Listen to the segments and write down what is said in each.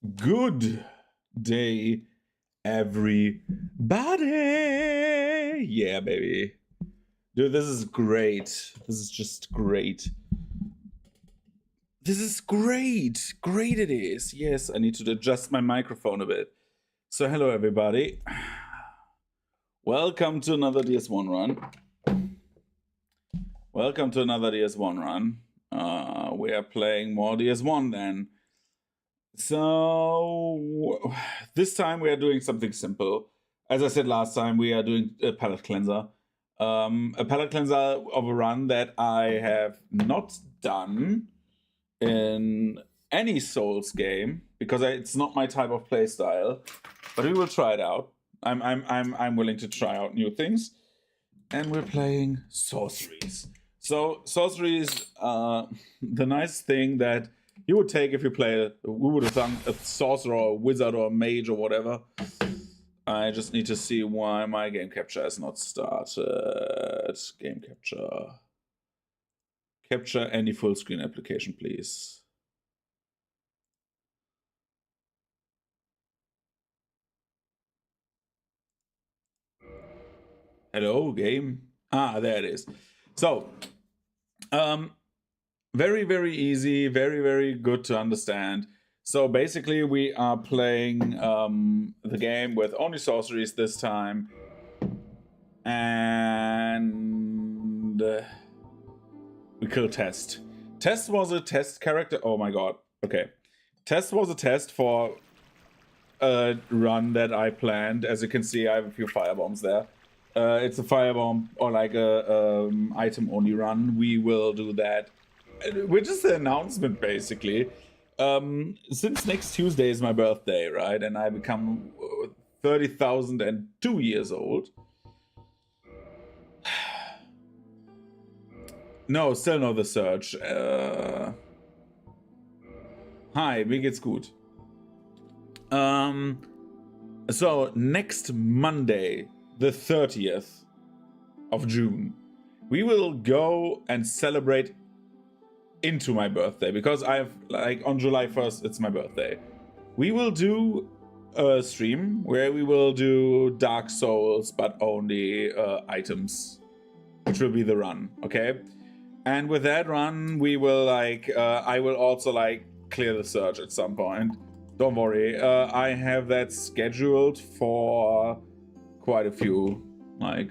Good day, everybody. Yeah, baby. Dude, this is great. This is just great. This is great. Great it is. Yes, I need to adjust my microphone a bit. So, hello, everybody. Welcome to another DS1 run. Welcome to another DS1 run. We are playing more DS1 then. So, this time we are doing something simple. As I said last time, we are doing a palette cleanser. A palette cleanser of a run that I have not done in any Souls game because it's not my type of playstyle. But we will try it out. I'm willing to try out new things, and we're playing sorceries. So sorceries, the nice thing that you would take if you play we would have done a sorcerer or a wizard or a mage or whatever. I just need to see why my game capture has not started. Game capture. Capture any full screen application, please. Hello, game. There it is. So, very, very easy, very, very good to understand. So basically we are playing the game with only sorceries this time. And we kill Test. Test was a test character. Oh my god. Okay. Test was a test for a run that I planned. As you can see, I have a few firebombs there. It's a firebomb or like a item only run. We will do that, which is the announcement basically. Since next Tuesday is my birthday, right? And I become 30,002 years old. No, still no the search. Hi, mir geht's gut. So next Monday, the 30th of June, we will go and celebrate into my birthday because I've like on July 1st it's my birthday. We will do a stream where we will do Dark Souls but only items, which will be the run, okay? And with that run we will like I will also like clear the search at some point. Don't worry, I have that scheduled for quite a few. Like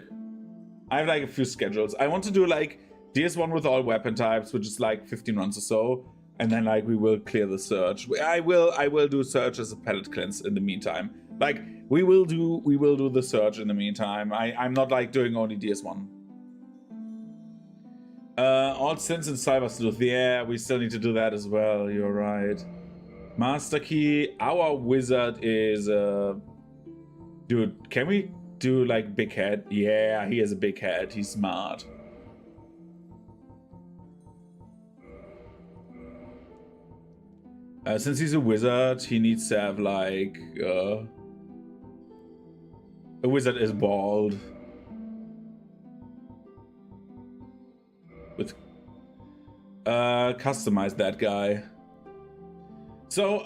I have like a few schedules. I want to do like DS1 with all weapon types, which is like 15 runs or so, and then like we will clear the search. I will do search as a palette cleanse in the meantime. Like we will do the search in the meantime. I'm not like doing only DS1. All sins in Cyber Sleuth. Yeah, we still need to do that as well. You're right. Master Key. Our wizard is dude, can we do like big head? Yeah, he has a big head. He's smart. Since he's a wizard, he needs to have like a wizard is bald with customize that guy. So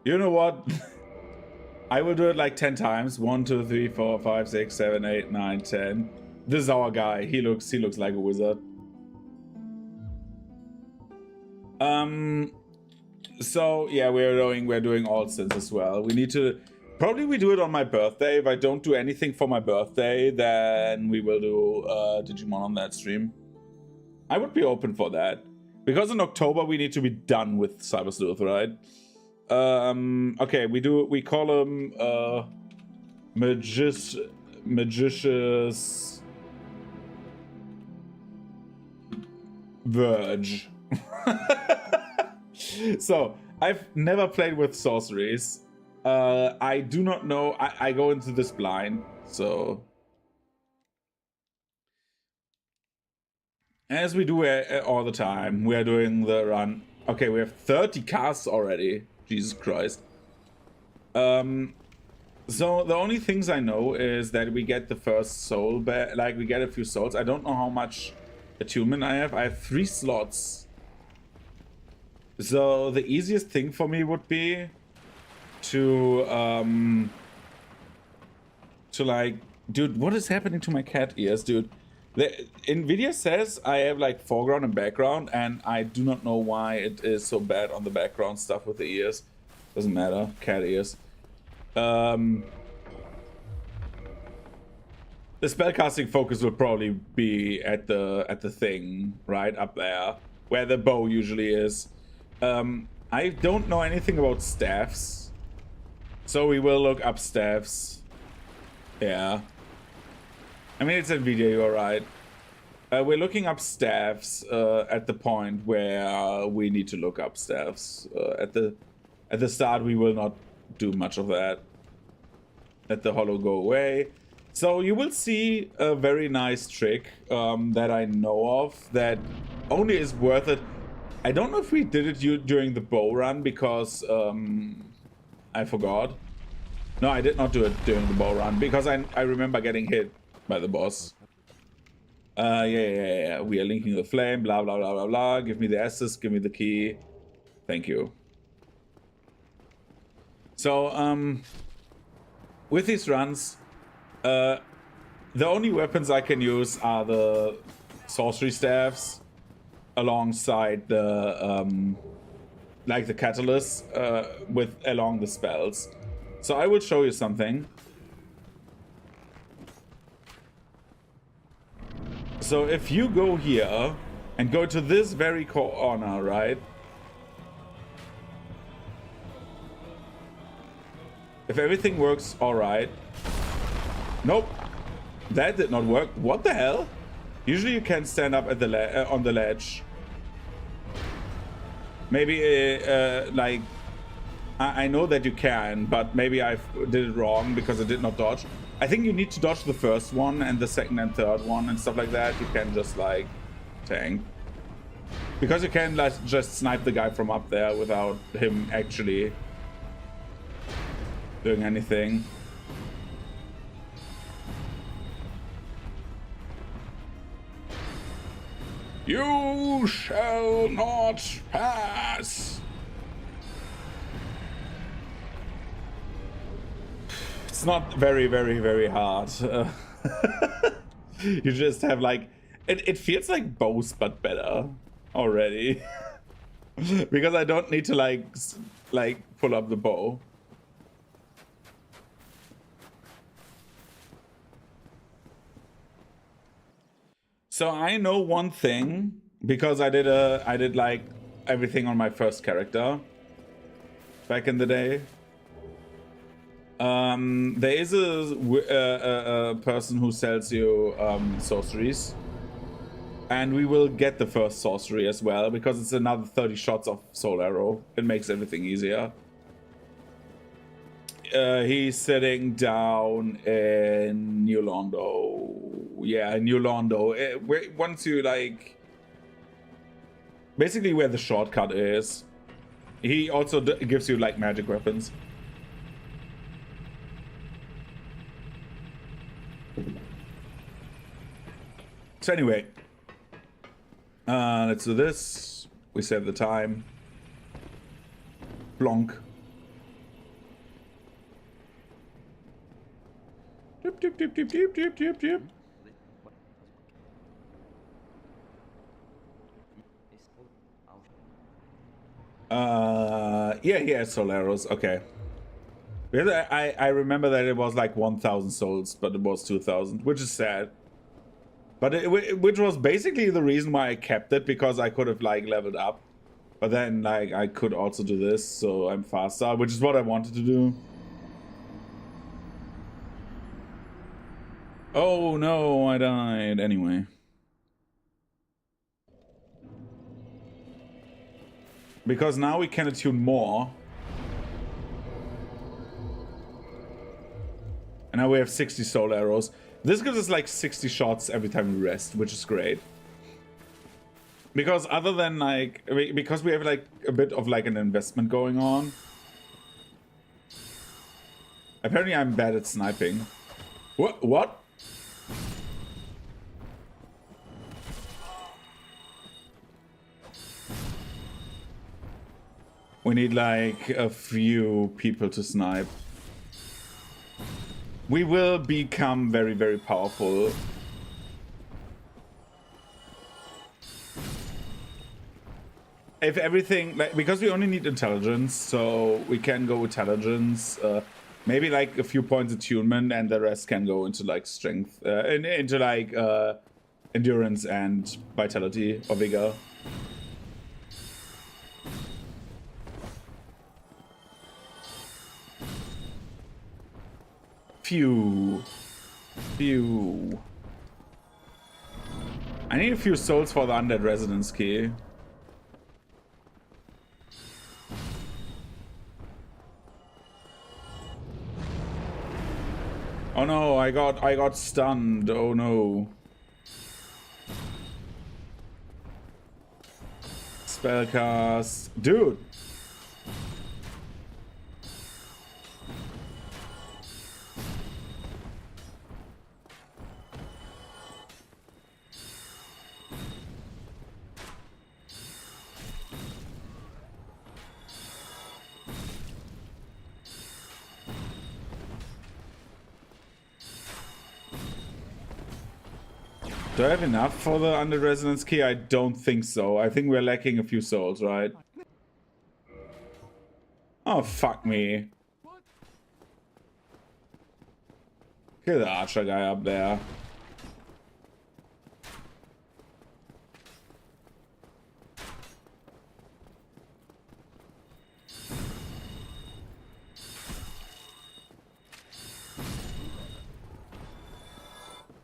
you know what? I will do it like 10 times. 1, 2, 3, 4, 5, 6, 7, 8, 9, 10. This is our guy. He looks like a wizard. So yeah, we're doing all sins as well. We need to probably we do it on my birthday. If I don't do anything for my birthday, then we will do Digimon on that stream. I would be open for that. Because in October we need to be done with Cyber Sleuth, right? Okay, we call him Magicious Verge. So I've never played with sorceries. I do not know. I go into this blind, so as we do all the time, we are doing the run. Okay, we have 30 casts already. Jesus Christ. So the only things I know is that we get the first soul back, like we get a few souls. I don't know how much attunement I have. I have 3 slots. So the easiest thing for me would be to like, dude, what is happening to my cat ears, dude? Nvidia says I have like foreground and background, and I do not know why it is so bad on the background stuff with the ears. Doesn't matter, cat ears. The spellcasting focus will probably be at the thing right up there where the bow usually is. I don't know anything about staffs, so we will look up staffs. Yeah, I mean, it's Nvidia, you're right. We're looking up staffs at the point where we need to look up staffs. At the start, we will not do much of that. Let the hollow go away. So you will see a very nice trick that I know of that only is worth it. I don't know if we did it during the bow run because I forgot. No, I did not do it during the bow run because I remember getting hit by the boss. Yeah. We are linking the flame, blah, blah, blah, blah, blah. Give me the assist, give me the key. Thank you. So, with these runs, the only weapons I can use are the sorcery staffs alongside the, like the catalyst, along the spells. So I will show you something. So if you go here and go to this very corner, right? If everything works all right. Nope, that did not work. What the hell? Usually you can stand up at the on the ledge. Maybe like I know that you can, but maybe I did it wrong because I did not dodge. I think you need to dodge the first one and the second and third one and stuff like that. You can just like tank. Because you can like just snipe the guy from up there without him actually doing anything. You shall not pass. It's not very, very, very hard. You just have like it feels like both but better already. Because I don't need to like pull up the bow. So I know one thing because I did like everything on my first character back in the day. There is a person who sells you sorceries, and we will get the first sorcery as well because it's another 30 shots of soul arrow. It makes everything easier. He's sitting down in New Londo. Yeah, New Londo. Once you like, basically where the shortcut is. He also gives you like magic weapons. So anyway, let's do this. We save the time. Blonk. Dip, dip, dip, dip, dip, dip, dip, dip. Yeah, he has soul arrows. Okay. I remember that it was like 1,000 souls, but it was 2,000, which is sad. But which was basically the reason why I kept it, because I could have like leveled up. But then like I could also do this, so I'm faster, which is what I wanted to do. Oh no, I died anyway. Because now we can attune more. And now we have 60 soul arrows. This gives us like 60 shots every time we rest, which is great. Because other than like, because we have like a bit of like an investment going on. Apparently I'm bad at sniping. What? We need like a few people to snipe. We will become very, very powerful. If everything, like, because we only need intelligence, so we can go intelligence, maybe like a few points attunement, and the rest can go into like strength, into like endurance and vitality or vigor. Phew. I need a few souls for the undead residence key. Oh no, I got stunned. Oh no. Spellcast. Dude. Do I have enough for the undead resonance key? I don't think so. I think we're lacking a few souls, right? Oh, fuck me. Kill the archer guy up there.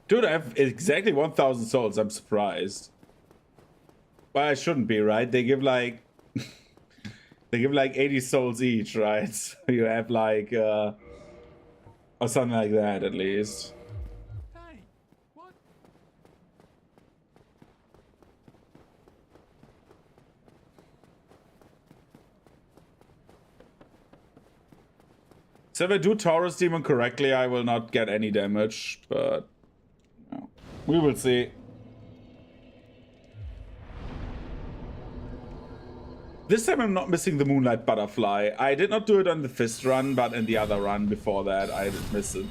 Dude, I have exactly 1,000 souls. I'm surprised. But I shouldn't be, right? They give like... they give like 80 souls each, right? So you have like... or something like that, at least. Hey, what? So if I do Taurus Demon correctly, I will not get any damage, but... no. We will see. This time I'm not missing the Moonlight Butterfly. I did not do it on the Fist run, but in the other run before that, I did miss it.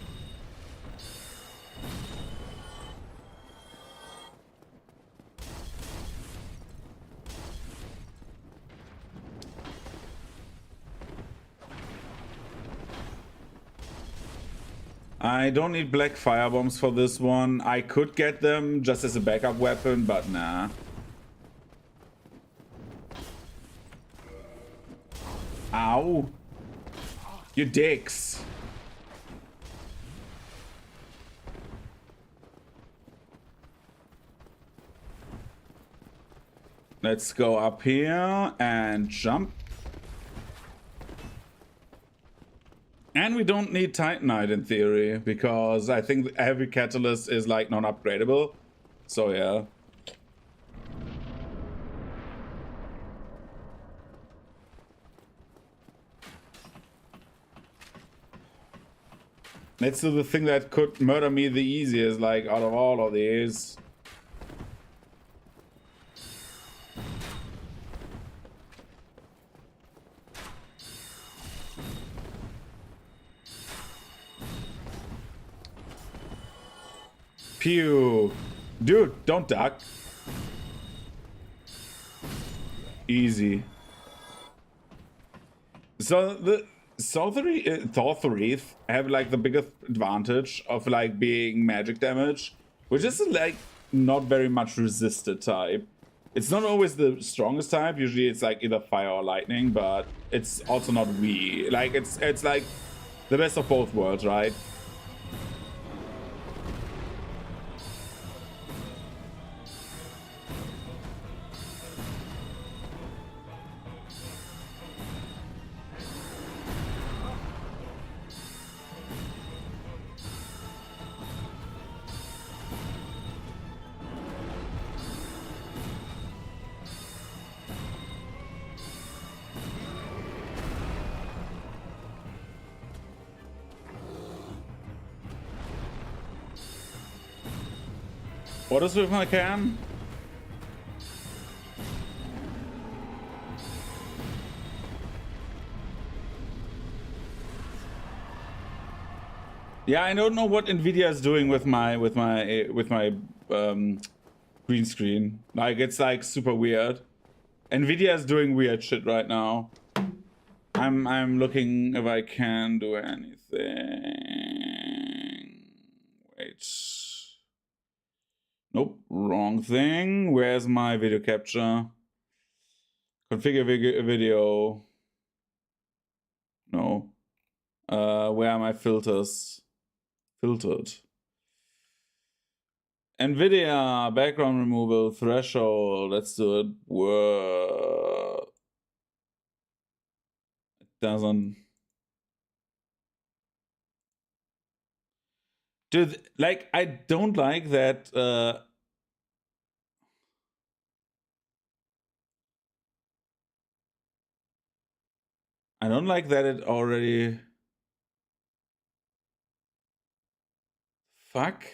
I don't need black firebombs for this one. I could get them just as a backup weapon, but nah. Ow. You dicks. Let's go up here and jump. And we don't need Titanite in theory, because I think every catalyst is like non-upgradable. So yeah. Let's do the thing that could murder me the easiest, like out of all of these. Pew. Dude, don't duck. Easy. So the Thortherith have like the biggest advantage of like being magic damage, which is like not very much resisted type. It's not always the strongest type. Usually it's like either fire or lightning, but it's also not weak. Like it's like the best of both worlds, right? What is with my cam? Yeah, I don't know what Nvidia is doing with my green screen. Like, it's like super weird. Nvidia is doing weird shit right now. I'm looking if I can do anything. Wait. Nope, wrong thing. Where's my video capture? Configure video. No. Where are my filters? Filtered. Nvidia, background removal, threshold. Let's do it. Whoa. It doesn't. Dude, like, I don't like that. I don't like that it already. Fuck.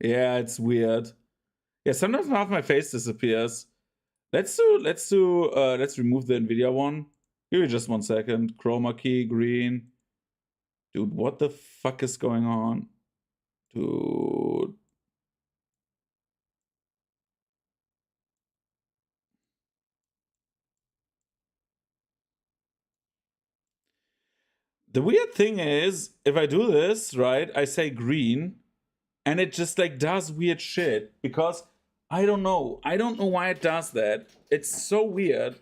Yeah, it's weird. Yeah, sometimes half my face disappears. Let's remove the Nvidia one. Give me just 1 second. Chroma key, green. Dude, what the fuck is going on? Dude. The weird thing is, if I do this, right, I say green, and it just like does weird shit because I don't know. I don't know why it does that. It's so weird.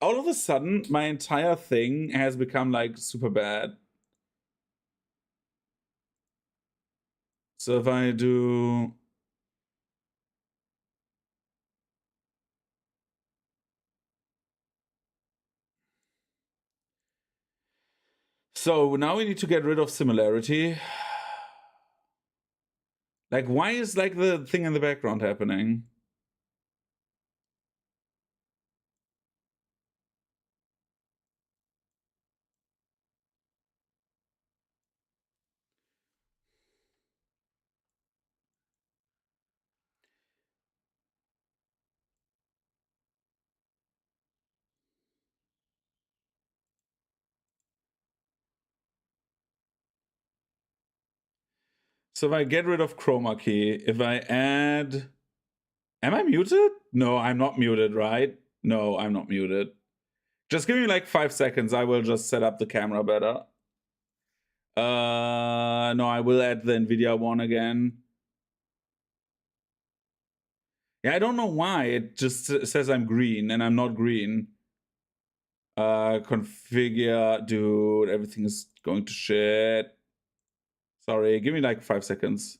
All of a sudden, my entire thing has become like super bad. So if I do... So now we need to get rid of similarity. Like, why is like the thing in the background happening? So if I get rid of chroma key, if I add... Am I muted? No, I'm not muted, right? No, I'm not muted. Just give me like 5 seconds. I will just set up the camera better. No, I will add the Nvidia one again. Yeah, I don't know why. It just says I'm green and I'm not green. Configure, dude, everything is going to shit. Sorry, give me like 5 seconds.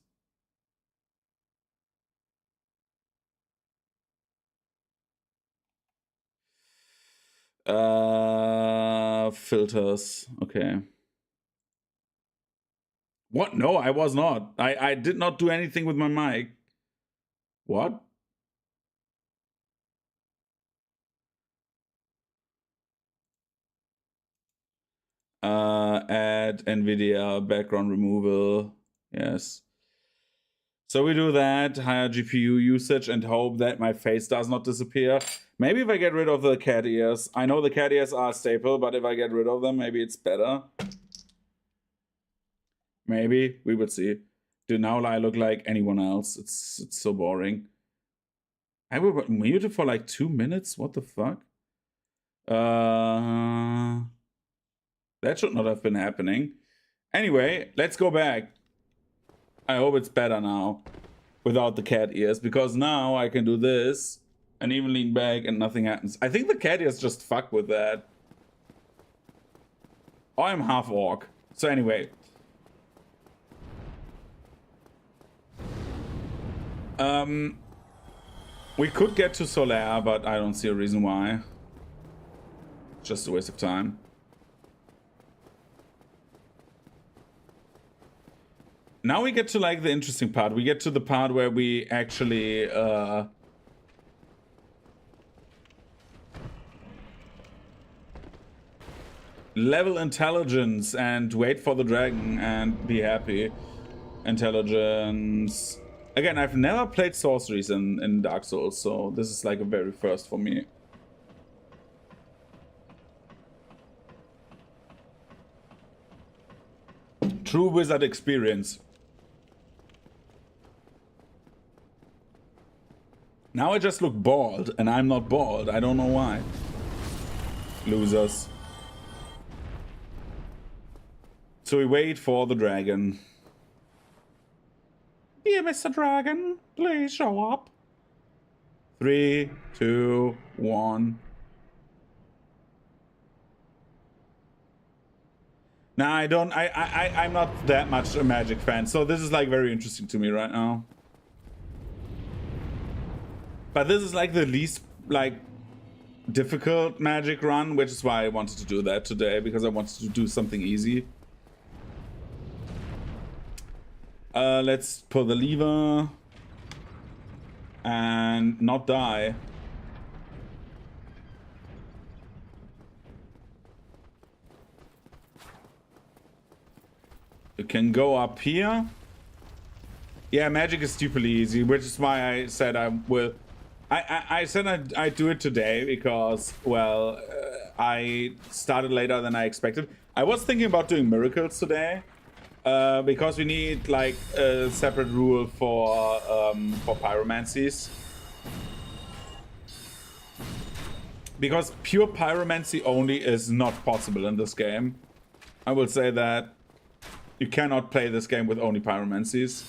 Filters, okay. What? No, I was not. I did not do anything with my mic. What? Add NVIDIA background removal. Yes. So we do that, higher GPU usage, and hope that my face does not disappear. Maybe if I get rid of the cat ears. I know the cat ears are a staple, but if I get rid of them, maybe it's better. Maybe. We would see. Dude, now I look like anyone else. It's so boring. I will mute it for like 2 minutes? What the fuck? That should not have been happening. Anyway, let's go back. I hope it's better now without the cat ears, because now I can do this and even lean back and nothing happens. I think the cat ears just fuck with that. Oh, I'm half orc. So anyway. We could get to Solaire, but I don't see a reason why. Just a waste of time. Now we get to like the interesting part. We get to the part where we actually level intelligence and wait for the dragon and be happy. Intelligence. Again, I've never played sorceries in Dark Souls, so this is like a very first for me. True wizard experience. Now I just look bald, and I'm not bald. I don't know why. Losers. So we wait for the dragon. Here, Mr. Dragon, please show up. 3, 2, 1. Nah, I'm not that much a Magic fan, so this is like very interesting to me right now. But this is like the least like difficult Magic run, which is why I wanted to do that today, because I wanted to do something easy. Let's pull the lever and not die. You can go up here. Yeah, magic is stupidly easy, which is why I said I will. I said I'd do it today because, well, I started later than I expected. I was thinking about doing miracles today because we need like a separate rule for pyromancies. Because pure pyromancy only is not possible in this game. I will say that you cannot play this game with only pyromancies.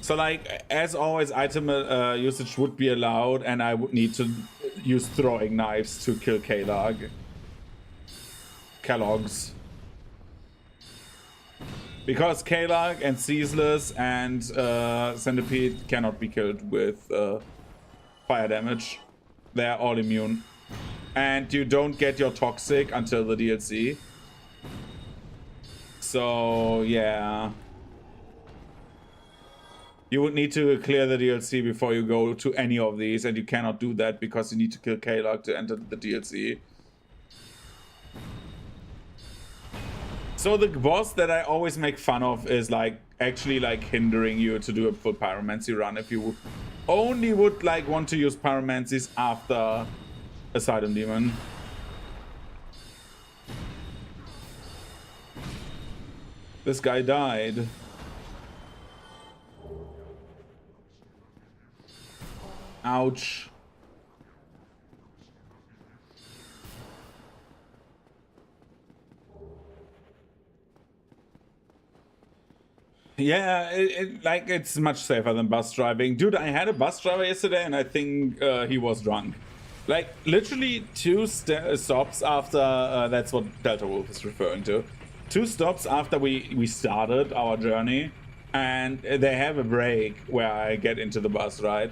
So like, as always, item usage would be allowed, and I would need to use throwing knives to kill Kellogg's. Because Kalog and Ceaseless and Centipede cannot be killed with fire damage. They're all immune. And you don't get your toxic until the DLC. So, yeah. You would need to clear the DLC before you go to any of these, and you cannot do that because you need to kill Kalog to enter the DLC. So the boss that I always make fun of is like actually like hindering you to do a full pyromancy run if you only would like want to use pyromancies after Asylum Demon. This guy died. Ouch. Yeah, like it's much safer than bus driving. Dude, I had a bus driver yesterday and I think he was drunk. Like literally 2 stops after, that's what Delta Wolf is referring to. 2 stops after we started our journey, and they have a break where I get into the bus, right?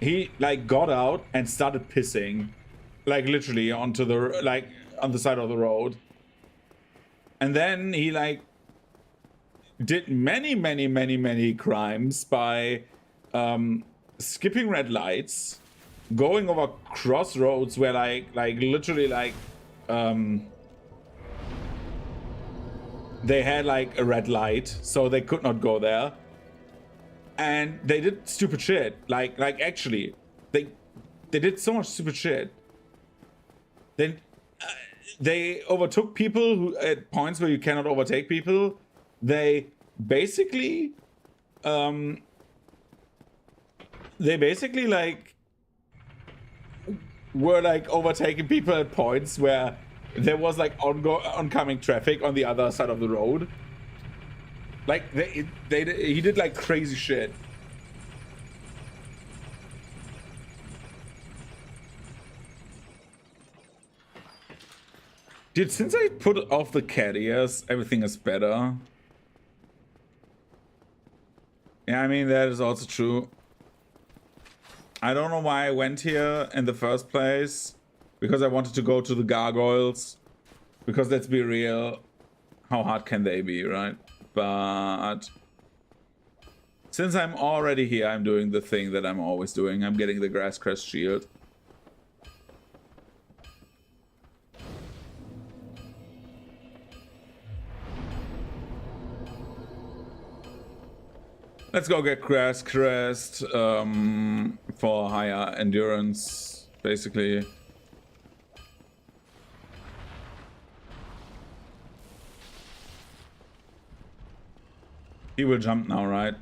He like got out and started pissing, like literally onto the, like on the side of the road. And then he like did many crimes by skipping red lights, going over crossroads where like literally like they had like a red light, so they could not go there. And they did stupid shit. Like actually, they did so much stupid shit. Then they overtook people who, at points where you cannot overtake people. They basically like were like overtaking people at points where there was like oncoming traffic on the other side of the road. Like he did like crazy shit. Dude, since I put off the cat ears, everything is better. Yeah, I mean, that is also true. I don't know why I went here in the first place. Because I wanted to go to the gargoyles. Because let's be real, how hard can they be, right? But since I'm already here, I'm doing the thing that I'm always doing. I'm getting the Grass Crest shield. Let's go get crest for higher endurance, basically. He will jump now, right?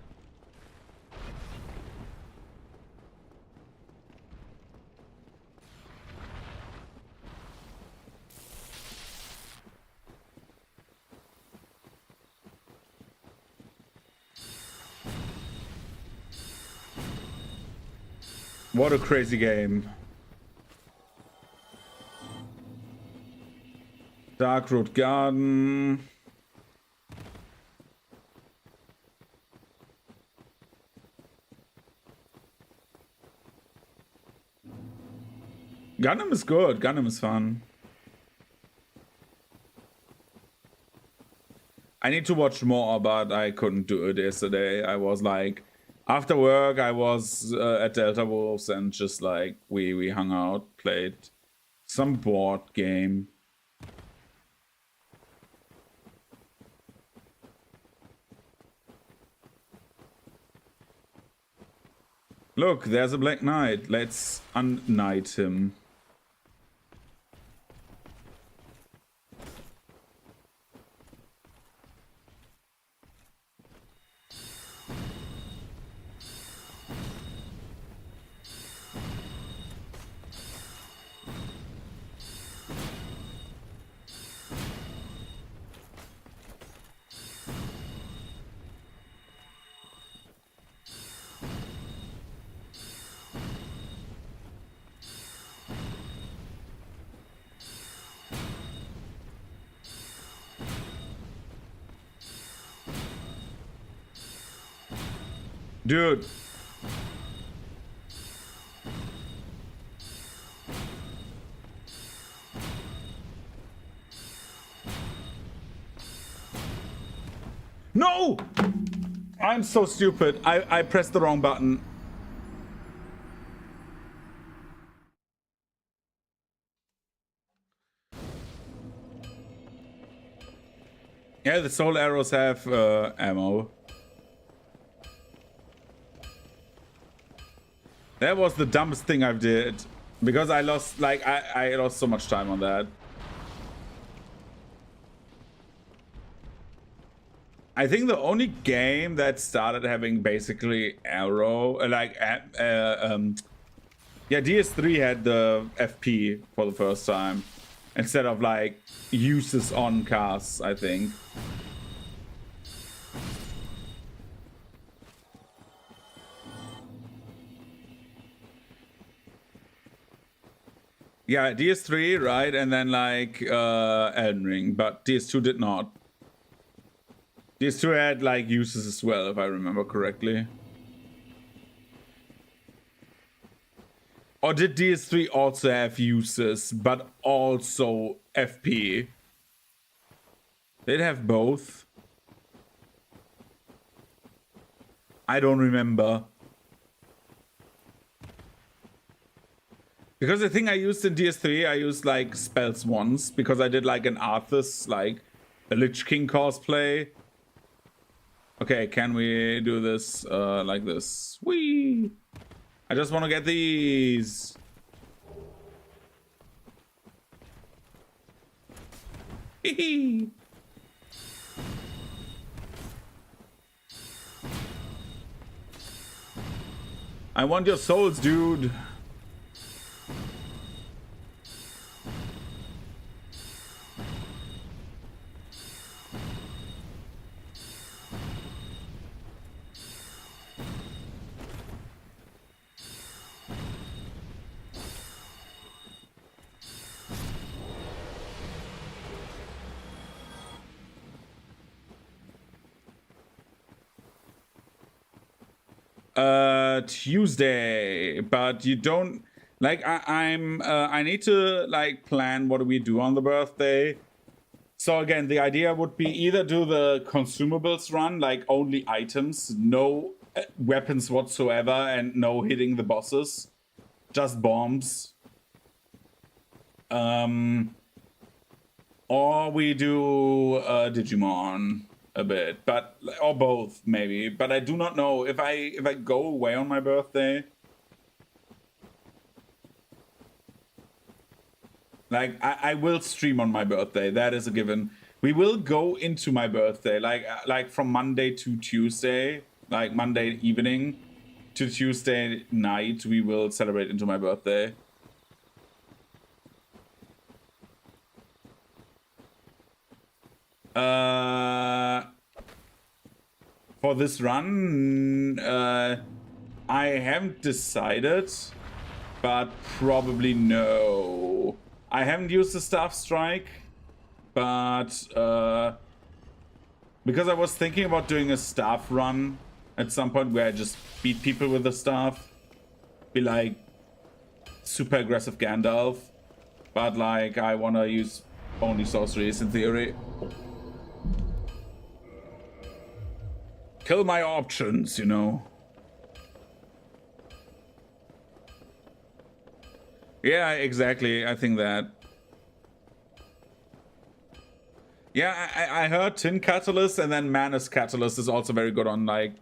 What a crazy game. Dark Road Garden. Gundam is good. Gundam is fun. I need to watch more, but I couldn't do it yesterday. I was like, after work, I was at Delta Wolves and just like we hung out, played some board game. Look, there's a Black Knight. Let's unknight him. Dude. No! I'm so stupid. I pressed the wrong button. Yeah, the soul arrows have ammo. That was the dumbest thing I did. Because I lost, like, I lost so much time on that. I think the only game that started having basically arrow, yeah, DS3 had the FP for the first time. Instead of, like, uses on casts, I think. Yeah, DS3, right? And then like Elden Ring, but DS2 did not. DS2 had like uses as well, if I remember correctly. Or did DS3 also have uses, but also FP? They'd have both. I don't remember. Because the thing I used in DS3, I used like spells once because I did like an Arthas, like a Lich King cosplay. Okay, can we do this like this? Whee! I just want to get these. Hee. I want your souls, dude. Tuesday, but you don't like I need to like plan what do we do on the birthday. So again, the idea would be either do the consumables run, like only items, no weapons whatsoever, and no hitting the bosses, just bombs. Or we do Digimon a bit, but or both maybe. But I do not know if I go away on my birthday. Like I will stream on my birthday. That is a given. We will go into my birthday, like from Monday to Tuesday, like Monday evening to Tuesday night. We will celebrate into my birthday. For this run, I haven't decided, but probably no. I haven't used the staff strike, but because I was thinking about doing a staff run at some point where I just beat people with the staff, be like super aggressive Gandalf, but like I want to use only sorceries in theory. Kill my options, you know. Yeah, exactly. I think that. Yeah, I heard Tin Catalyst, and then Manus Catalyst is also very good on like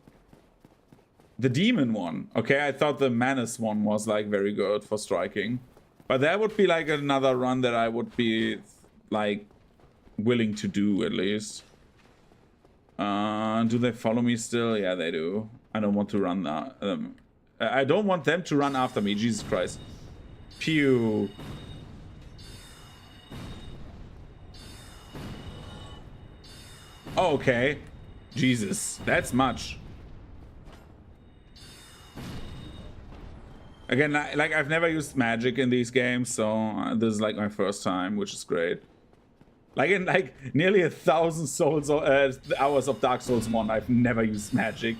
the demon one. Okay, I thought the Manus one was like very good for striking, but that would be like another run that I would be like willing to do at least. Do they follow me still? Yeah, they do. I don't want to run that. I don't want them to run after me. Jesus Christ. Pew. Oh, okay. Jesus, that's much. Again, like I've never used magic in these games, so this is like my first time, which is great. Like in like nearly 1,000 souls hours of Dark Souls 1, I've never used magic.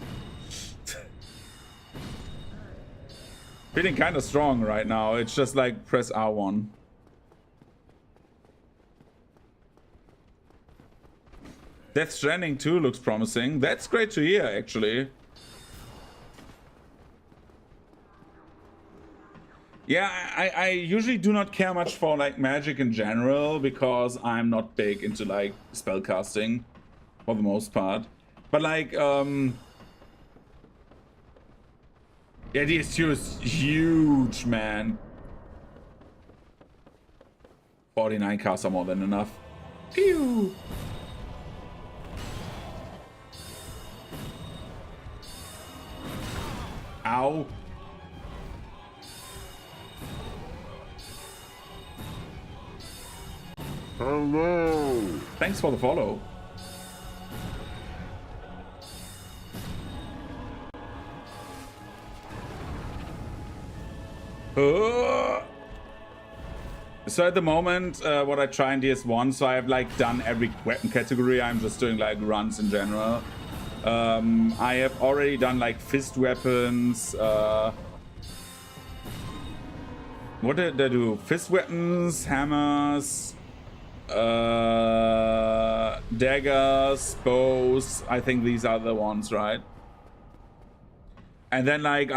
Feeling kind of strong right now. It's just like press R1. Death Stranding 2 looks promising. That's great to hear, actually. Yeah, I usually do not care much for like magic in general because I'm not big into like spellcasting for the most part. But like yeah, DS2 is huge, man. 49 casts are more than enough. Pew! Ow. Hello. Thanks for the follow. So at the moment, what I try in DS1, so I've like done every weapon category. I'm just doing like runs in general. I have already done like fist weapons. What did I do? Fist weapons, hammers, daggers, bows. I think these are the ones, right? And then like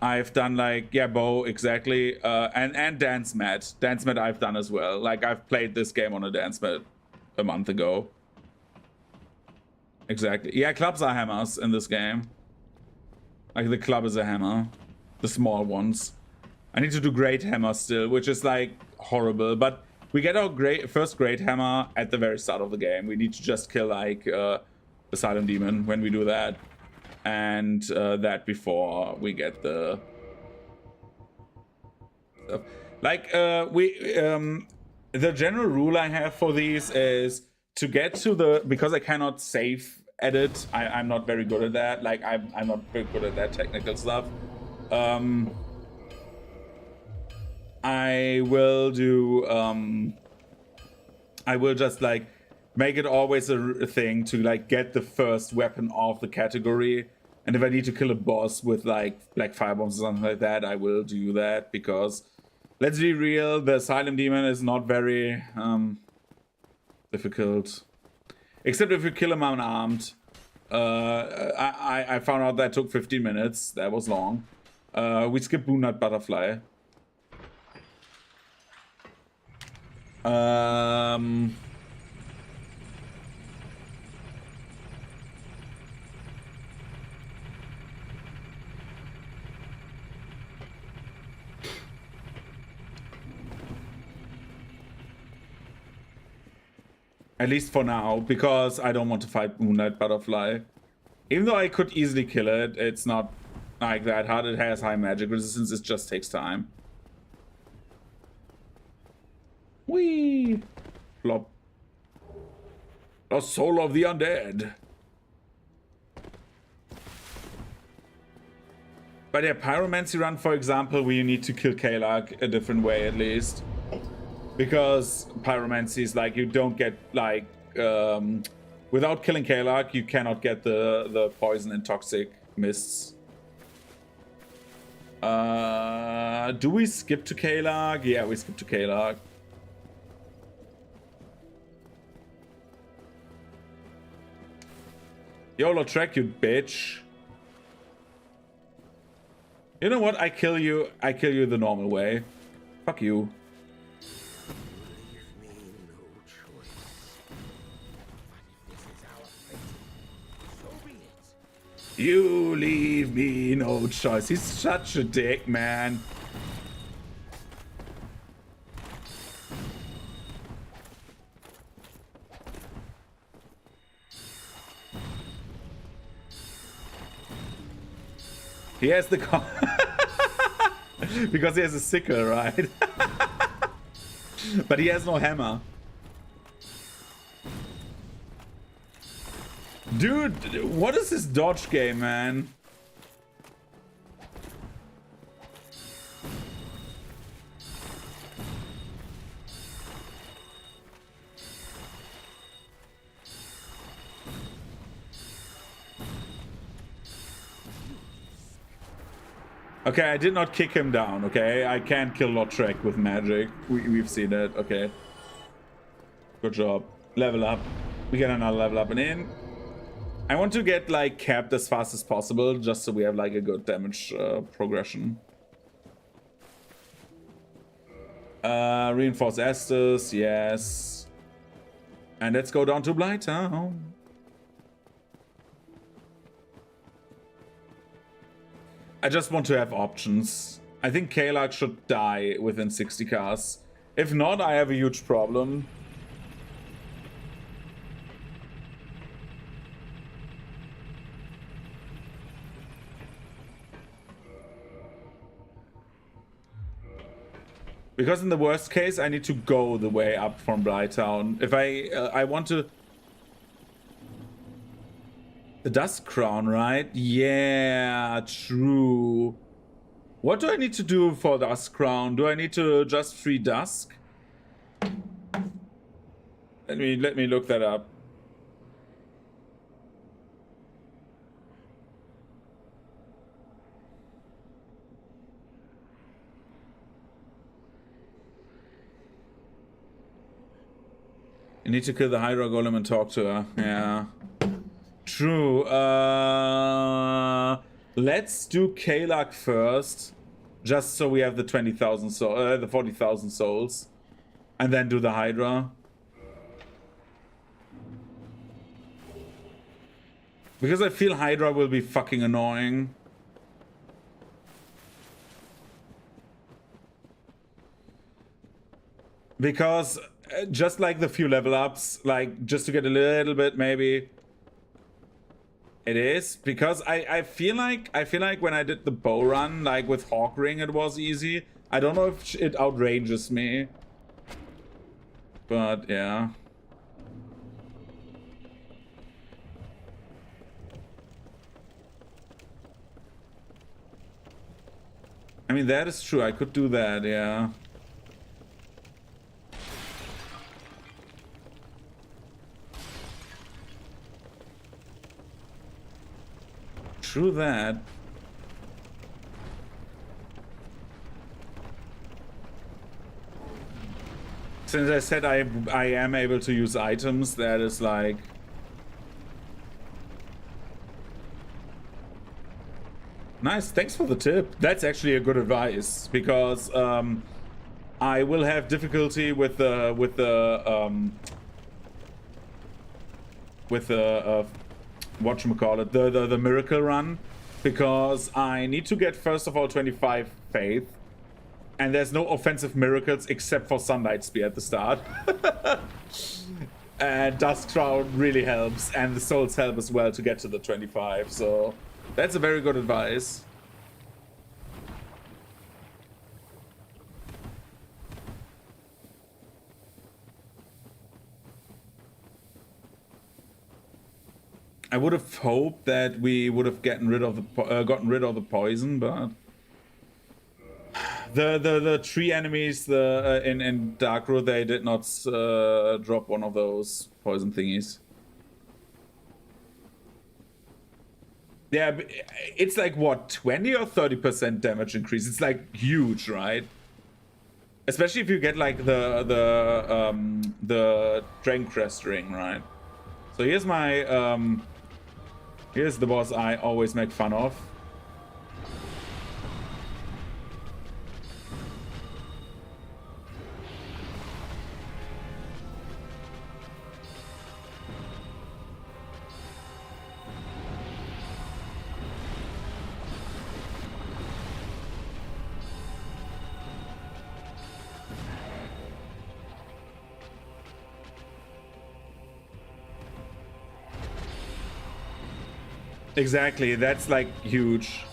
I've done like, yeah, bow, exactly, and dance mat. Dance mat I've done as well. Like I've played this game on a dance mat a month ago. Exactly. Yeah, clubs are hammers in this game. Like the club is a hammer. The small ones. I need to do great hammer still, which is like horrible, but we get our first great hammer at the very start of the game. We need to just kill like the Silent Demon when we do that. And that before we get the stuff. Like the general rule I have for these is to get to the, because I cannot save edit. I'm not very good at that. Like I'm not very good at that technical stuff. I will do I will just like make it always a thing to like get the first weapon of the category, and if I need to kill a boss with like black firebombs or something like that, I will do that, because let's be real, the Asylum Demon is not very difficult, except if you kill him unarmed. I found out that took 15 minutes. That was long. We skip Boonut Butterfly. At least for now, because I don't want to fight Moonlight Butterfly. Even though I could easily kill it, it's not like that hard. It has high magic resistance, it just takes time. Whee! Flop. The soul of the undead. But yeah, Pyromancy Run, for example, we need to kill Kalak a different way at least. Because Pyromancy is like, you don't get like, without killing Kalak, you cannot get the poison and toxic mists. Do we skip to Kalak? Yeah, we skip to Kalak. YOLO track, you bitch. You know what? I kill you the normal way. Fuck you. You leave me no choice. He's such a dick, man. He has the because he has a sickle, right? But he has no hammer. Dude, what is this dodge game, man? Okay, I did not kick him down, okay? I can't kill Lautrec with magic. We've seen it, okay. Good job. Level up. We get another level up and in. I want to get, like, capped as fast as possible, just so we have, like, a good damage progression. Reinforce Estus, yes. And let's go down to Blighttown. I just want to have options. I think Kalak should die within 60 casts. If not, I have a huge problem. Because in the worst case, I need to go the way up from Blighttown. If I want to... The Dusk Crown, right? Yeah, true. What do I need to do for Dusk Crown? Do I need to just free Dusk? Let me look that up. You need to kill the Hydra Golem and talk to her. Yeah. True. Let's do Kalak first, just so we have the 20,000 the 40,000 souls, and then do the Hydra. Because I feel Hydra will be fucking annoying. Because just like the few level ups, like just to get a little bit maybe. It is because I feel like when I did the bow run, like with Hawk Ring, it was easy. I don't know if it outranges me, but yeah. I mean, that is true. I could do that, yeah. True that. Since I said I am able to use items, that is like... Nice, thanks for the tip. That's actually a good advice, because I will have difficulty with the whatchamacallit, the miracle run, because I need to get first of all 25 faith, and there's no offensive miracles except for Sunlight Spear at the start. And Dust Crown really helps, and the souls help as well to get to the 25, so that's a very good advice. I would have hoped that we would have gotten rid of the poison, but the tree enemies in Darkroot, they did not drop one of those poison thingies. Yeah, it's like what, 20 or 30% damage increase. It's like huge, right? Especially if you get like the Dragon Crest ring, right? So here's my here's the boss I always make fun of. Exactly, that's like huge.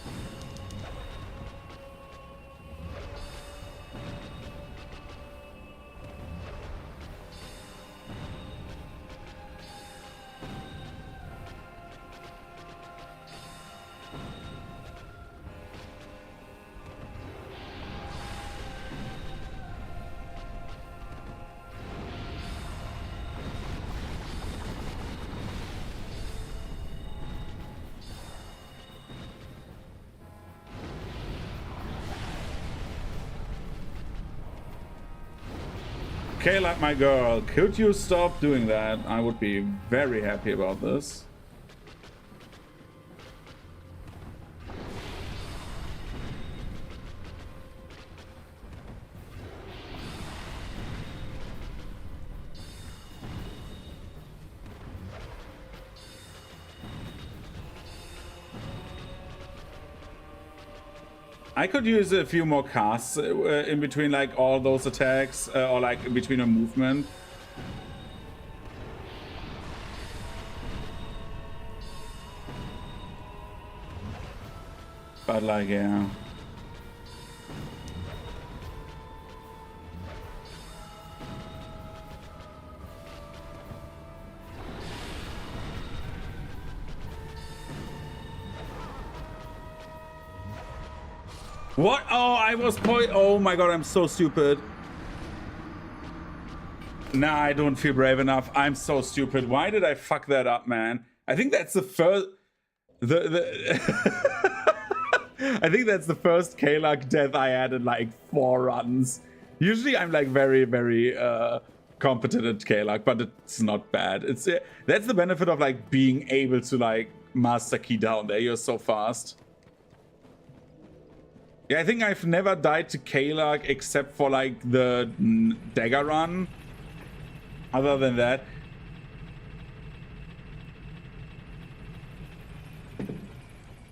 Kayla, my girl, could you stop doing that? I would be very happy about this. I could use a few more casts in between like all those attacks or like in between a movement. But like, yeah. What? Oh, I was oh my god, I'm so stupid. Nah, I don't feel brave enough. I'm so stupid. Why did I fuck that up, man? I think that's the first... I think that's the first Kalak death I had in like 4 runs. Usually I'm like very, very competent at Kalak, but it's not bad. It's that's the benefit of like being able to like master key down there. You're so fast. Yeah, I think I've never died to Kalak except for like the dagger run. Other than that.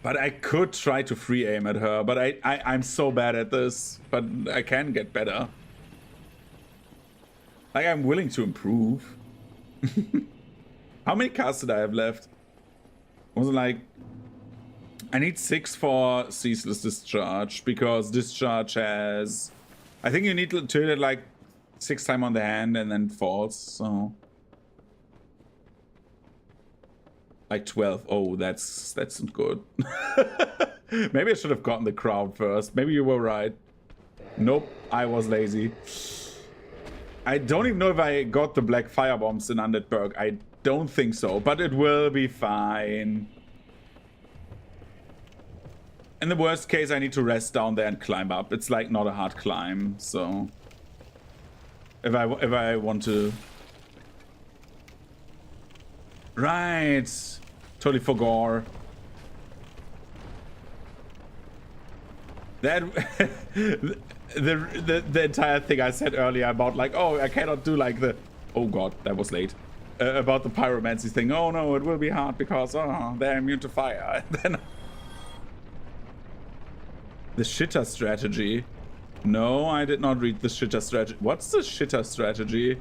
But I could try to free aim at her, but I'm so bad at this, but I can get better. Like, I'm willing to improve. How many casts did I have left? Was it like... I need 6 for Ceaseless Discharge, because Discharge has... I think you need to hit it like 6 times on the hand and then falls, so... Like 12. Oh, that's not good. Maybe I should have gotten the crowd first. Maybe you were right. Nope, I was lazy. I don't even know if I got the black firebombs in Undead Berg. I don't think so, but it will be fine. In the worst case, I need to rest down there and climb up. It's like not a hard climb, so if I want to. Right, totally forgot. That the entire thing I said earlier about like, oh, I cannot do like the, oh god, that was late. About the pyromancy thing. Oh no, it will be hard because they're immune to fire. Then the shitter strategy. No, I did not read the shitter strategy. What's the shitter strategy?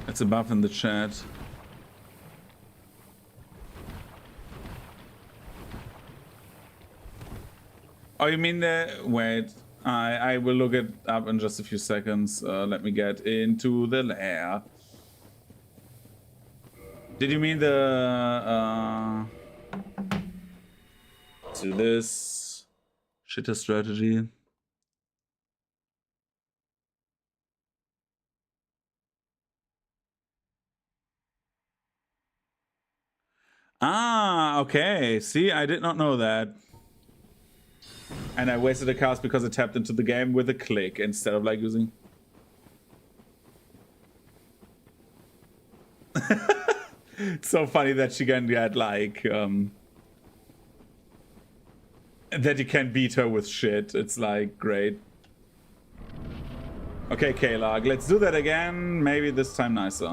It's a buff in the chat. Oh, you mean the... Wait. I will look it up in just a few seconds. Let me get into the lair. Did you mean the... to this... shitter strategy? Ah, okay. See, I did not know that. And I wasted a cast because I tapped into the game with a click instead of like using... It's so funny that she can get like... that you can beat her with shit. It's like, great. Okay, K-Log, let's do that again. Maybe this time nicer.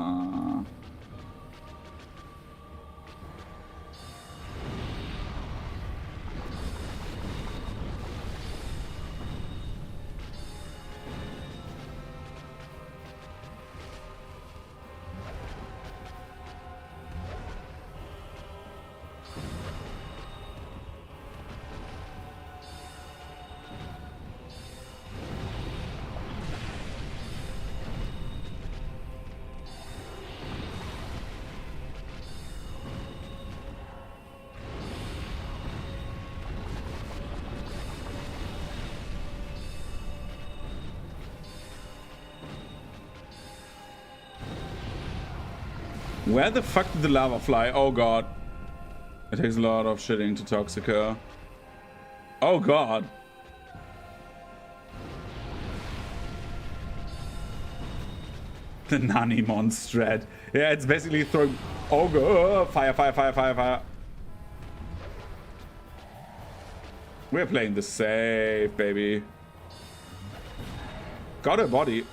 Where the fuck did the lava fly? Oh god. It takes a lot of shitting to toxic her. Oh god. The Nani monstrat. Yeah, it's basically throwing... Oh god. Fire, fire, fire, fire, fire. We're playing the safe, baby. Got a body.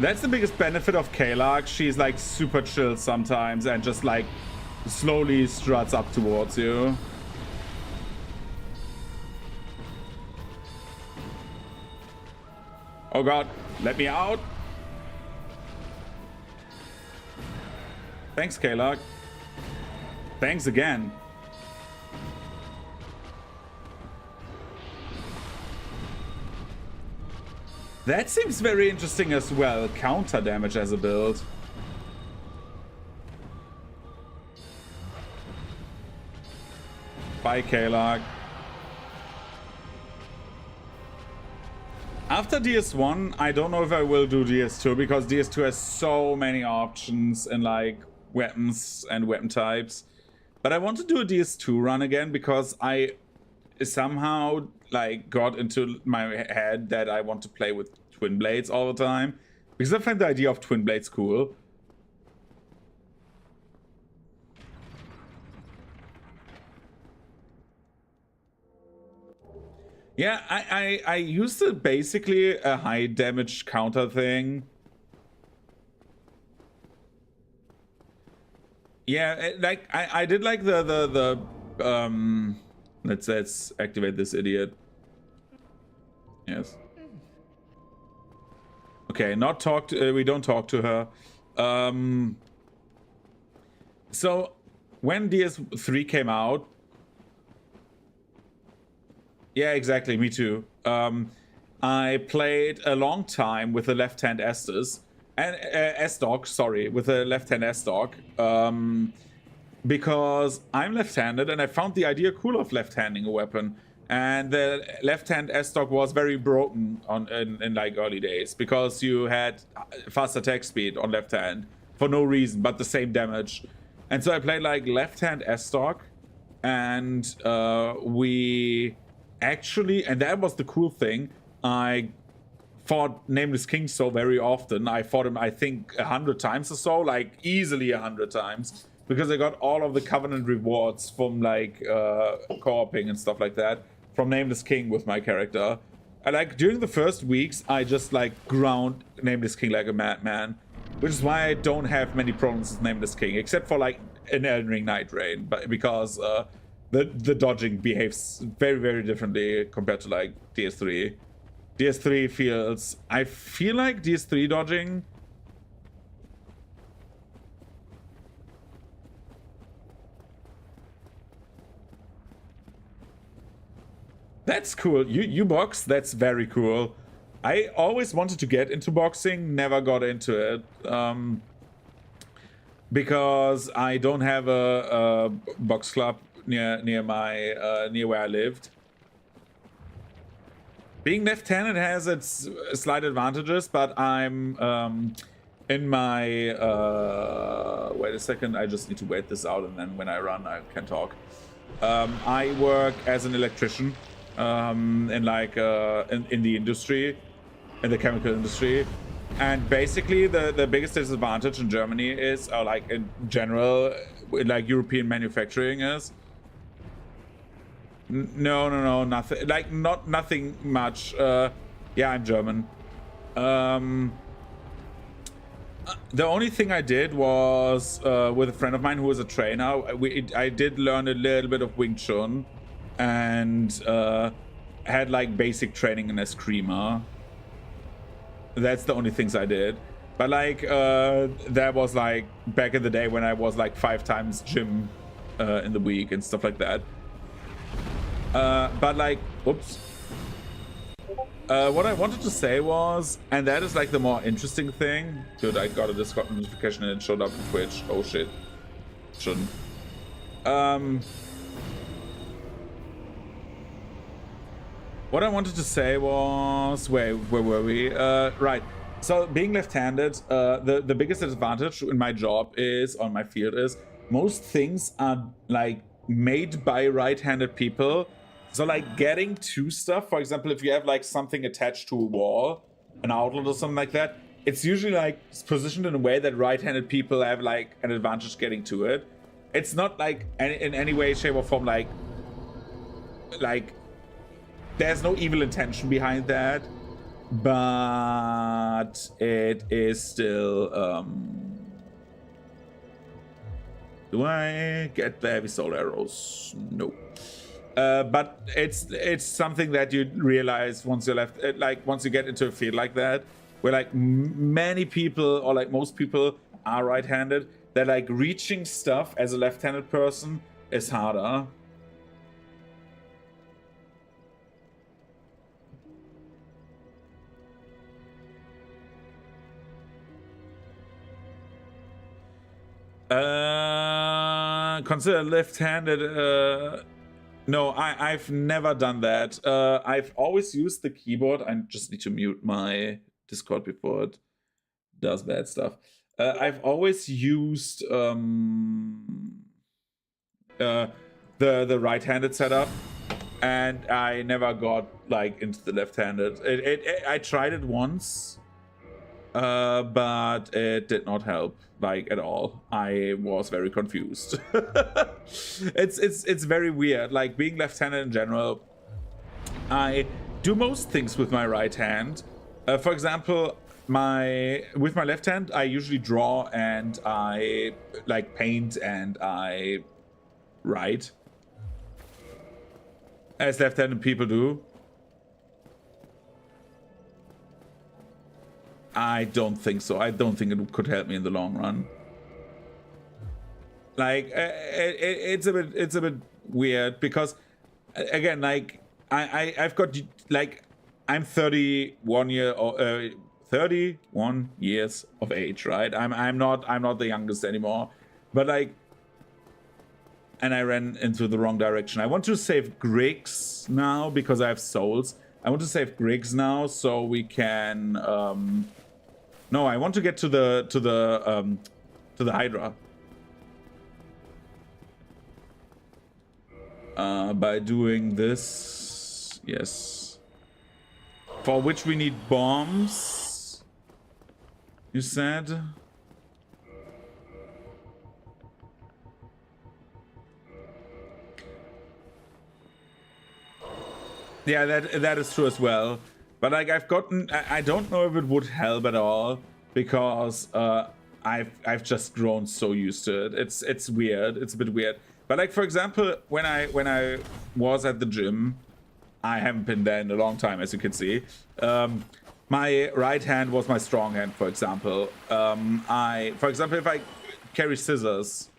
That's the biggest benefit of Kaylark. She's like super chill sometimes and just like slowly struts up towards you. Oh god, let me out. Thanks, Kaylark. Thanks again. That seems very interesting as well. Counter damage as a build. Bye, Kaylark. After DS1, I don't know if I will do DS2 because DS2 has so many options and like weapons and weapon types. But I want to do a DS2 run again because I somehow like got into my head that I want to play with twin blades all the time because I find the idea of twin blades cool. Yeah, I used it basically a high damage counter thing. Yeah, like I did like the let's activate this idiot. Yes. Okay, not talk to, we don't talk to her. So when DS3 came out, yeah, exactly, me too. I played a long time with the left-hand Estes and S-Dog, sorry, with the left-hand S-Dog. Because I'm left-handed and I found the idea cool of left-handing a weapon. And the left-hand S-Dog was very broken in like early days because you had fast attack speed on left hand for no reason but the same damage. And so I played like left-hand S-Dog and we actually, and that was the cool thing, I fought Nameless King so very often. I fought him, I think, 100 times or so, like easily 100 times, because I got all of the Covenant rewards from like co-oping and stuff like that from Nameless King with my character. And like during the first weeks, I just like ground Nameless King like a madman, which is why I don't have many problems with Nameless King, except for like an Elden Ring Night Rain, but because the dodging behaves very, very differently compared to like DS3. DS3 feels... I feel like DS3 dodging... That's cool. You box? That's very cool. I always wanted to get into boxing, never got into it. Because I don't have a box club near my near where I lived. Being left-handed has its slight advantages, but I'm in my wait a second, I just need to wait this out, and then when I run I can talk. I work as an electrician in like in the industry, in the chemical industry, and basically the biggest disadvantage in Germany is, or like in general, like European manufacturing is, no, nothing. Like nothing much. Yeah, I'm German. The only thing I did was with a friend of mine who was a trainer. I did learn a little bit of Wing Chun, and had like basic training in Eskrima. That's the only things I did. But like that was like back in the day when I was like 5 times gym in the week and stuff like that. But like, oops. What I wanted to say was, and that is like the more interesting thing. Dude, I got a Discord notification and it showed up on Twitch. Oh shit. Shouldn't. What I wanted to say was, where were we? Right. So being left-handed, the biggest advantage in my job is, on my field is, most things are like made by right-handed people. So like getting to stuff, for example, if you have like something attached to a wall, an outlet or something like that, it's usually like positioned in a way that right-handed people have like an advantage getting to it. It's not like in any way, shape or form like there's no evil intention behind that, but it is still do I get the heavy soul arrows? No. But it's something that you realize once you're left, like once you get into a field like that, where like many people, or like most people, are right-handed, that like reaching stuff as a left-handed person is harder. Consider left-handed. No, I've never done that. I've always used the keyboard. I just need to mute my Discord before it does bad stuff. I've always used the right-handed setup, and I never got like into the left-handed. I tried it once, but it did not help like at all. I was very confused. It's very weird. Like being left-handed in general, I do most things with my right hand. For example, with my left hand, I usually draw and I like paint and I write, as left-handed people do. I don't think so. I don't think it could help me in the long run. Like it's a bit weird because, again, like I've got like I'm 31 years of age, right? I'm not the youngest anymore, but like, and I ran into the wrong direction. I want to save Griggs now because I have souls. I want to save Griggs now so we can. No, I want to get to the Hydra. By doing this, yes. For which we need bombs, you said? Yeah, that is true as well. But like I've gotten, I don't know if it would help at all because I've just grown so used to it. It's weird. It's a bit weird. But like for example, when I was at the gym, I haven't been there in a long time, as you can see. My right hand was my strong hand, for example. For example, if I carry scissors,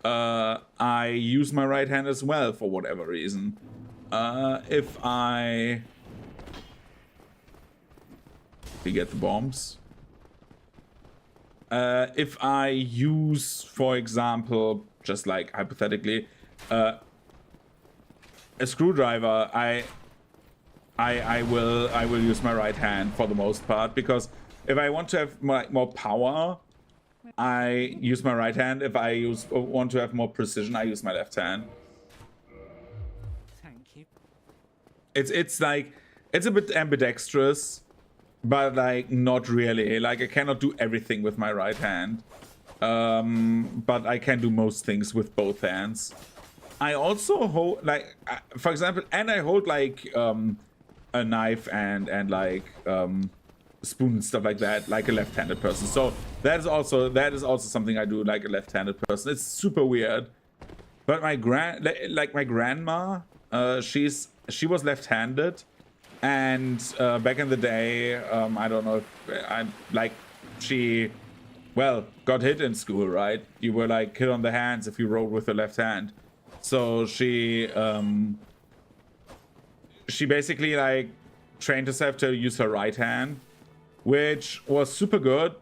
I use my right hand as well for whatever reason. If we get the bombs. If I use, for example, just like hypothetically, a screwdriver, I will use my right hand for the most part, because if I want to have more power, I use my right hand. If I want to have more precision, I use my left hand. Thank you. It's like, it's a bit ambidextrous, but like not really. Like I cannot do everything with my right hand, but I can do most things with both hands. I also hold, like, for example, and I hold like a knife and like spoon and stuff like that, like a left-handed person. So that is also something I do like a left-handed person. It's super weird. But my grandma, she was left-handed, and back in the day, I don't know if she, well, got hit in school, right? You were like hit on the hands if you rode with the left hand. So she basically like trained herself to use her right hand, which was super good.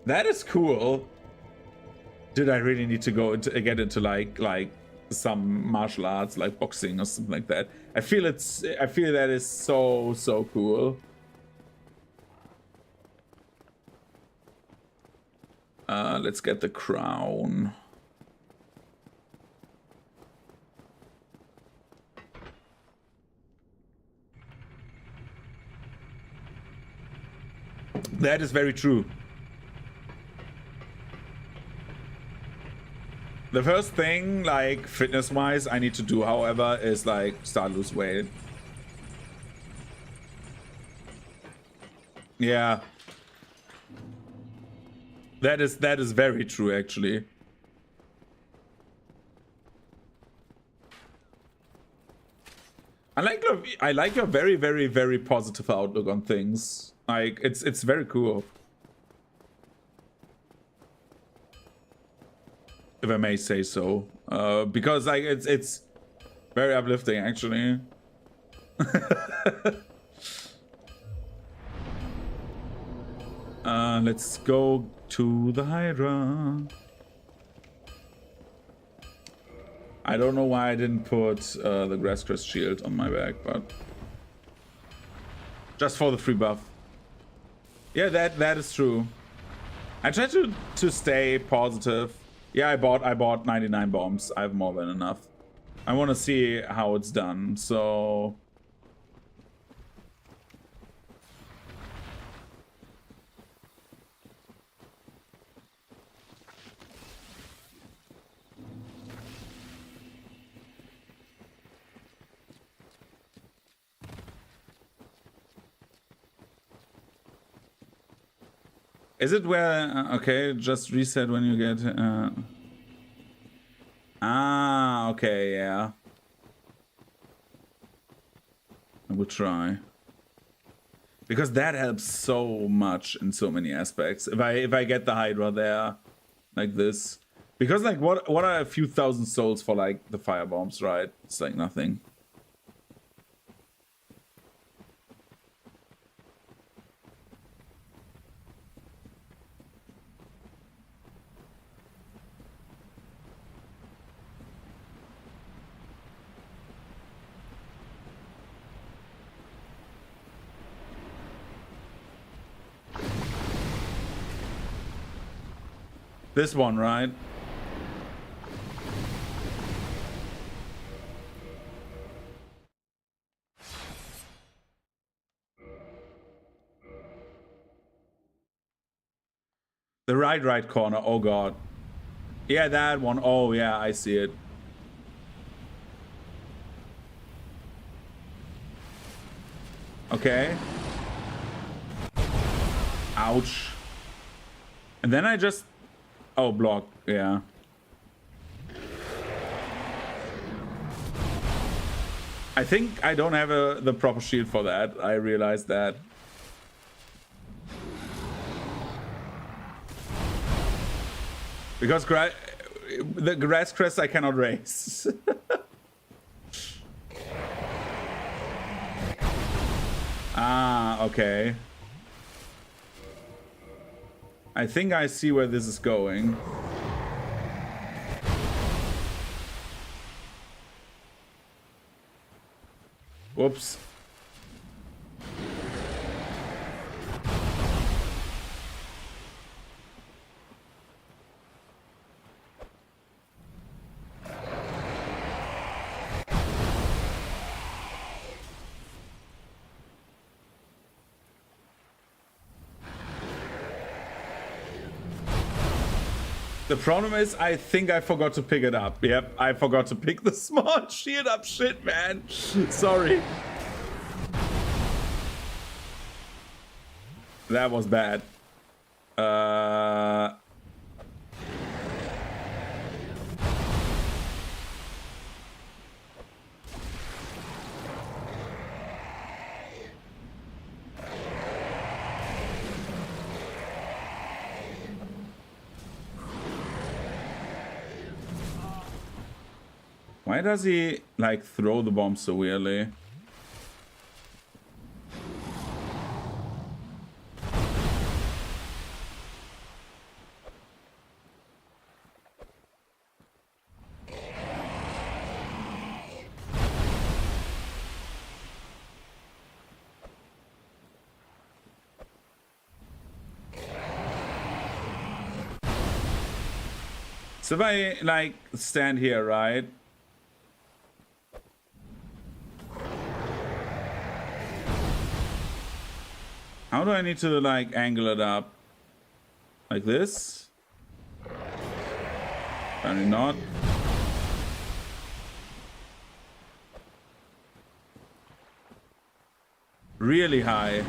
That is cool. Did I really need to go get into like some martial arts, like boxing or something like that? I feel that is so cool. Let's get the crown. That is very true. The first thing, like fitness-wise, I need to do, however, is like start lose weight. Yeah. That is very true, actually. I like your very positive outlook on things. Like it's very cool. If I may say so, because like it's very uplifting, actually. Let's go to the Hydra. I don't know why I didn't put the Grasscrest shield on my back, but just for the free buff. Yeah, that is true. I try to stay positive. Yeah, I bought 99 bombs. I have more than enough. I want to see how it's done. So is it where okay, just reset when you get okay, yeah. I will try. Because that helps so much in so many aspects. If I get the Hydra there like this. Because like what are a few thousand souls for like the fire bombs, right? It's like nothing. This one, right? The right corner. Oh god. Yeah, that one. Oh yeah, I see it. Okay. Ouch. And then I just... Oh, block. Yeah. I think I don't have the proper shield for that. I realized that. Because the grass crest I cannot raise. Ah, okay. I think I see where this is going. Whoops. The problem is, I think I forgot to pick it up. Yep, I forgot to pick the small shield up. Shit, man. Sorry. That was bad. Why does he, like, throw the bomb so weirdly? So if I, like, stand here, right? How do I need to, like, angle it up? Like this? Apparently not. Really high.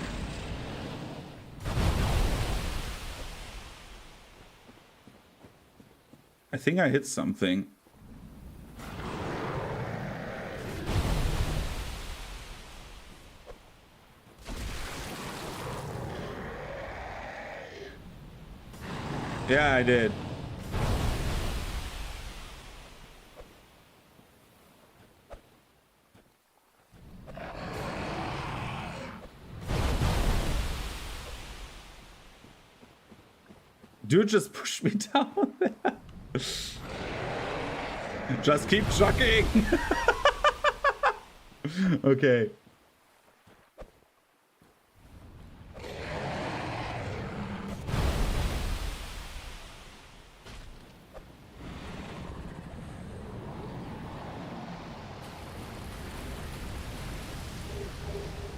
I think I hit something. Yeah, I did. Dude just pushed me down there. Just keep chucking. Okay.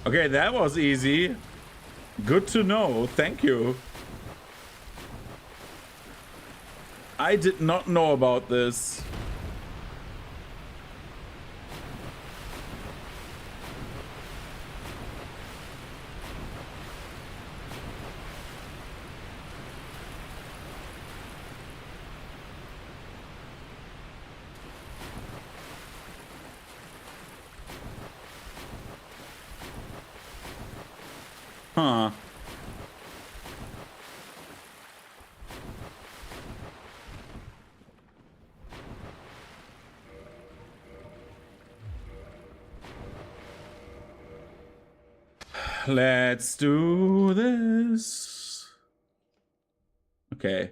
Okay, that was easy. Good to know. Thank you. I did not know about this. Huh. Let's do this. Okay.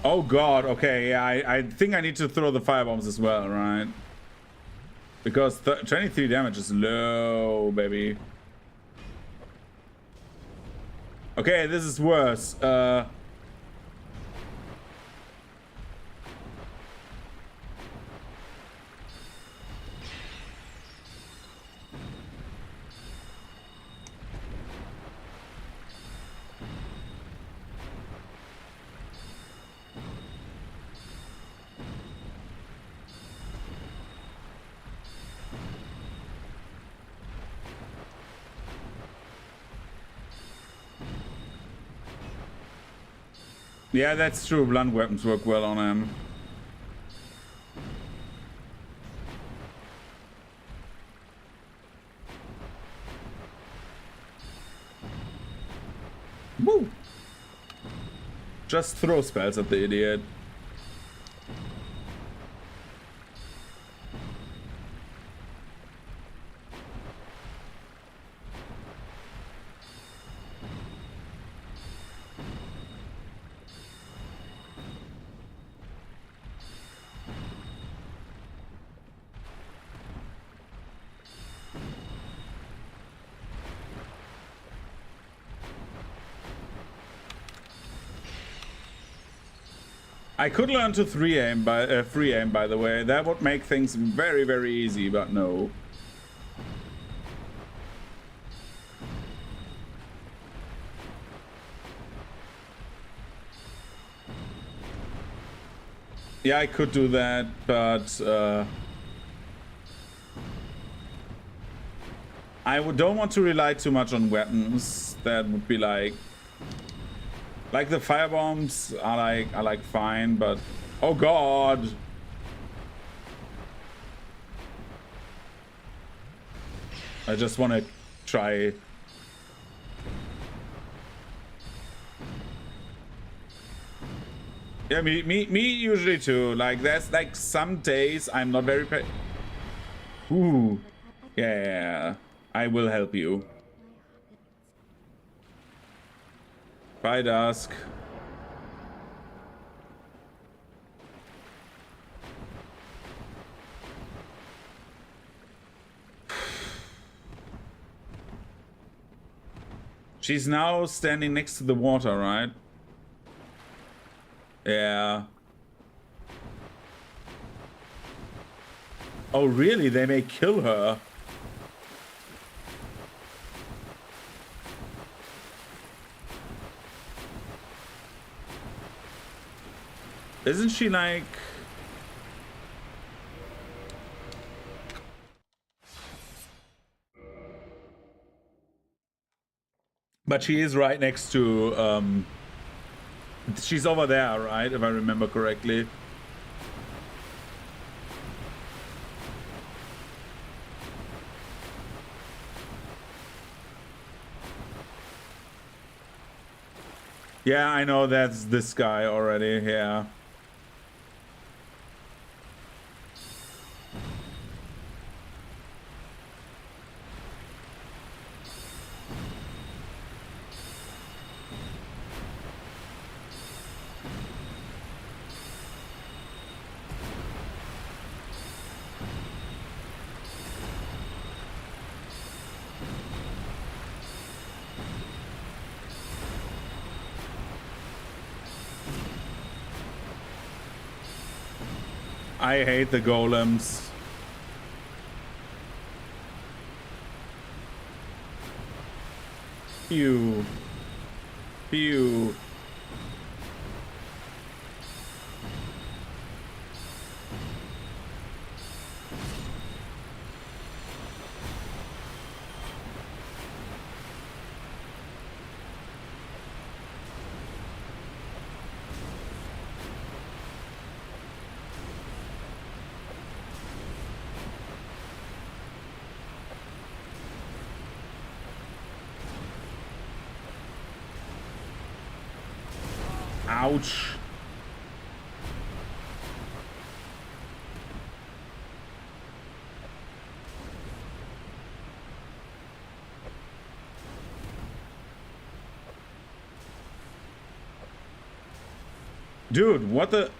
Oh god, okay, yeah, I think I need to throw the firebombs as well, right? Because 23 damage is low, baby. Okay, this is worse. Yeah, that's true. Blunt weapons work well on him. Woo! Just throw spells at the idiot. I could learn to free aim by the way. That would make things very, very easy, but no. Yeah, I could do that, but don't want to rely too much on weapons. That would be like the firebombs are like fine, but oh god. I just want to try. Yeah, me usually too. Like there's like some days I'm not very Ooh. Yeah, I will help you. Bye, Dusk. She's now standing next to the water, right? Yeah. Oh, really? They may kill her. Isn't she like... But she is right next to, she's over there, right? If I remember correctly. Yeah, I know that's this guy already, yeah. I hate the golems. Pew. Pew. Ouch. Dude, what the...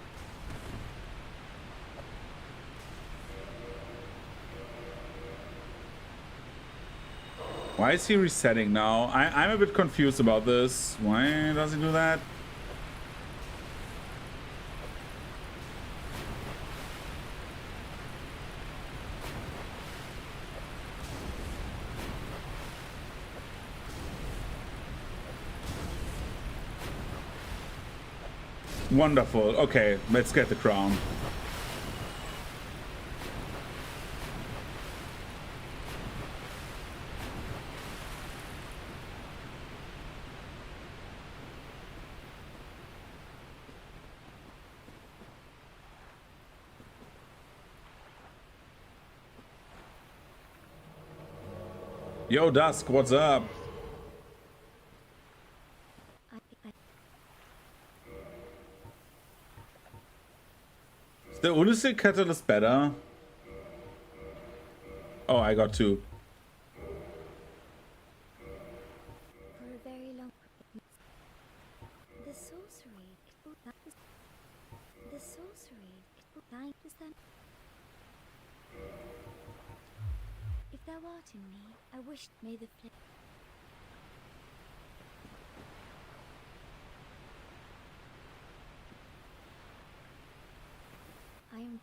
Why is he resetting now? I'm a bit confused about this. Why does he do that? Wonderful. Okay, let's get the crown. Yo, Dusk, what's up? Is the Odyssey Catalyst better? Oh, I got two. For a very long... The sorcery... The sorcery... If thou art in me, I wish may the flame... I am...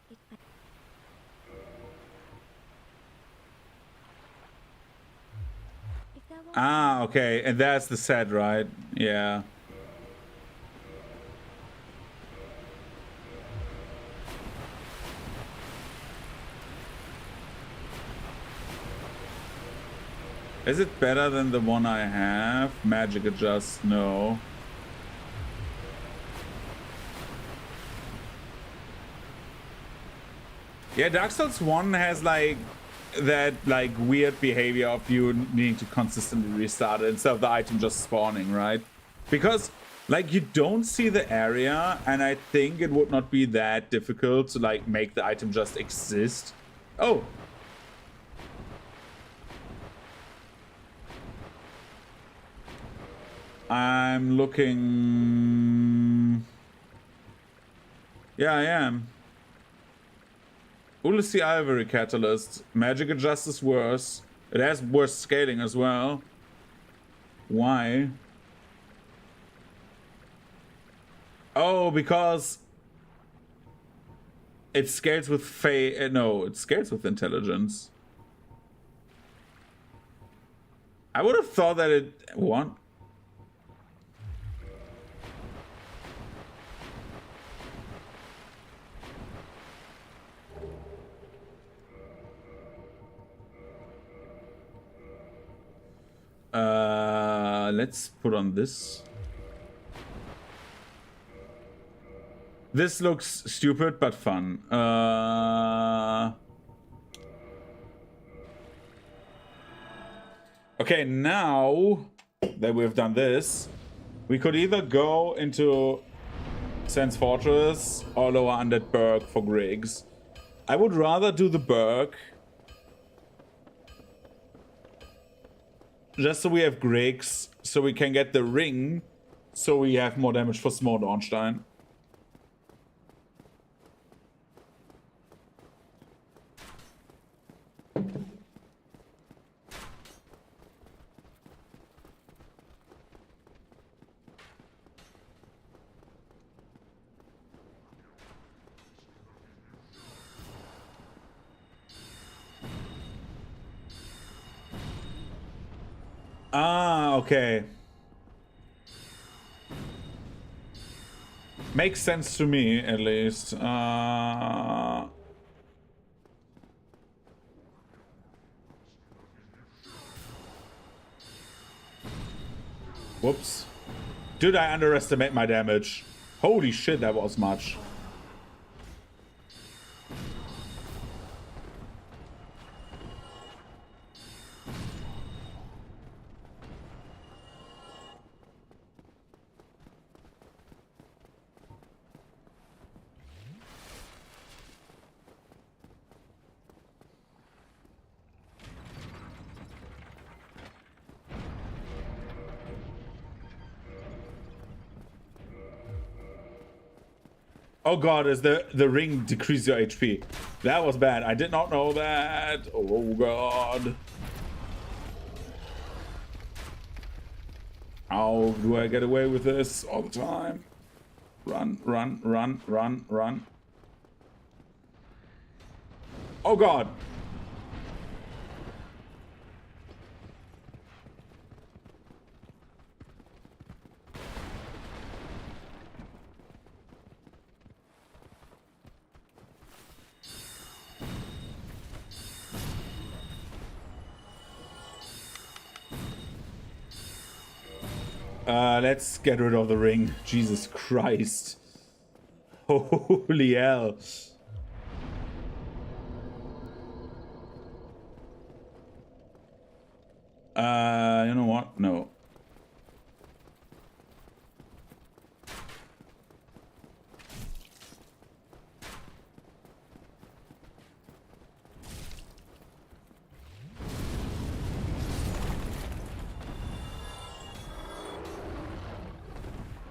If thou art... Ah, okay, and that's the set, right? Yeah. Is it better than the one I have? Magic adjust, no. Yeah, Dark Souls 1 has like that like weird behavior of you needing to consistently restart it instead of the item just spawning, right? Because like you don't see the area, and I think it would not be that difficult to like make the item just exist. Oh, I'm looking. Yeah, I am. Ulysses Ivory Catalyst. Magic Adjust is worse. It has worse scaling as well. Why? Oh, because it scales with no, it scales with intelligence. I would have thought that it... What? Let's put on this. This looks stupid but fun. Okay, now that we've done this, we could either go into Sense Fortress or Lower Undead Burg for Griggs. I would rather do the Burg. Just so we have Griggs, so we can get the ring, so we have more damage for Small Dawnstein. Ah, okay. Makes sense to me, at least. Whoops. Did I underestimate my damage? Holy shit, that was much. Oh god, is the ring decrease your HP? That was bad. I did not know that. Oh god. How do I get away with this all the time? Run, run, run, run, run. Oh god. Let's get rid of the ring. Jesus Christ. Holy hell. You know what? No.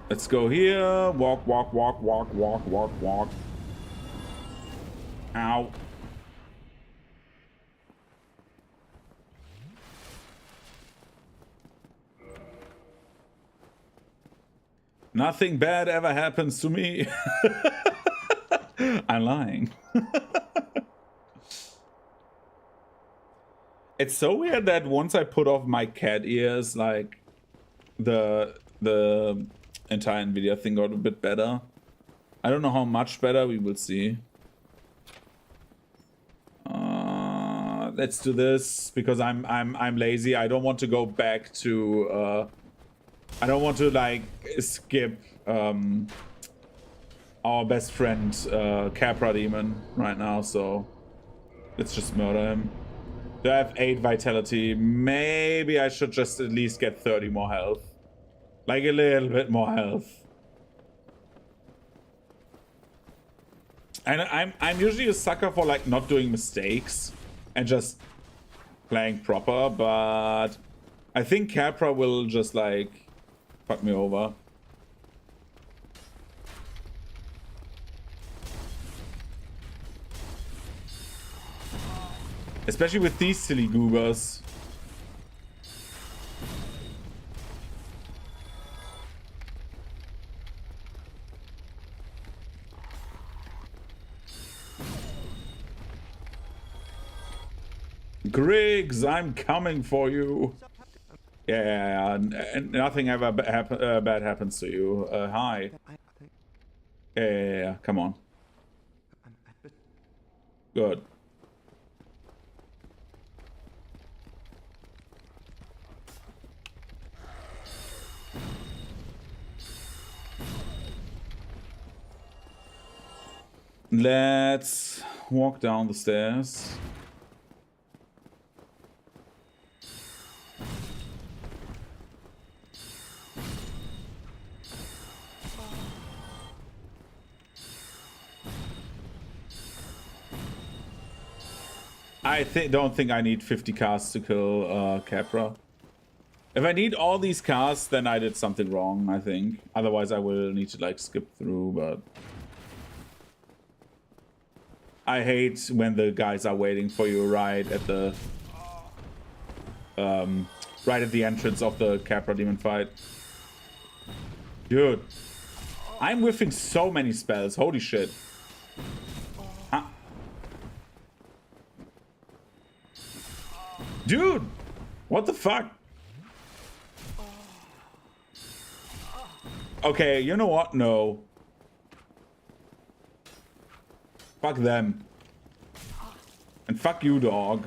Let's go here. Walk, walk, walk, walk, walk, walk, walk. Ow. Nothing bad ever happens to me. I'm lying. It's so weird that once I put off my cat ears, like the entire Nvidia thing got a bit better. I don't know how much better, we will see. Let's do this because I'm lazy. I don't want to go back to I don't want to like skip our best friend Capra Demon right now, so let's just murder him. Do I have 8 vitality? Maybe I should just at least get 30 more health. Like a little bit more health. And I'm usually a sucker for like not doing mistakes and just playing proper, but I think Capra will just like fuck me over. Especially with these silly goobers. Griggs, I'm coming for you. Yeah, and nothing ever bad happens to you. Hi. Yeah, come on. Good. Let's walk down the stairs. I don't think I need 50 casts to kill Capra. If I need all these casts, then I did something wrong, I think. Otherwise, I will need to like skip through, but I hate when the guys are waiting for you right at the entrance of the Capra Demon fight. Dude, I'm whiffing so many spells. Holy shit. Huh? Dude, what the fuck? Okay, you know what? No. Fuck them. And fuck you, dog.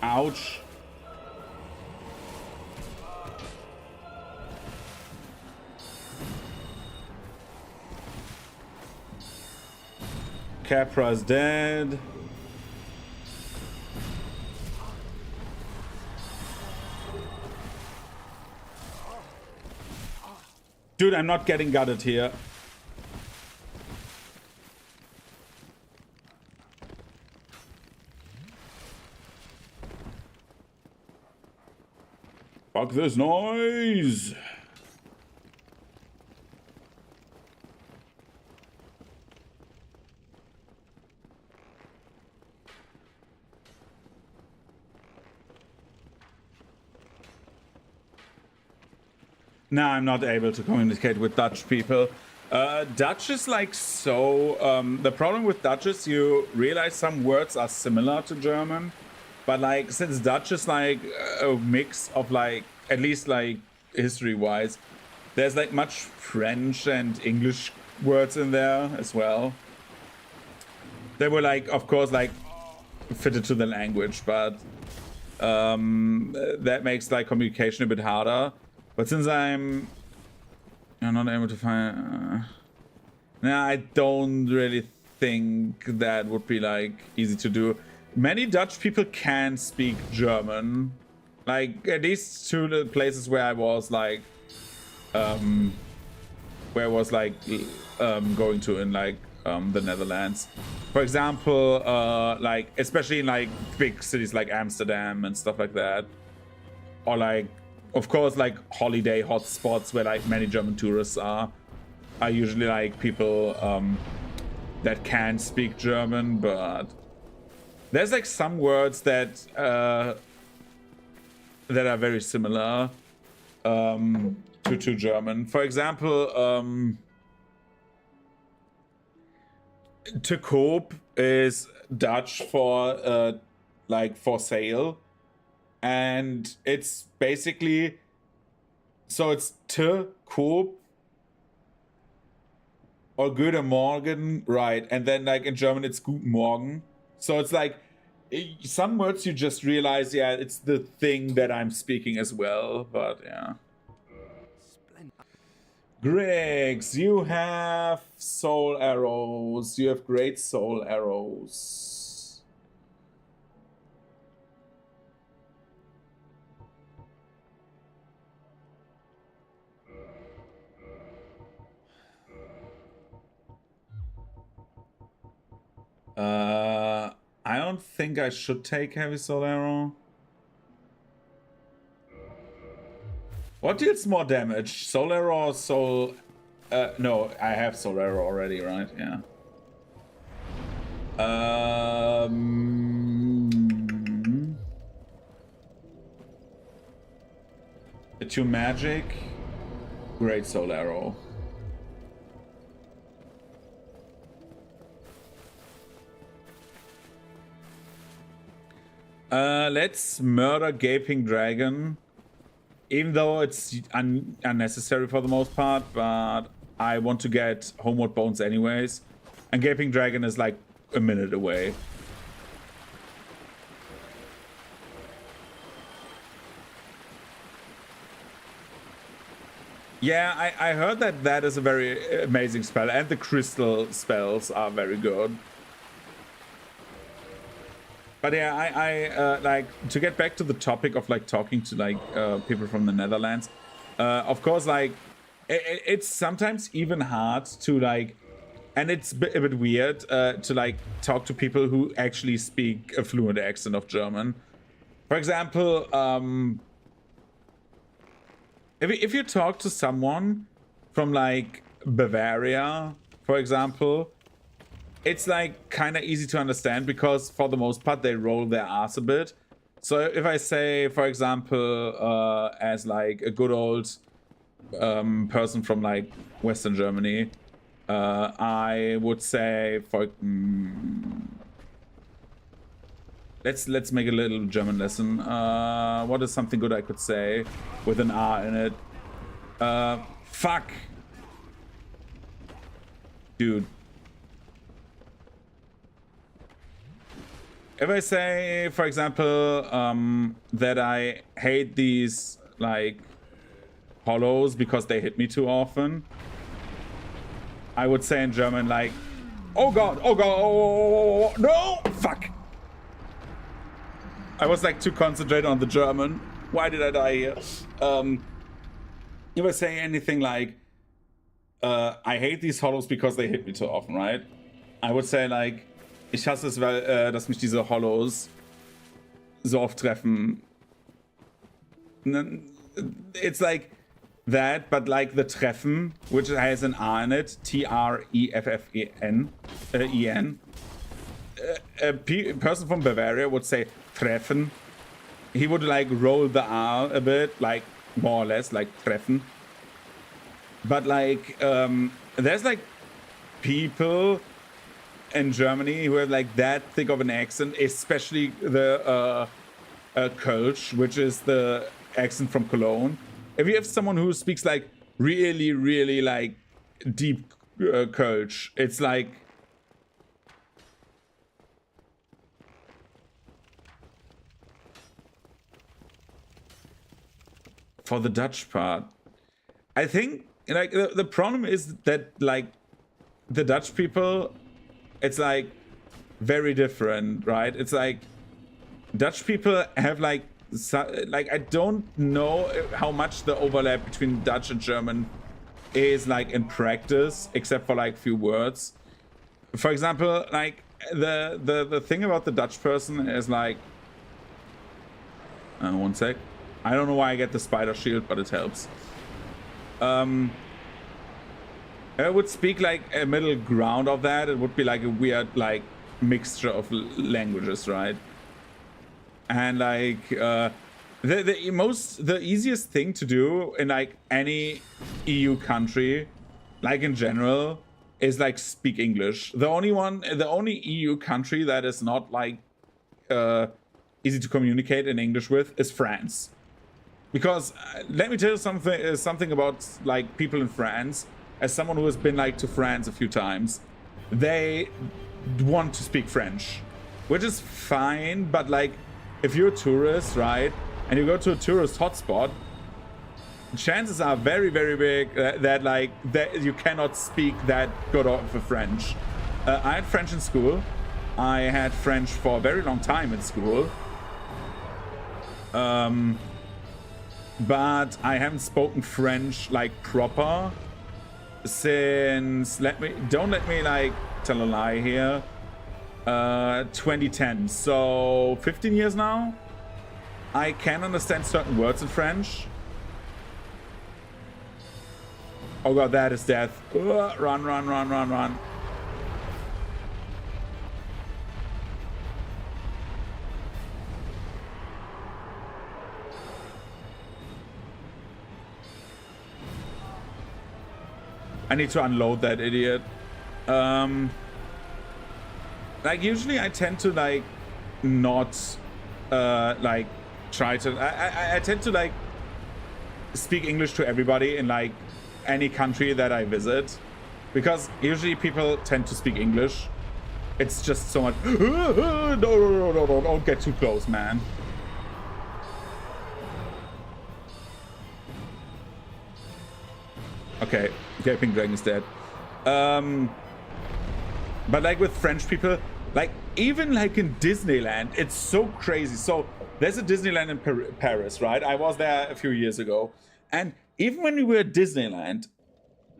Ouch. Capra's dead. Dude, I'm not getting gutted here. Fuck this noise. No, I'm not able to communicate with Dutch people. Dutch is like so... the problem with Dutch is you realize some words are similar to German. But like, since Dutch is like a mix of like, at least like history-wise, there's like much French and English words in there as well. They were like, of course, like fitted to the language, but that makes like communication a bit harder. But since I'm not able to find... nah, I don't really think that would be like easy to do. Many Dutch people can speak German. Like, at least to the places where I was like... going to in like the Netherlands. For example, like, especially in like big cities like Amsterdam and stuff like that. Or like, of course, like holiday hotspots where like many German tourists are usually like people that can speak German, but there's like some words that that are very similar to German. For example, te koop is Dutch for like for sale. And it's basically, so it's te koop or Guten Morgen, right? And then like in German it's Guten Morgen. So it's like some words you just realize, yeah, it's the thing that I'm speaking as well. But yeah. Griggs, you have soul arrows. You have great soul arrows. I don't think I should take heavy soul arrow. What deals more damage? Soul arrow or soul... no, I have soul arrow already, right? Yeah. To magic. Great soul arrow. Let's murder Gaping Dragon. Even though it's unnecessary for the most part, but I want to get Homeward Bones anyways. And Gaping Dragon is like a minute away. Yeah, I heard that that is a very amazing spell, and the crystal spells are very good. But yeah, I like to get back to the topic of like talking to like people from the Netherlands. Of course, like it's sometimes even hard to like, and it's a bit weird to like talk to people who actually speak a fluent accent of German. For example, if you talk to someone from like Bavaria, for example, it's like kind of easy to understand because for the most part they roll their ass a bit. So if I say, for example, as like a good old person from like Western Germany, I would say for let's make a little German lesson. What is something good I could say with an R in it? Fuck, dude. if I say, for example, that I hate these like hollows because they hit me too often, I would say in German like, oh god, oh no, fuck. I was like too concentrated on the German. Why did I die here? If I say anything like, I hate these hollows because they hit me too often, right? I would say like, ich hasse es, weil, dass mich diese Hollows so oft treffen. It's like that, but like the treffen, which has an R in it, T-R-E-F-F-E-N, E-N. A person from Bavaria would say treffen. He would like roll the R a bit, like more or less, like treffen. But like, there's like people in Germany who have like that thick of an accent, especially the Kölsch, which is the accent from Cologne. If you have someone who speaks like really, really like deep Kölsch, it's like for the Dutch part, I think like the problem is that like the Dutch people, it's like very different, right? It's like Dutch people have like I don't know how much the overlap between Dutch and German is like in practice, except for like few words. For example, like the thing about the Dutch person is like, one sec. I don't know why I get the spider shield, but it helps. I would speak like a middle ground of that. It would be like a weird like mixture of languages, right? And like the easiest thing to do in like any EU country, like in general, is like speak English. The only EU country that is not like easy to communicate in English with is France. Because let me tell you something about like people in France. As someone who has been like to France a few times, they want to speak French, which is fine. But like, if you're a tourist, right, and you go to a tourist hotspot, chances are very, very big that like that you cannot speak that good of French. I had French in school. I had French for a very long time in school. But I haven't spoken French like proper since don't let me like tell a lie here, 2010, so 15 years now. I can understand certain words in French. Oh god, that is death. Run. I need to unload that idiot. Like usually I tend to like not like try to I tend to like speak English to everybody in like any country that I visit, because usually people tend to speak English. It's just so much no, don't get too close, man. Okay, Gaping Dragon is dead. But like with French people, like even like in Disneyland, it's so crazy. So there's a Disneyland in Paris, right? I was there a few years ago. And even when we were at Disneyland,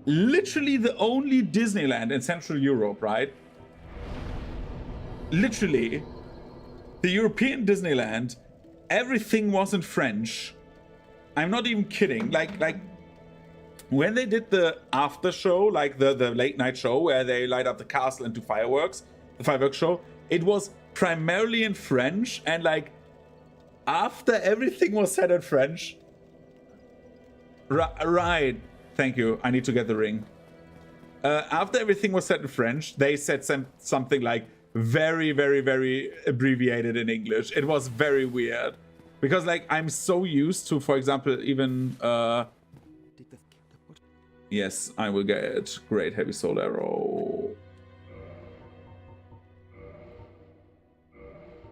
literally the only Disneyland in Central Europe, right? Literally, the European Disneyland, everything was in French. I'm not even kidding. Like when they did the after show, like the late night show where they light up the castle and do fireworks, the fireworks show, it was primarily in French. And like after everything was said in French, right? Thank you. I need to get the ring. After everything was said in French, they said something like very, very, very abbreviated in English. It was very weird because like I'm so used to, for example, even yes, I will get Great Heavy Soul Arrow.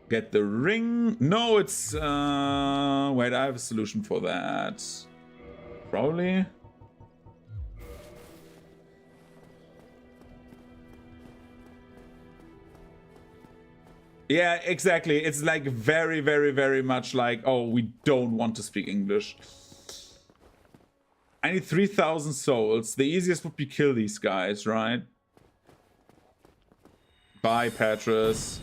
Get the ring. No, it's wait, I have a solution for that. Probably. Yeah, exactly. It's like very, very, very much like, oh, we don't want to speak English. I need 3,000 souls. The easiest would be kill these guys, right? Bye, Petrus.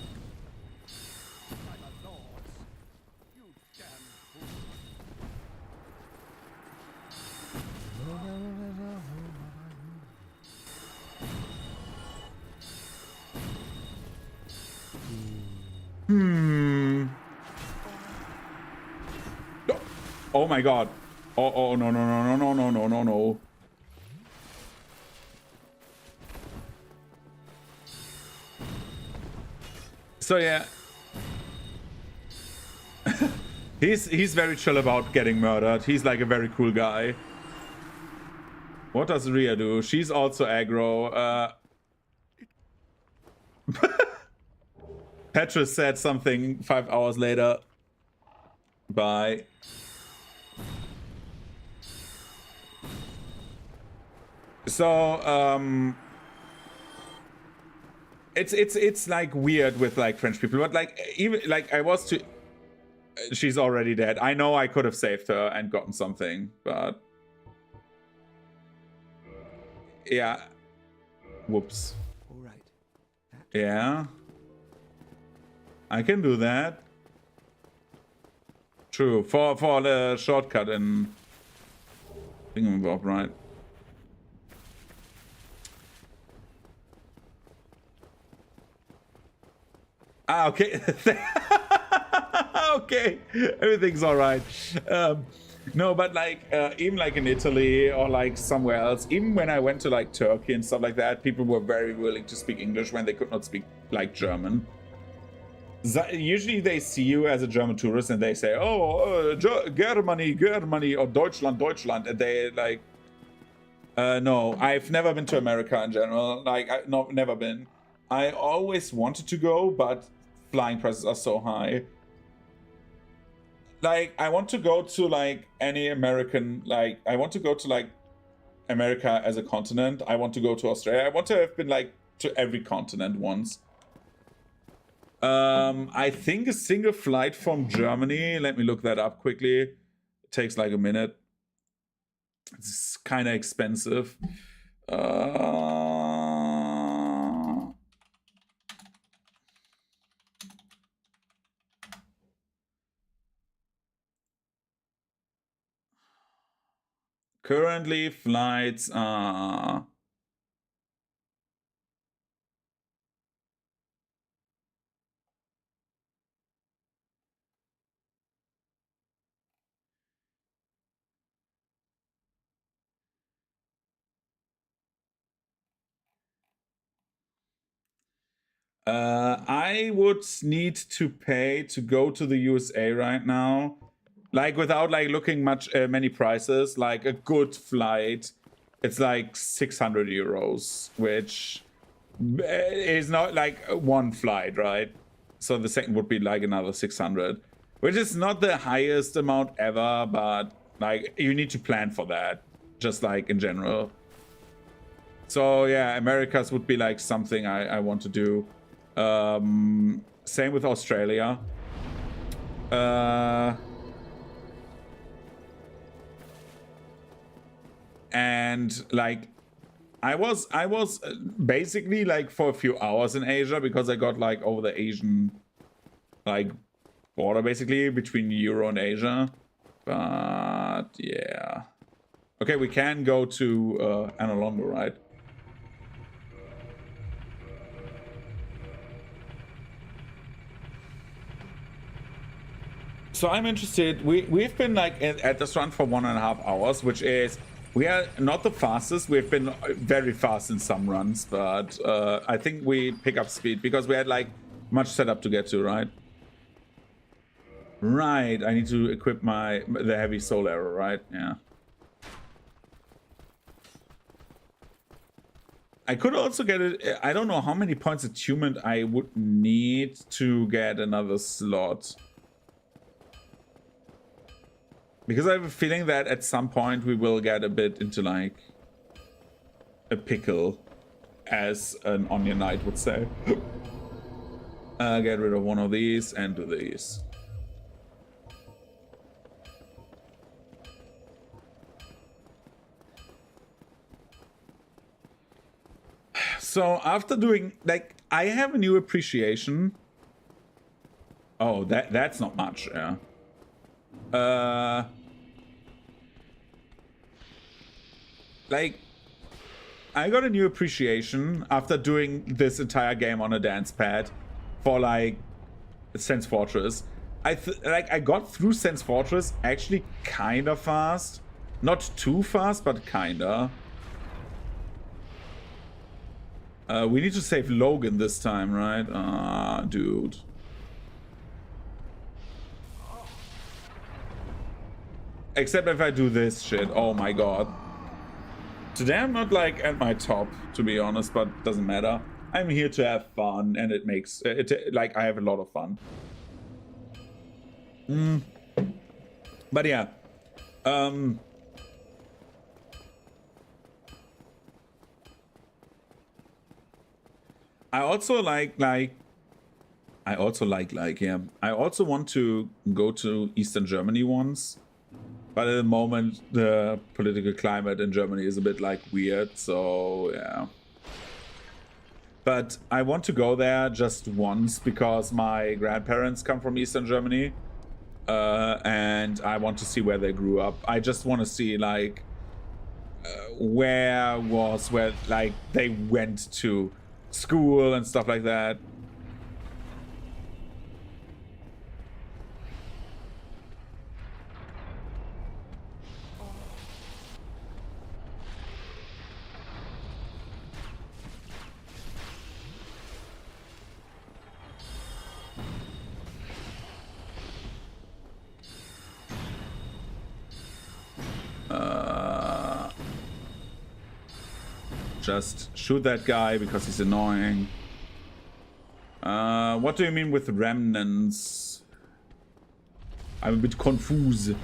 Oh my god. Oh, no, no, no, no, no, no, no, no. So yeah. he's very chill about getting murdered. He's like a very cool guy. What does Rhea do? She's also aggro. Petrus said something 5 hours later. Bye. So it's like weird with like French people, but like even like I was to she's already dead. I know I could have saved her and gotten something, but yeah. Whoops. All right. Yeah. I can do that. True. For the shortcut in Thingamabob, right? Ah, okay. Okay, everything's all right. No, but like even like in Italy or like somewhere else, even when I went to like Turkey and stuff like that, people were very willing to speak English when they could not speak like German. Usually they see you as a German tourist and they say, oh, Germany, Germany, or Deutschland, Deutschland, and they like, no, I've never been to America in general. Like, never been. I always wanted to go, but flying prices are so high. Like, I want to go to like any American, like I want to go to like America as a continent. I want to go to Australia. I want to have been like to every continent once. I think a single flight from Germany, let me look that up quickly. It takes like a minute. It's kind of expensive. Currently, flights are... I would need to pay to go to the USA right now, like without like looking many prices. Like a good flight, it's like 600 euros, which is not like one flight, right? So the second would be like another 600, which is not the highest amount ever, but like you need to plan for that, just like in general. So yeah, Americas would be like something I want to do. Same with Australia. And like I was basically like for a few hours in Asia because I got like over the Asian like border basically between Euro and Asia. But yeah. Okay, we can go to Anolondo, right? So I'm interested. We've been like at this run for 1.5 hours, which is we are not the fastest. We've been very fast in some runs, but I think we pick up speed because we had like much setup to get to, right? Right. I need to equip the heavy soul arrow, right? Yeah. I could also get it. I don't know how many points attunement I would need to get another slot. Because I have a feeling that at some point we will get a bit into like a pickle, as an Onion Knight would say. Get rid of one of these and do these. So after doing, like, I have a new appreciation. Oh, that's not much, yeah. Like, I got a new appreciation after doing this entire game on a dance pad for like Sense Fortress. I got through Sense Fortress actually kind of fast. Not too fast, but kinda. We need to save Logan this time, right? Ah, dude. Except if I do this shit. Oh my god. Today I'm not like at my top, to be honest, but doesn't matter. I'm here to have fun, and it makes it like I have a lot of fun. But yeah. I also like yeah. I also want to go to Eastern Germany once. But at the moment, the political climate in Germany is a bit like weird, so yeah. But I want to go there just once because my grandparents come from Eastern Germany. And I want to see where they grew up. I just want to see like where like they went to school and stuff like that. Just shoot that guy because he's annoying. What do you mean with remnants? I'm a bit confused.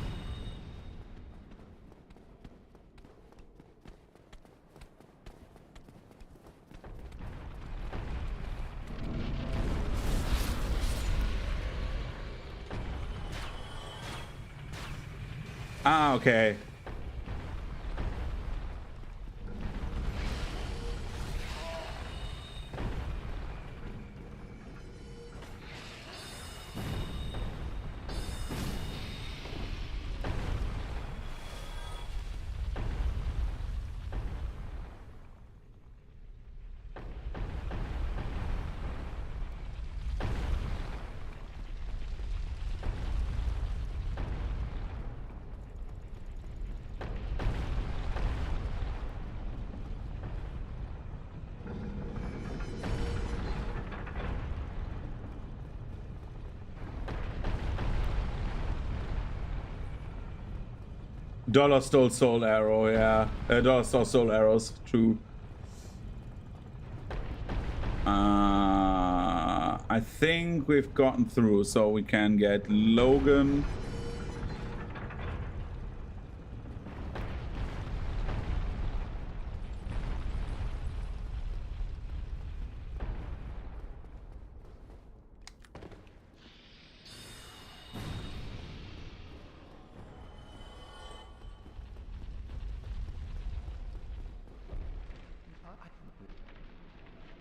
Ah, okay. Dollar stole soul arrow, yeah. Dollar stole soul arrows, true. I think we've gotten through, so we can get Logan.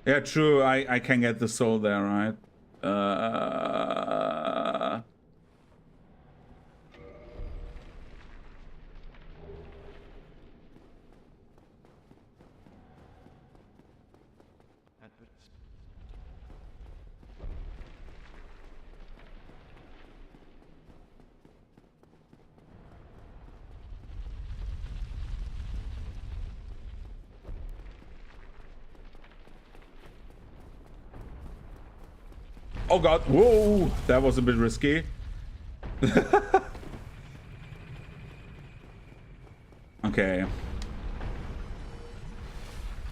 Yeah, true. I can get the soul there, right? Oh god, whoa, that was a bit risky. Okay.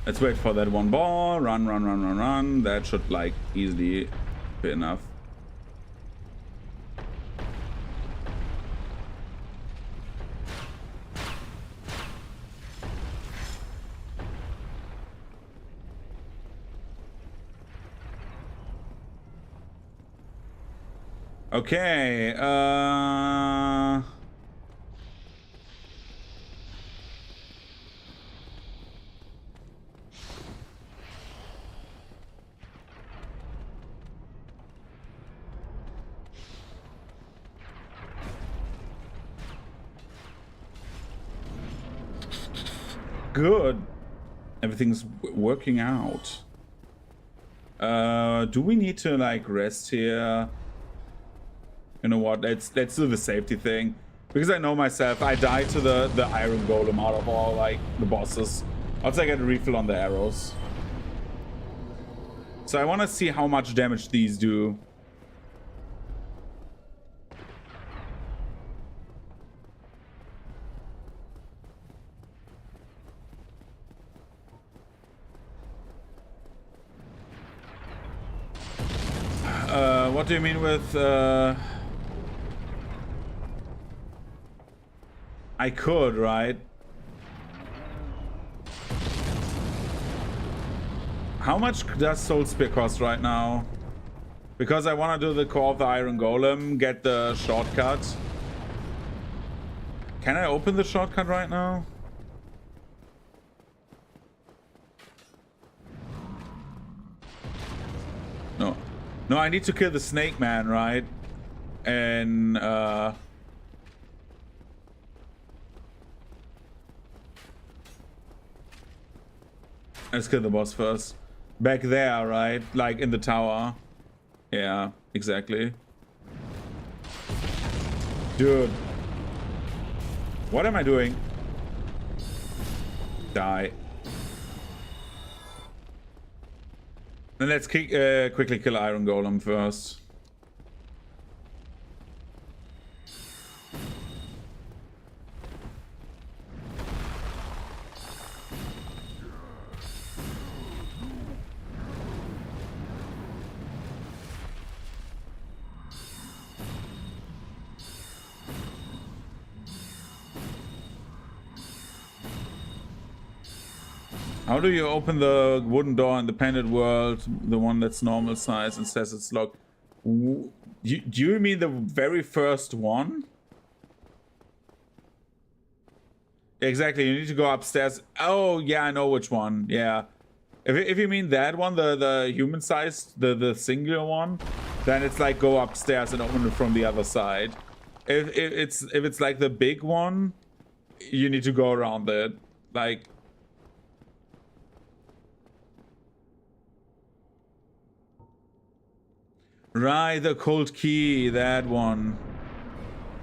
Let's wait for that one ball. Run, run, run, run, run. That should like easily be enough. Okay, good. Everything's working out. Do we need to like rest here? You know what? Let's do the safety thing, because I know myself. I died to the iron golem out of all like the bosses. Also, I get a refill on the arrows. So I want to see how much damage these do. What do you mean with I could, right? How much does Soul Spear cost right now? Because I want to do the core of the Iron Golem, get the shortcut. Can I open the shortcut right now? No. No, I need to kill the Snake Man, right? And, let's kill the boss first. Back there, right? Like in the tower. Yeah, exactly. Dude. What am I doing? Die. Then let's quickly kill Iron Golem first. How do you open the wooden door in the painted world, the one that's normal size and says it's locked? Do you mean the very first one? Exactly, you need to go upstairs. Oh, yeah, I know which one. Yeah. If you mean that one, the human sized, the singular one, then it's like go upstairs and open it from the other side. If it's like the big one, you need to go around it. Like, right, the cold key, that one.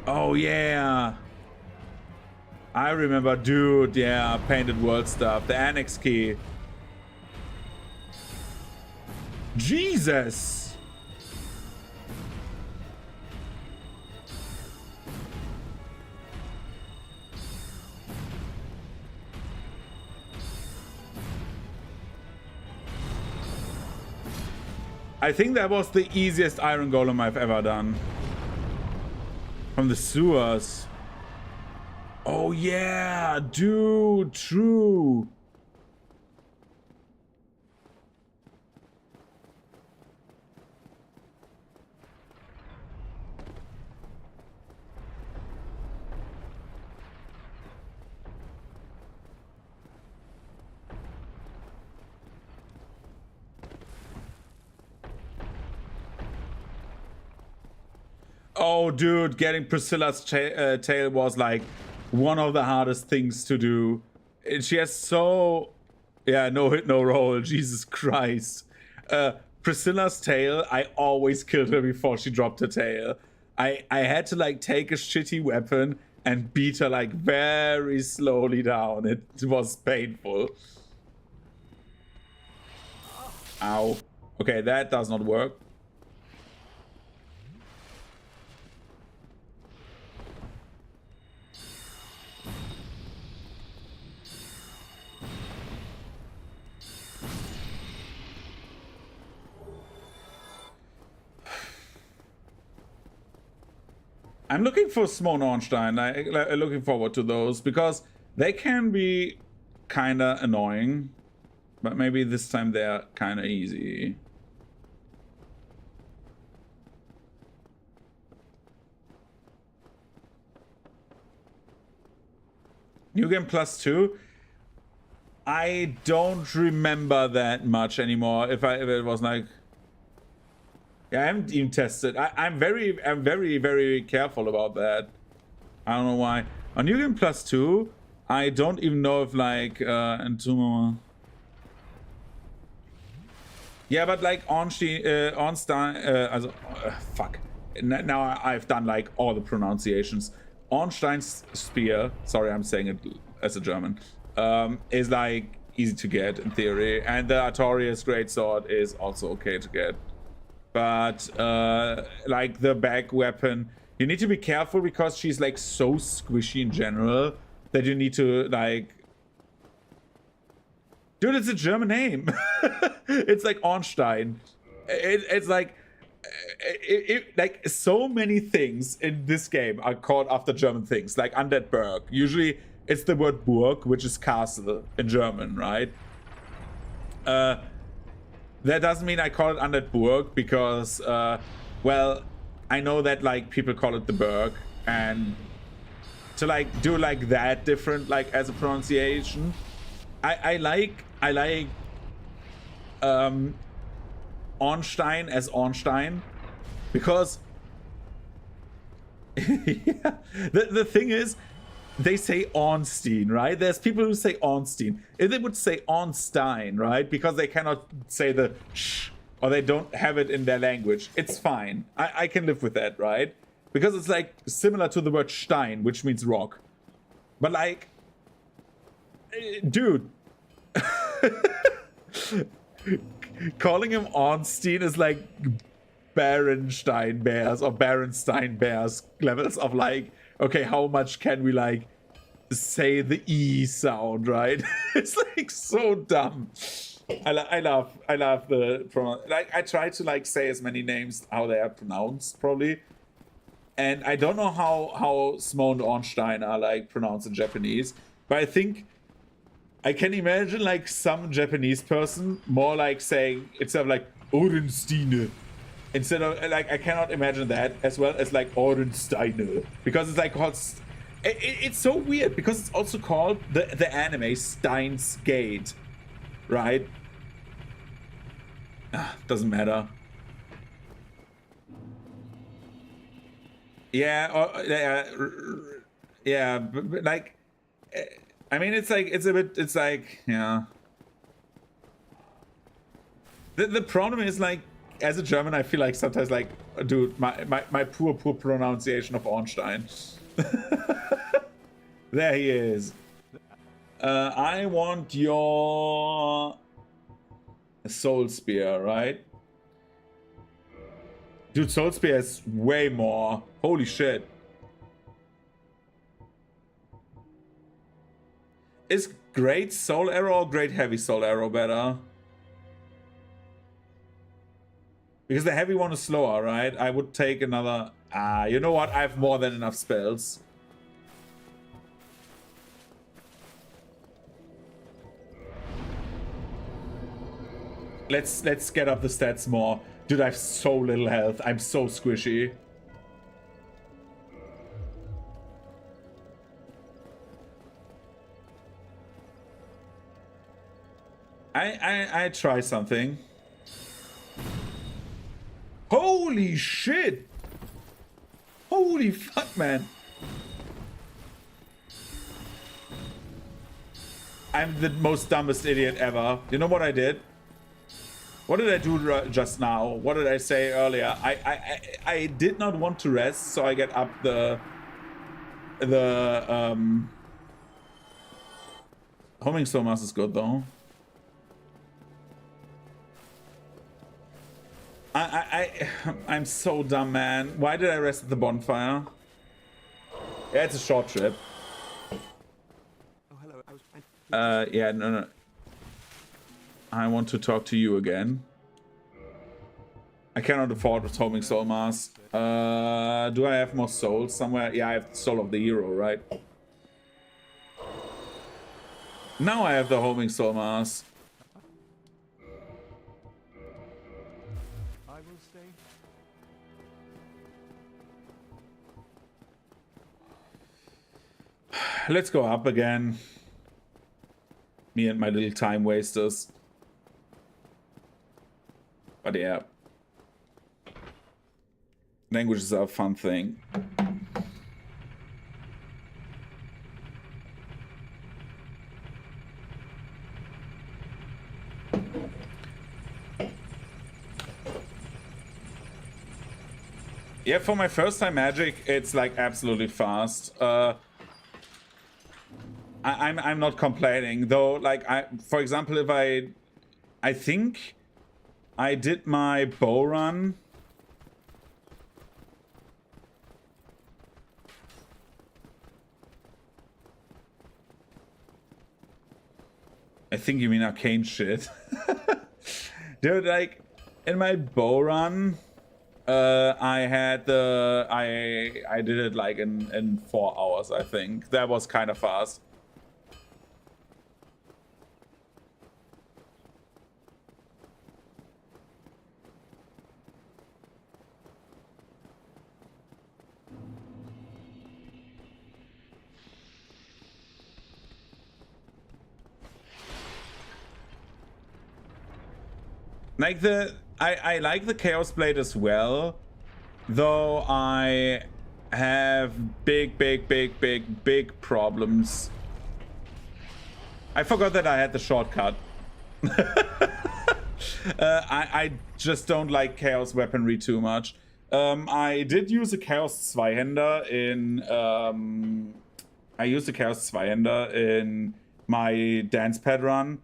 Oh, yeah. I remember, dude, yeah, painted world stuff. The annex key. Jesus! I think that was the easiest Iron Golem I've ever done. From the sewers. Oh yeah, dude, true. Oh, dude, getting Priscilla's tail was like one of the hardest things to do. And she has so... Yeah, no hit, no roll. Jesus Christ. Priscilla's tail, I always killed her before she dropped her tail. I had to like take a shitty weapon and beat her like very slowly down. It was painful. Ow. Okay, that does not work. I'm looking for Simone Ornstein. Looking forward to those because they can be kind of annoying, but maybe this time they're kind of easy. New game +2. I don't remember that much anymore. If it was like, yeah, I haven't even tested. I'm very careful about that. I don't know why. On New Game +2, I don't even know if like and two more. Yeah, but like Ornstein, fuck. Now I've done like all the pronunciations. Ornstein's spear. Sorry, I'm saying it as a German. Is like easy to get in theory, and the Artorias greatsword is also okay to get. But like the back weapon, you need to be careful because she's like so squishy in general that you need to like. Dude, it's a German name. It's like Ornstein. It's like like so many things in this game are called after German things, like Undead Burg. Usually it's the word Burg, which is castle in German, right? That doesn't mean I call it Undead Burg because, well, I know that like people call it the Burg, and to like do like that different like as a pronunciation, I like Ornstein as Ornstein because yeah, the thing is they say Ornstein, right? There's people who say Ornstein. If they would say Ornstein, right? Because they cannot say the sh or they don't have it in their language. It's fine. I can live with that, right? Because it's like similar to the word Stein, which means rock. But like, dude, calling him Ornstein is like Berenstain Bears or Berenstain Bears levels of like, okay, how much can we like say the E sound, right? It's like so dumb. I love the like I try to like say as many names how they are pronounced probably, and I don't know how Simone Ornstein are like pronounced in Japanese, but I think I can imagine like some Japanese person more like saying instead of like Ornstein, instead of like I cannot imagine that as well as like Ornstein, because it's like called it's so weird because it's also called the anime Steins Gate, right? Doesn't matter. Yeah, yeah, but like I mean it's like it's like yeah. The problem is like as a German I feel like sometimes like dude my poor pronunciation of Ornstein. There he is. I want your Soul Spear, right? Dude, Soul Spear is way more. Holy shit. Is Great Soul Arrow or Great Heavy Soul Arrow better? Because the heavy one is slower, right? I would take another... you know what? I have more than enough spells. Let's get up the stats more. Dude, I have so little health. I'm so squishy. I try something. Holy shit! Holy fuck, man. I'm the most dumbest idiot ever. You know what I did? What did I do just now? What did I say earlier? I did not want to rest, so I get up the homing Somas is good though. I'm so dumb, man. Why did I rest at the bonfire? Yeah, it's a short trip. Oh, hello. I was... Yeah, no. I want to talk to you again. I cannot afford a homing soul mass. Do I have more souls somewhere? Yeah, I have Soul of the Hero, right? Now I have the homing soul mass. I will stay. Let's go up again. Me and my little time wasters. But yeah. Languages are a fun thing. Yeah, for my first time Magic, it's like absolutely fast. I'm not complaining though. Like for example, if I think I did my bow run. I think you mean arcane shit. Dude, like in my bow run, I had I did it like in 4 hours, I think. That was kind of fast. Like I like the Chaos Blade as well, though I have big problems. I forgot that I had the shortcut. I just don't like Chaos weaponry too much. I did use a Chaos Zweihänder in I used a Chaos Zweihänder in my dance pad run.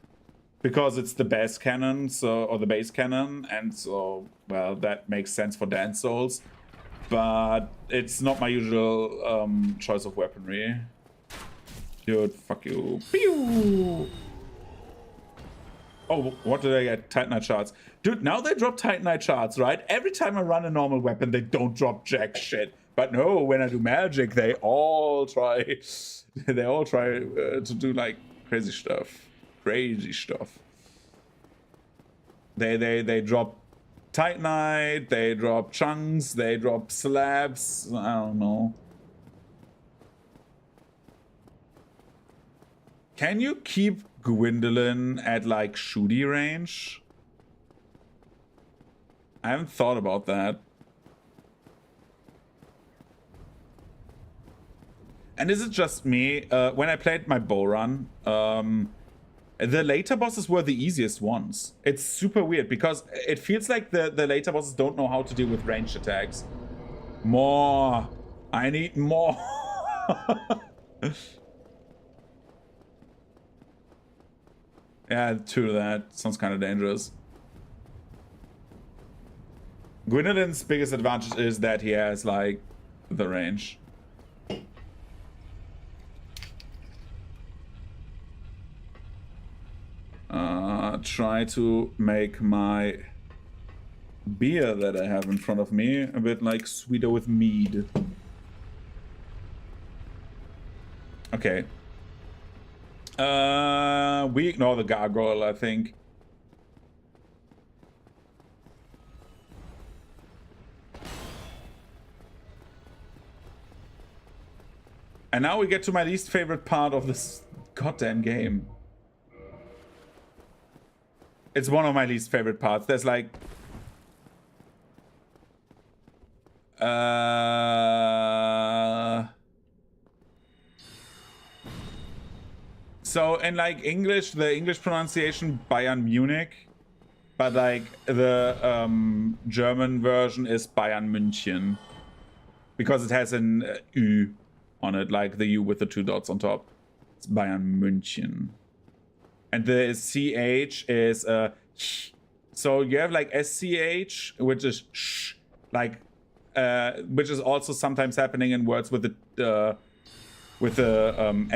Because it's the base cannon, or the base cannon, and so, well, that makes sense for dance souls. But it's not my usual choice of weaponry. Dude, fuck you. Pew! Oh, what did I get? Titanite shards. Dude, now they drop Titanite shards, right? Every time I run a normal weapon, they don't drop jack shit. But no, when I do magic, they all try. They all try to do like crazy stuff. Crazy stuff. They drop Titanite, they drop chunks, they drop slabs. I don't know. Can you keep Gwendolyn at like shooty range? I haven't thought about that. And is it just me? When I played my bow run, the later bosses were the easiest ones. It's super weird because it feels like the later bosses don't know how to deal with ranged attacks. More. I need more. Yeah, true that. Sounds kind of dangerous. Gwendolyn's biggest advantage is that he has, like, the range. Try to make my beer that I have in front of me a bit like sweeter with mead. Okay. We ignore the gargoyle, I think. And now we get to my least favorite part of this goddamn game. It's one of my least favorite parts. There's like... So in like English, the English pronunciation Bayern Munich, but like the German version is Bayern München. Because it has an Ü on it, like the U with the 2 dots on top. It's Bayern München. And the CH is so you have like SCH, which is sh, like which is also sometimes happening in words with the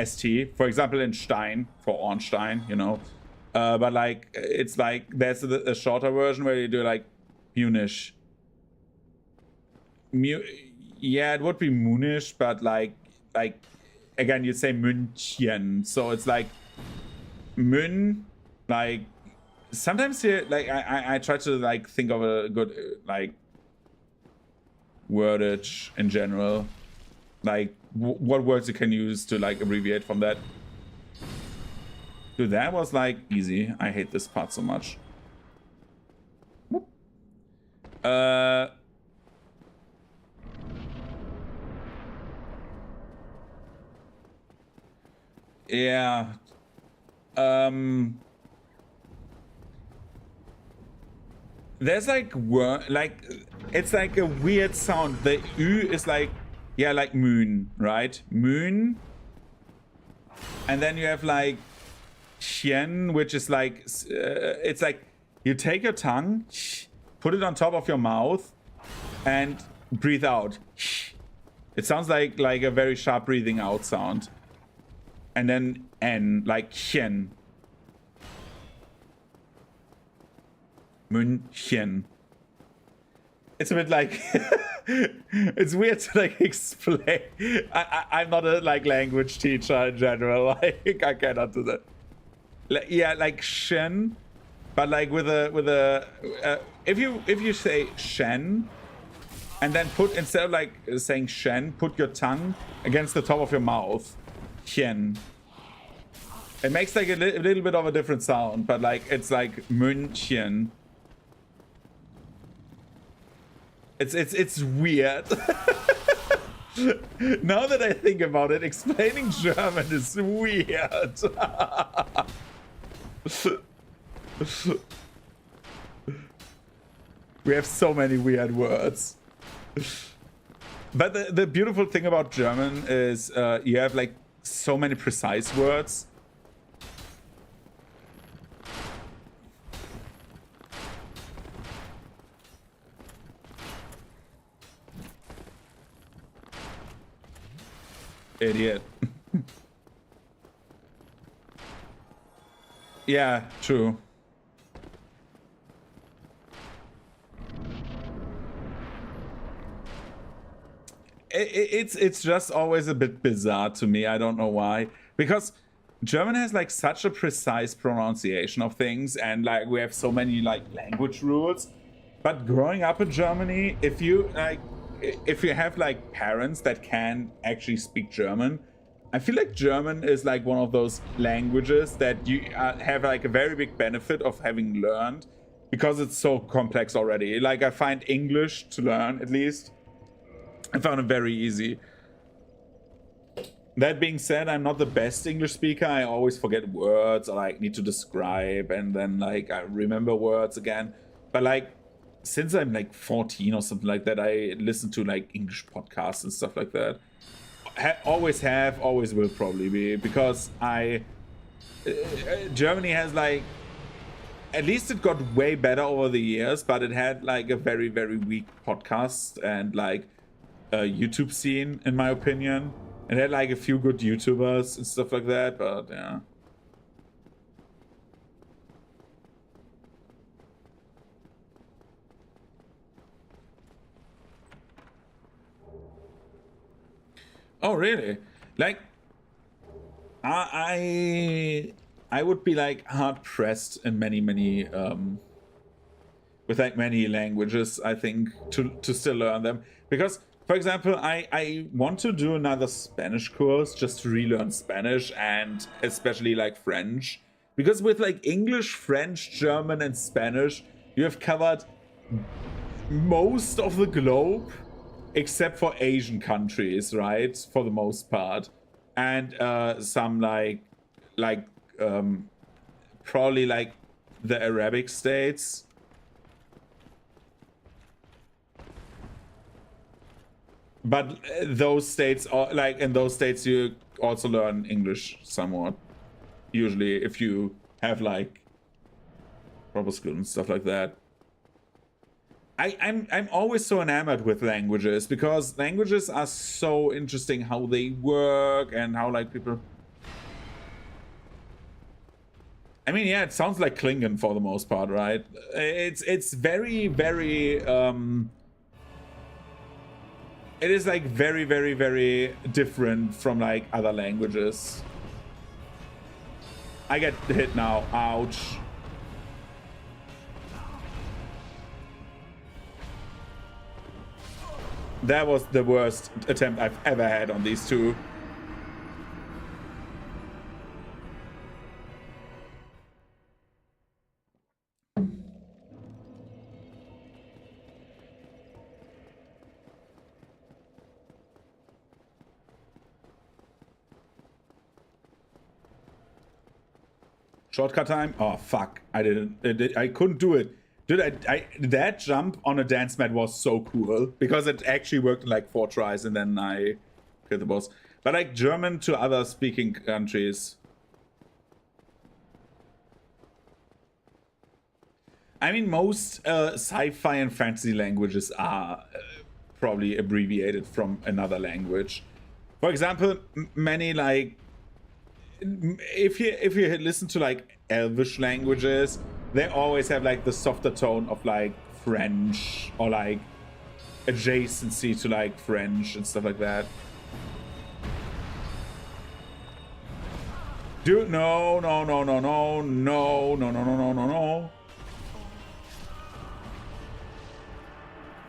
ST. For example, in Stein for Ornstein, you know. But like it's like there's a shorter version where you do like Munich, yeah, it would be Moonish, but like again, you'd say München, so it's like Mün, like sometimes here, like I try to like think of a good like wordage in general, like what words you can use to like abbreviate from that. Dude, that was like easy. I hate this part so much. Whoop. Yeah. There's like word, like it's like a weird sound. The Ü is like, yeah, like moon, right? Moon. And then you have like Xian, which is like, it's like you take your tongue, put it on top of your mouth, and breathe out. It sounds like a very sharp breathing out sound. And then N, like Xian. München. It's a bit like it's weird to like explain. I'm not a like language teacher in general. Like I cannot do that. Yeah, like Shen, but like with a if you say Shen, and then put, instead of like saying Shen, put your tongue against the top of your mouth. Hien. It makes like a little bit of a different sound, but like it's like München. It's weird. Now that I think about it, explaining German is weird. We have so many weird words. But the beautiful thing about German is you have like so many precise words. Idiot. Yeah, true. It's just always a bit bizarre to me. I don't know why. Because German has like such a precise pronunciation of things, and like we have so many like language rules. But growing up in Germany, if you have like parents that can actually speak German, I feel like German is like one of those languages that you have like a very big benefit of having learned, because it's so complex already. Like I find English to learn, at least I found it very easy. That being said, I'm not the best English speaker. I always forget words, or like need to describe, and then like I remember words again. But like since I'm like 14 or something like that, I listen to like English podcasts and stuff like that. Always have, always will probably be, because Germany has like, at least it got way better over the years, but it had like a very, very weak podcast and like a YouTube scene, in my opinion. It had like a few good YouTubers and stuff like that, but yeah. Oh, really? Like, I would be like hard pressed in many with like many languages, I think, to still learn them. Because, for example, I want to do another Spanish course just to relearn Spanish, and especially like French. Because with like English, French, German, and Spanish, you have covered most of the globe, except for Asian countries, right? For the most part. And some probably like the Arabic states. But those states are like, in those states you also learn English somewhat. Usually if you have like proper school and stuff like that. I'm always so enamored with languages, because languages are so interesting, how they work and how like people. I mean, yeah, it sounds like Klingon for the most part, right? It's very it is like very, very, very different from like other languages. I get hit now. Ouch. That was the worst attempt I've ever had on these two. Shortcut time? Oh, fuck. I didn't. I couldn't do it. Dude, that jump on a dance mat was so cool because it actually worked in like 4 tries and then I killed the boss. But like German to other speaking countries. I mean, most sci-fi and fantasy languages are probably abbreviated from another language. For example, many like if you listen to like Elvish languages, they always have like the softer tone of like French or like adjacency to like French and stuff like that. Dude, no.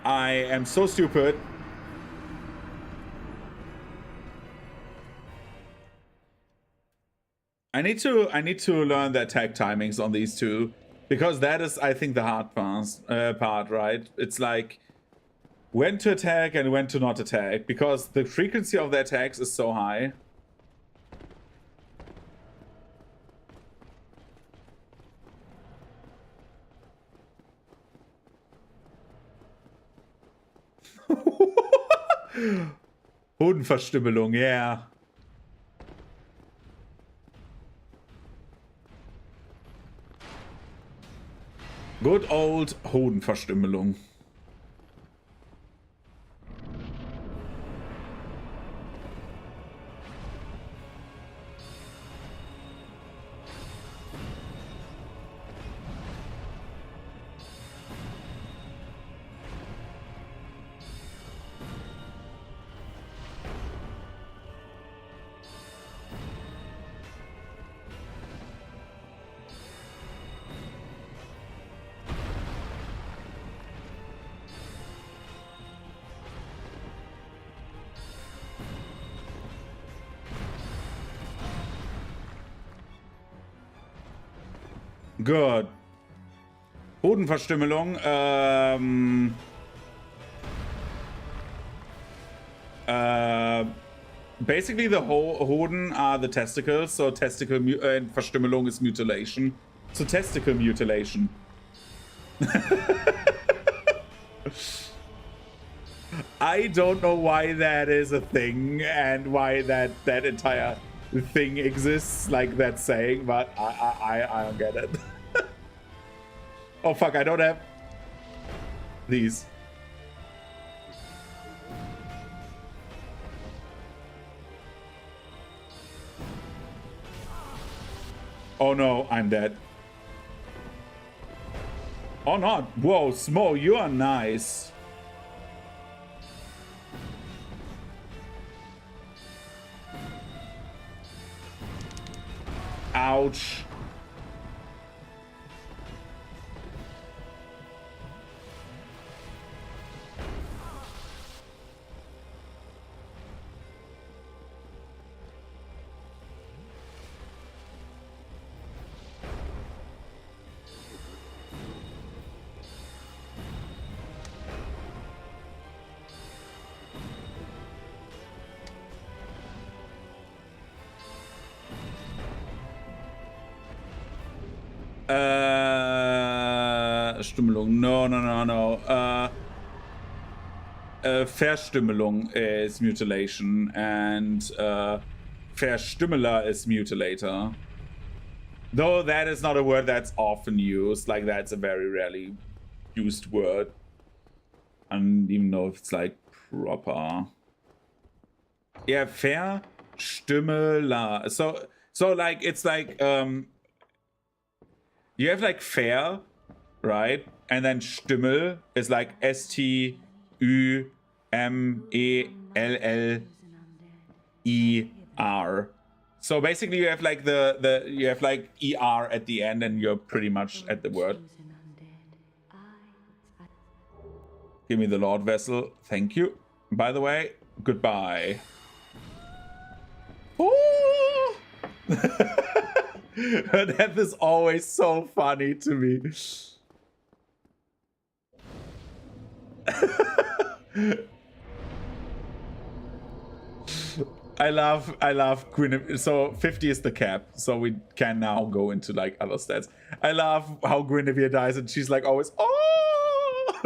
I am so stupid. I need to learn the attack timings on these two because that is, I think, the hard part, right? It's like when to attack and when to not attack because the frequency of the attacks is so high. Hodenverstümmelung, yeah. Good old Hodenverstümmelung. Good. Hodenverstümmelung. Basically, the Hoden are the testicles, so testicle Verstümmelung is mutilation. So testicle mutilation. I don't know why that is a thing and why that entire thing exists, like that saying, but I don't get it. Oh fuck, I don't have these. Oh no, I'm dead. Or not. Whoa, Smo, you are nice. Ouch. Stümmelung. No. Verstümmelung is mutilation, and Verstümmeler is mutilator. Though that is not a word that's often used, like that's a very rarely used word. I don't even know if it's like proper. Yeah, Verstümmeler. So like it's like you have like fair, right? And then Stümmel is like S-T-U-M-M-E-L. M-E-L-L-E-R. So basically you have like you have like ER at the end and you're pretty much at the word. Give me the Lord Vessel. Thank you. By the way, goodbye. Ooh! Her death is always so funny to me. I love Guinevere. So 50 is the cap, so we can now go into like other stats. I love how Guinevere dies and she's like always, oh!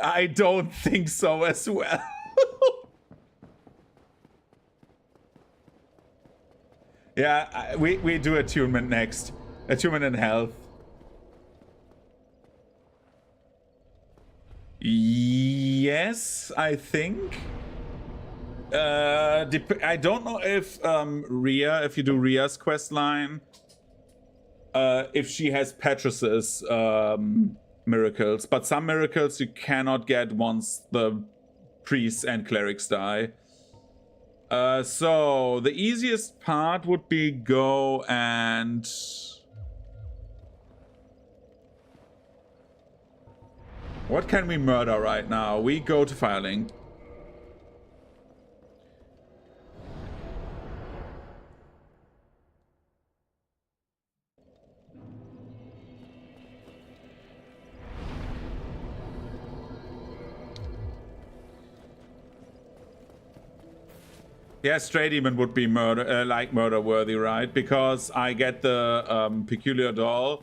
I don't think so as well. Yeah, we do attunement next. Attunement and health. Yes, I think. I don't know if Rhea, if you do Rhea's quest line, if she has Petrus's miracles, but some miracles you cannot get once the priests and clerics die. So the easiest part would be go and what can we murder right now? We go to Firelink. Yeah, Stray Demon would be murder worthy, right? Because I get the Peculiar Doll,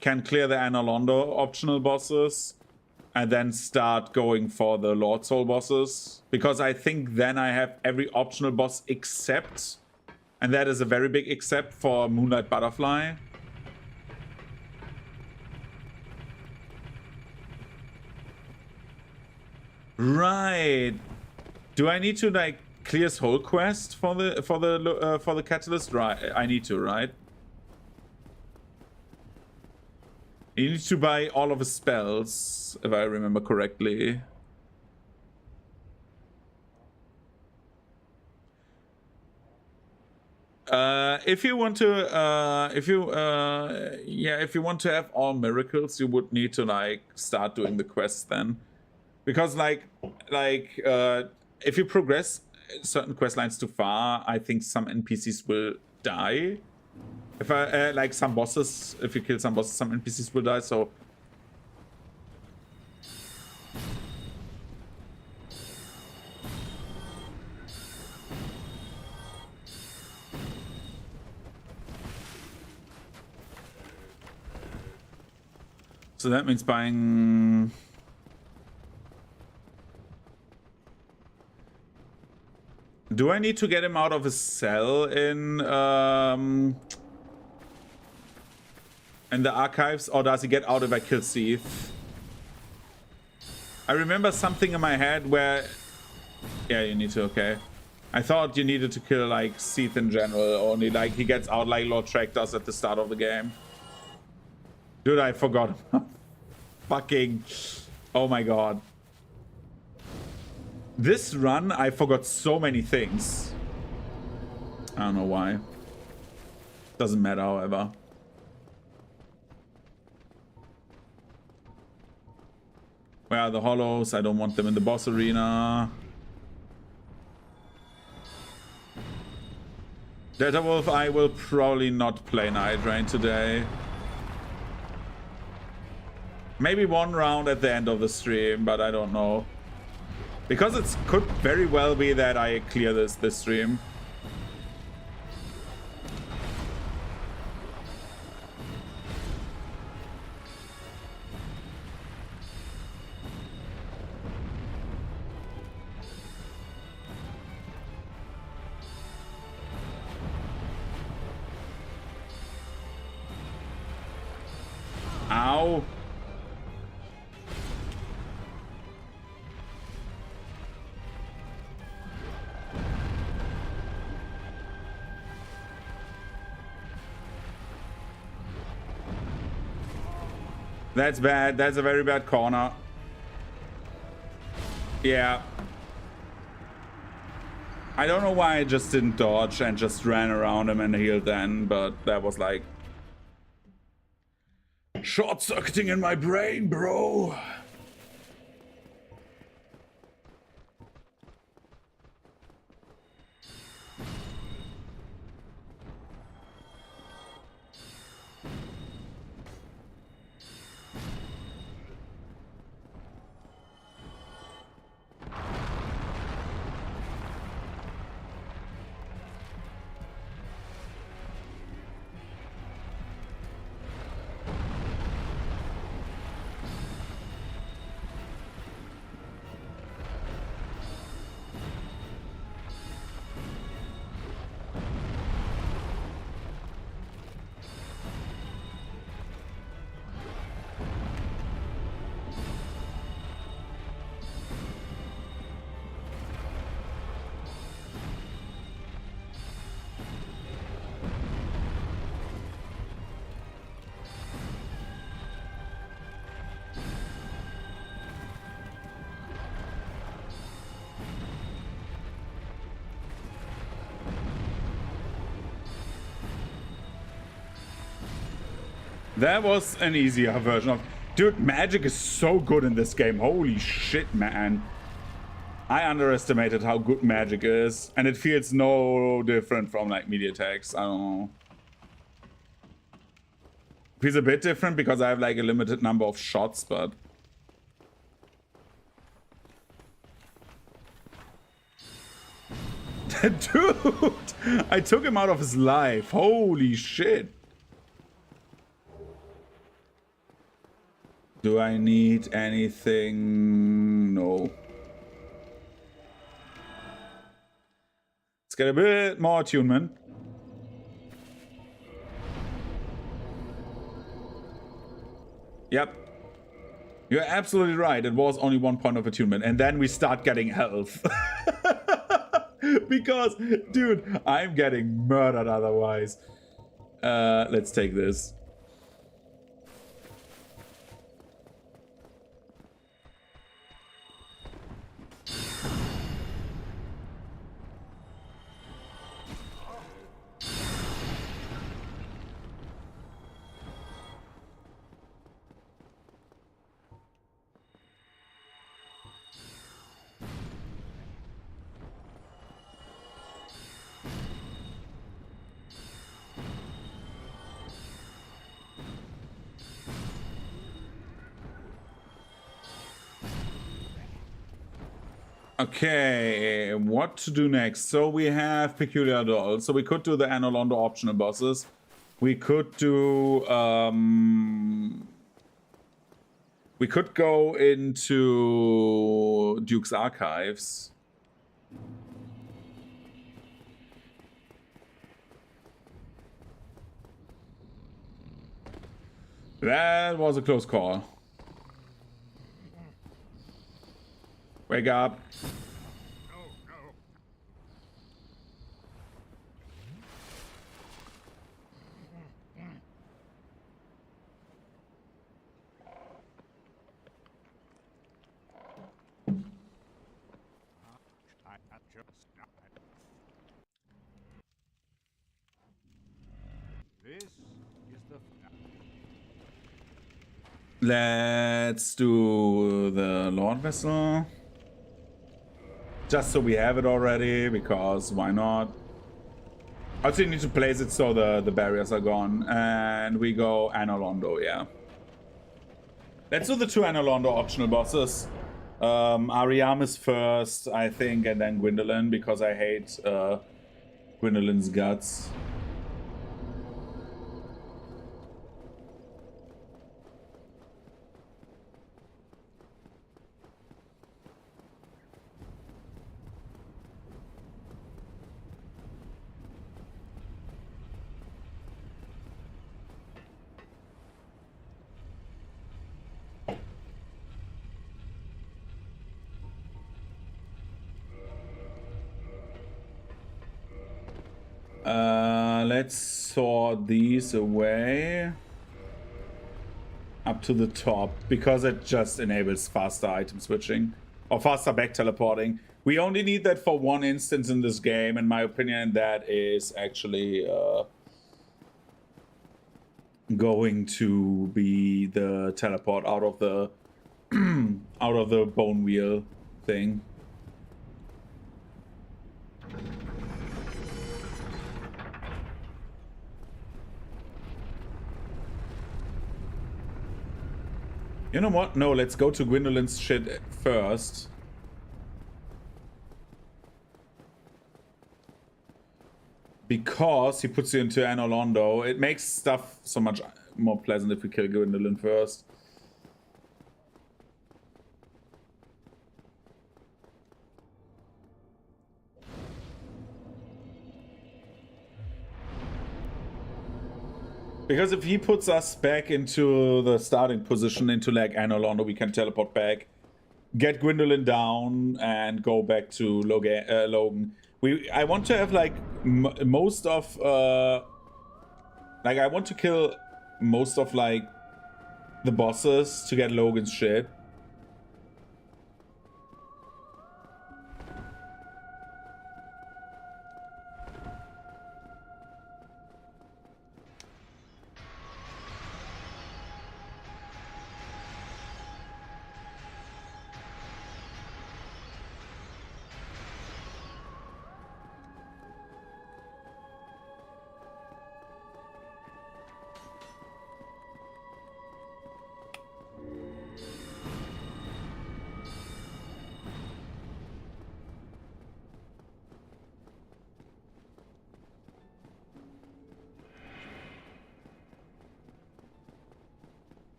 can clear the Analondo optional bosses, and then start going for the Lord Soul bosses. Because I think then I have every optional boss except, and that is a very big except for Moonlight Butterfly. Right. Do I need to like clear his whole quest for the catalyst? Right, I need to, right? You need to buy all of his spells, if I remember correctly. If you want to, if you want to have all miracles, you would need to like start doing the quests then, because if you progress certain quest lines too far, I think some NPCs will die. If I like some bosses, if you kill some bosses, some NPCs will die. So that means buying. Do I need to get him out of his cell in the archives, or does he get out if I kill Seath? I remember something in my head where... Yeah, you need to, okay. I thought you needed to kill, like, Seath in general, only, like, he gets out like Lord Trek does at the start of the game. Dude, I forgot. Fucking... Oh my god. This run, I forgot so many things. I don't know why. Doesn't matter, however. Where are the hollows? I don't want them in the boss arena. Delta Wolf, I will probably not play Night Rain today. Maybe one round at the end of the stream, but I don't know. Because it could very well be that I clear this stream. Ow. That's bad. That's a very bad corner. Yeah. I don't know why I just didn't dodge and just ran around him and healed then, but that was like short-circuiting in my brain, bro. That was an easier version of... Dude, magic is so good in this game. Holy shit, man. I underestimated how good magic is. And it feels no different from, like, melee attacks. I don't know. It feels a bit different because I have, like, a limited number of shots, but... Dude! I took him out of his life. Holy shit. Do I need anything? No. Let's get a bit more attunement. Yep. You're absolutely right. It was only 1 point of attunement. And then we start getting health. Because, dude, I'm getting murdered otherwise. Let's take this. Okay, what to do next? So we have Peculiar Doll. So we could do the Anolondo optional bosses. We could do... we could go into Duke's Archives. That was a close call. Wake up. This is the... Let's do the Lord Vessel. Just so we have it already, because why not? Also, you need to place it so the barriers are gone. And we go Anolondo, yeah. Let's do the 2 Anolondo optional bosses. Ariamis first, I think, and then Gwendolyn, because I hate Gwendolyn's guts. Let's sort these away. up to the top because it just enables faster item switching or faster back teleporting. We only need that for one instance in this game, in my opinion. That is actually going to be the teleport out of the out of the bone wheel thing. You know what? No, let's go to Gwendolyn's shit first. Because he puts you into Anor Londo. It makes stuff so much more pleasant if we kill Gwendolyn first. Because if he puts us back into the starting position, into like Anor Londo, we can teleport back, get Gwendolyn down, and go back to Logan. I want to have like most of like I want to kill most of like the bosses to get Logan's shit.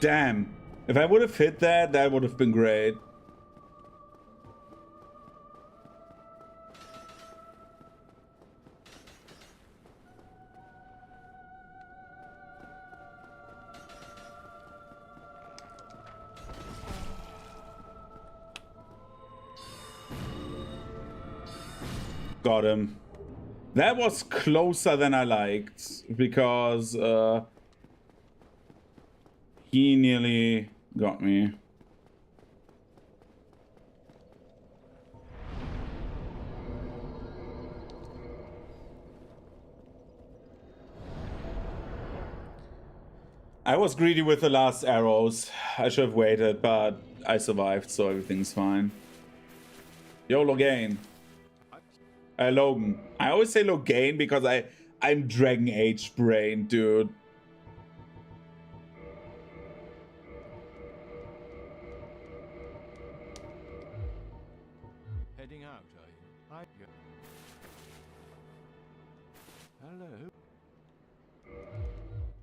Damn. If I would have hit that, that would have been great. Got him. That was closer than I liked, because he nearly got me. I was greedy with the last arrows. I should have waited, but I survived, so everything's fine. Yo, Logan. Logan. I always say Logan because I'm Dragon Age brain, dude. Heading out, are you? Hello.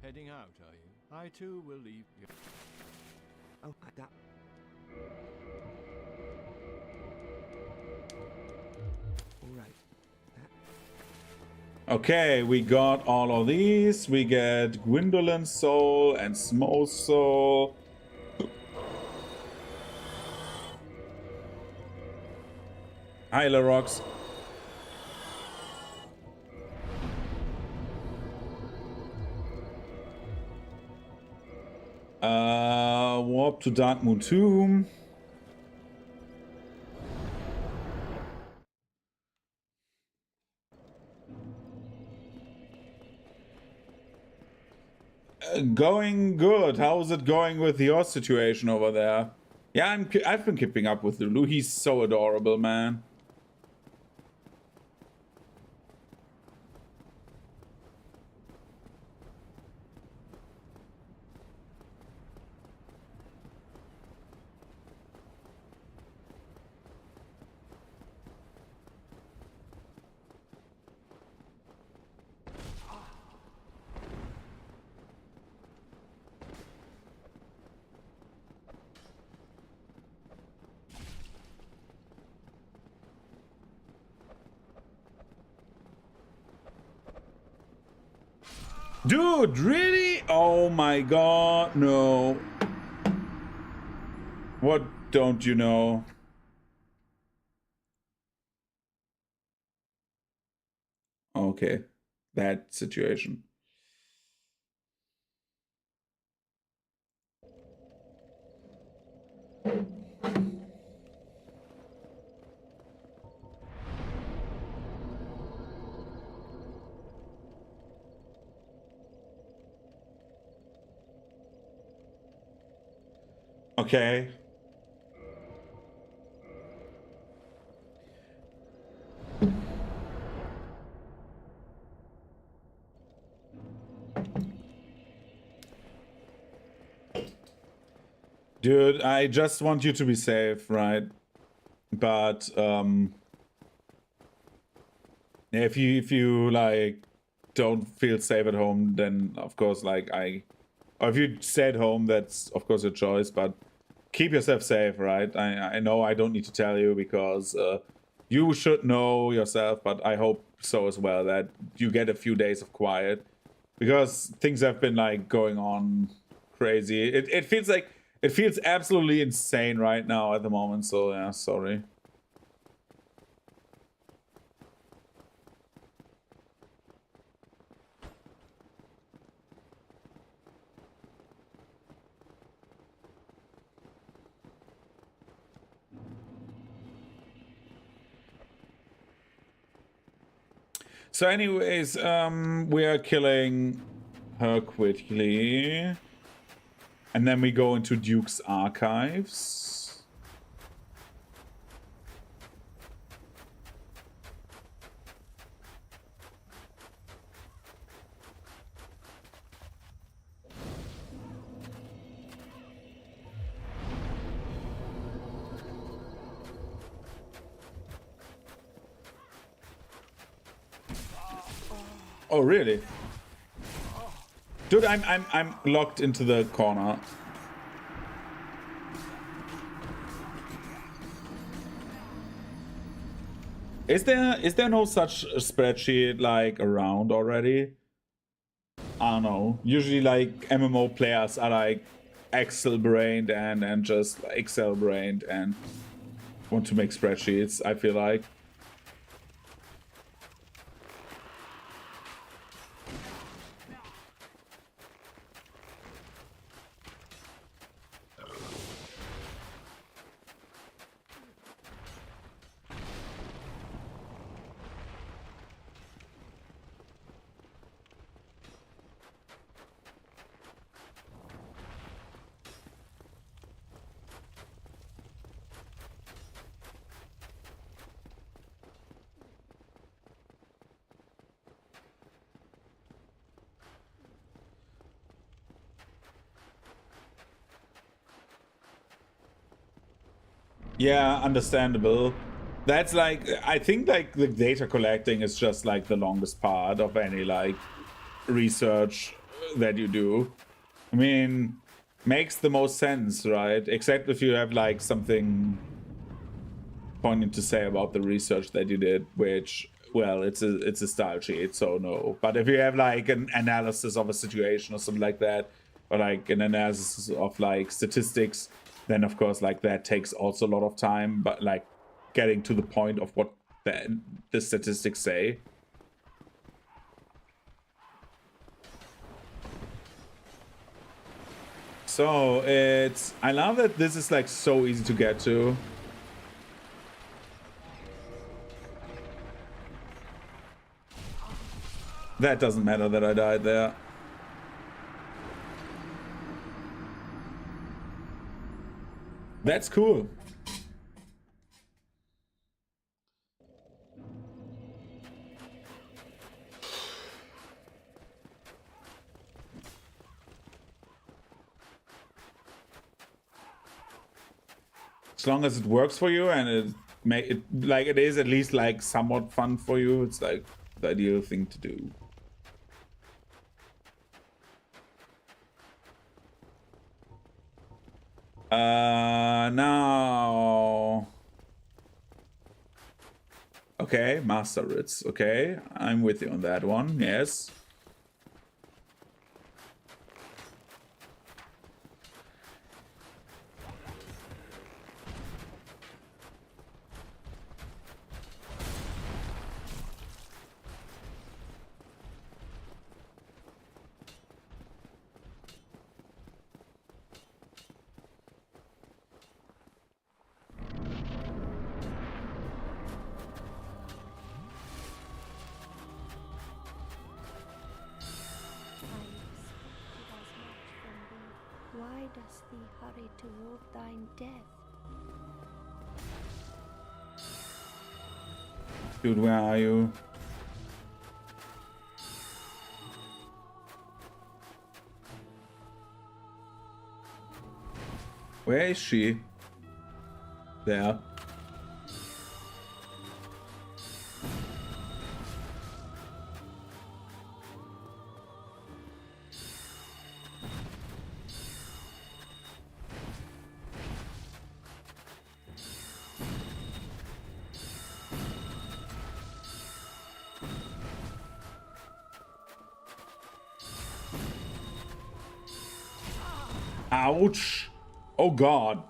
Heading out, are you? I too will leave you. Oh, that. All right. Okay, we got all of these. We get Gwendolyn's soul and Smo's soul. Hi, Larox. Warp to Dark Moon Tomb. Going good. How's it going with your situation over there? Yeah, I've been keeping up with Lulu. He's so adorable, man. Dude, really? Oh my god, no. What don't you know? Okay, that situation. Okay. Dude, I just want you to be safe, right? But if you like don't feel safe at home, then of course like or if you stay at home, that's of course your choice, but keep yourself safe, right? I know I don't need to tell you because you should know yourself, but I hope so as well, that you get a few days of quiet, because things have been like going on crazy. It feels like it feels absolutely insane right now at the moment, so yeah, sorry. So anyways, we are killing her quickly. And then we go into Duke's archives. Oh, really? Dude, I'm locked into the corner. Is there no such spreadsheet like around already? I don't know. Usually like MMO players are like Excel brained and just Excel brained and want to make spreadsheets, I feel like. Yeah, understandable. That's like, I think like the data collecting is just like the longest part of any like research that you do. I mean, makes the most sense, right? Except if you have like something poignant to say about the research that you did, which, well, it's a style sheet, so no. But if you have like an analysis of a situation or something like that, or like an analysis of like statistics, then of course like that takes also a lot of time. But like getting to the point of what the statistics say. So it's, I love that this is like so easy to get to. That doesn't matter that I died there. That's cool. As long as it works for you and it make it like it is at least like somewhat fun for you, it's like the ideal thing to do. Now. Okay, Master Ritz. Okay, I'm with you on that one. Yes. Why dost thee hurry toward thine death? Dude, where are you? Where is she? There. Ouch. Oh god.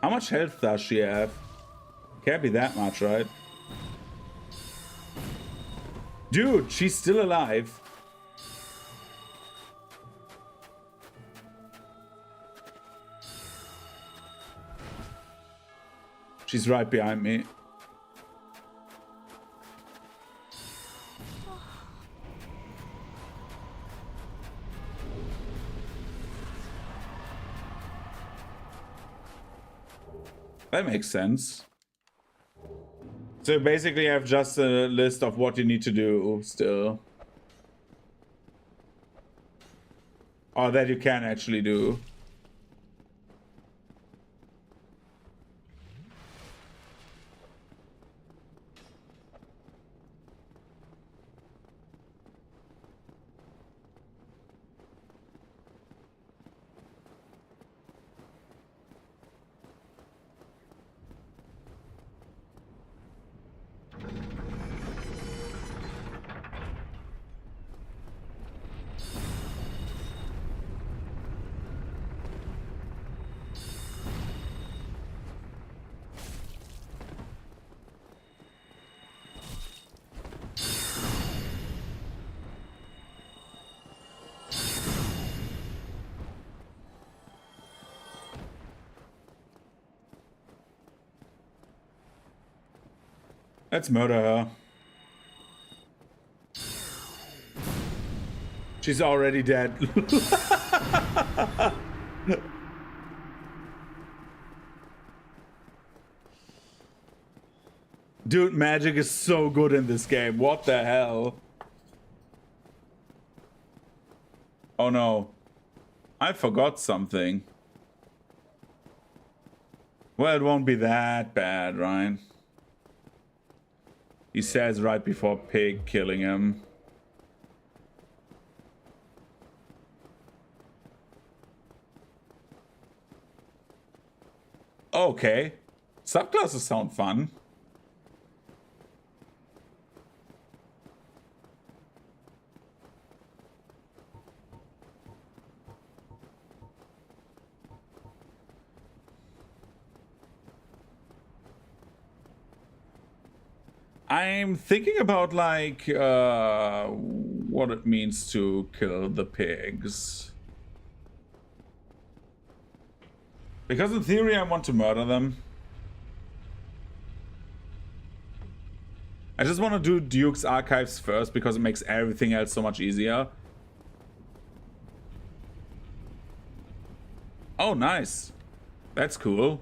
How much health does she have? Can't be that much, right? Dude, she's still alive. She's right behind me. That makes sense. So basically I have just a list of what you need to do still. Or that you can actually do. Let's murder her. She's already dead. Dude, magic is so good in this game. What the hell? Oh no. I forgot something. Well, it won't be that bad, right? He says right before Pig killing him. Okay. Subclasses sound fun. I'm thinking about like what it means to kill the pigs. Because in theory I want to murder them. I just want to do Duke's Archives first because it makes everything else so much easier. Oh, nice. That's cool.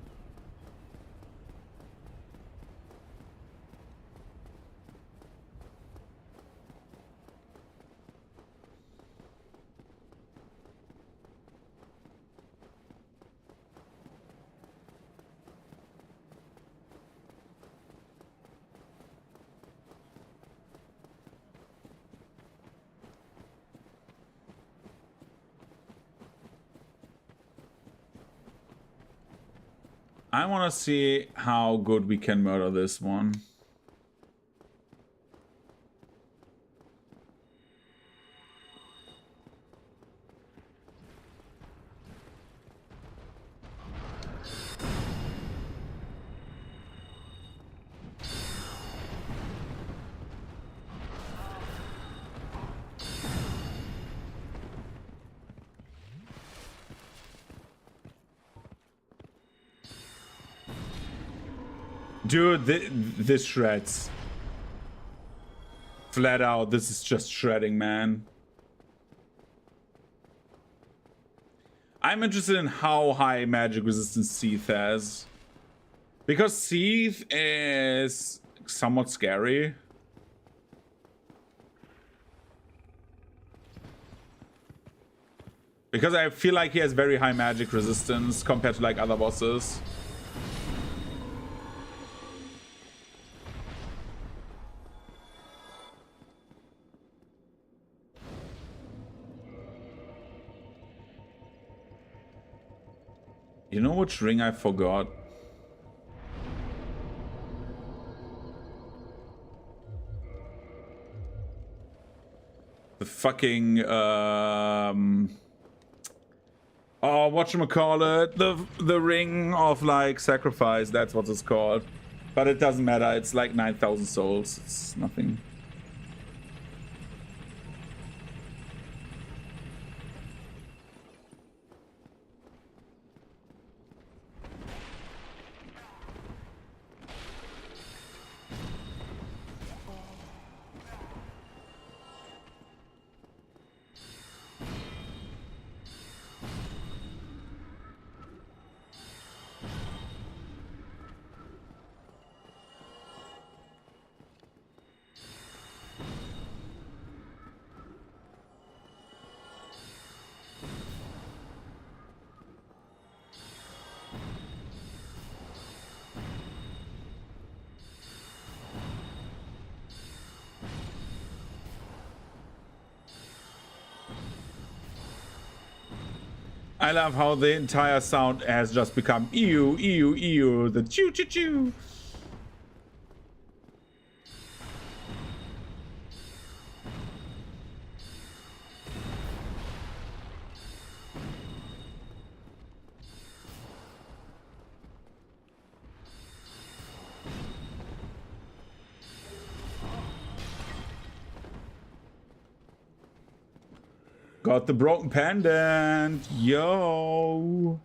I want to see how good we can murder this one. Dude, this shreds. Flat out, this is just shredding, man. I'm interested in how high magic resistance Seath has. Because Seath is somewhat scary. Because I feel like he has very high magic resistance compared to like other bosses. You know which ring I forgot? The fucking oh, whatchamacallit, the ring of like sacrifice, that's what it's called. But it doesn't matter, it's like 9,000 souls. It's nothing. I love how the entire sound has just become ew, ew, ew, the choo choo choo. Got the broken pendant, yo.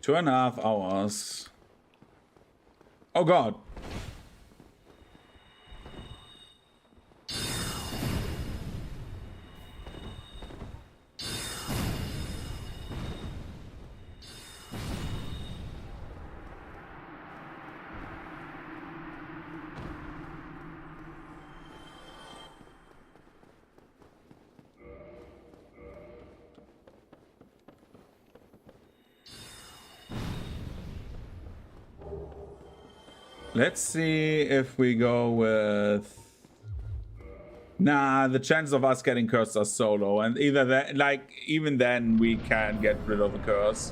Two and a half hours. Oh god. Let's see if we go with... Nah, the chances of us getting cursed are so low, and either that, like, even then we can get rid of the curse.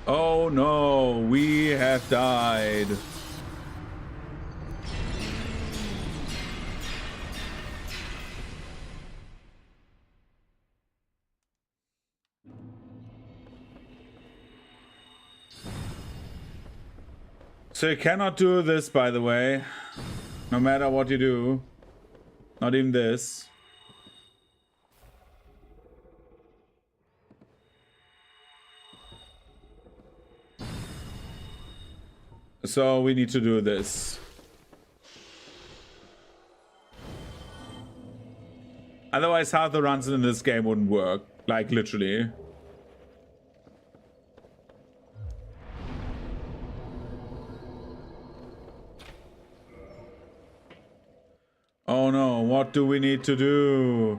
Oh no, we have died. So you cannot do this, by the way, no matter what you do. Not even this. So we need to do this. Otherwise, half the runs in this game wouldn't work. Like, literally. Oh no, what do we need to do?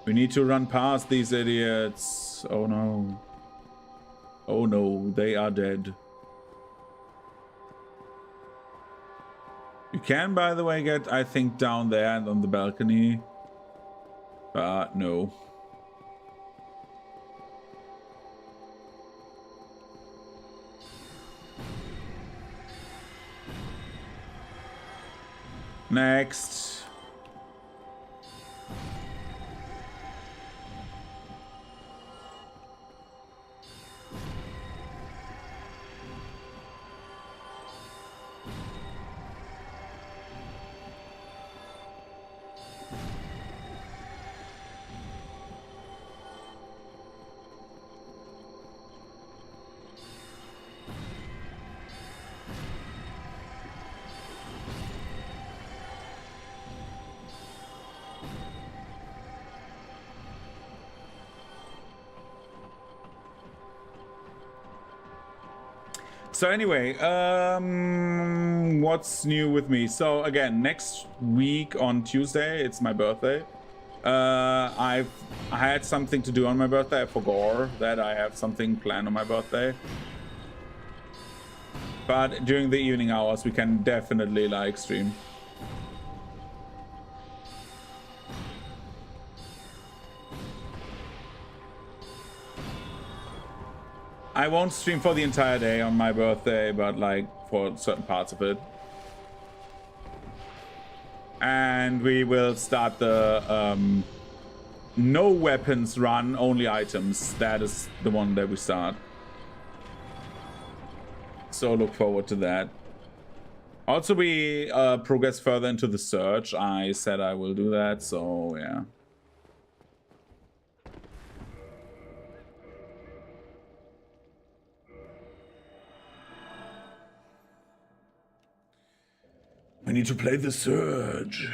We need to run past these idiots. Oh no. Oh no, they are dead. You can, by the way, get, I think, down there and on the balcony. But no. Next. So anyway, what's new with me? So again, next week on Tuesday, it's my birthday. I had something to do on my birthday. I forgot that I have something planned on my birthday. But during the evening hours, we can definitely like stream. I won't stream for the entire day on my birthday, but like for certain parts of it. And we will start the no weapons run, only items. That is the one that we start. So look forward to that. Also, we progress further into the search. I said I will do that, so yeah. We need to play the Surge.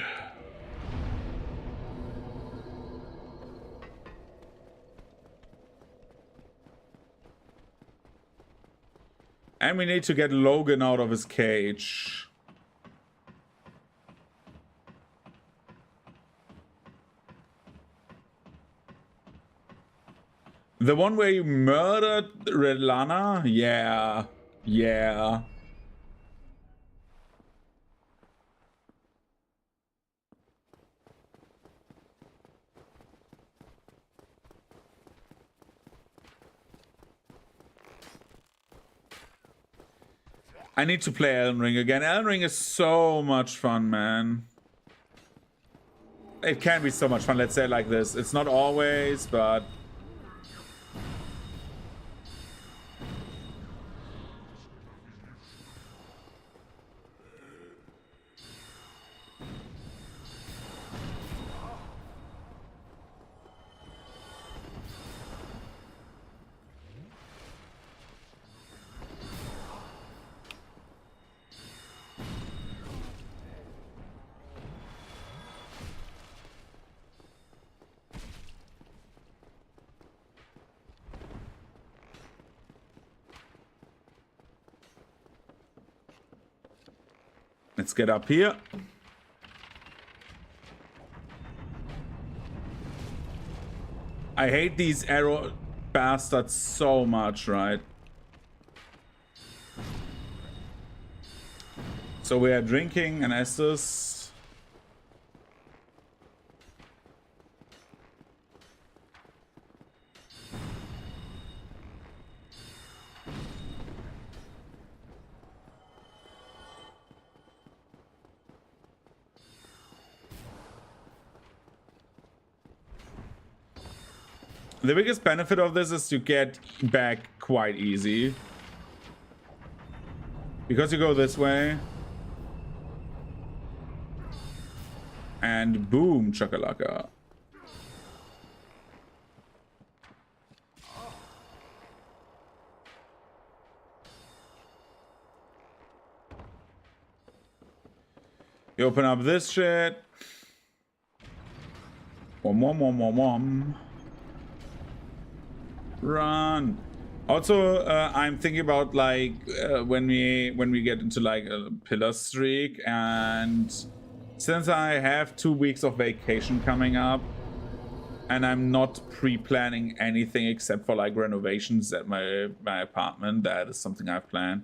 And we need to get Logan out of his cage. The one where you murdered Redlana? Yeah. Yeah. I need to play Elden Ring again. Elden Ring is so much fun, man. It can be so much fun, let's say it like this. It's not always, but... Let's get up here. I hate these arrow bastards so much, right? So we are drinking an Estus. The biggest benefit of this is you get back quite easy. Because you go this way. And boom, chakalaka. You open up this shit. Wom wom wom wom wom. Run. Also, I'm thinking about like when we get into like a pillar streak and Since I have 2 weeks of vacation coming up, and I'm not pre-planning anything except for like renovations at my apartment, that is something I've planned.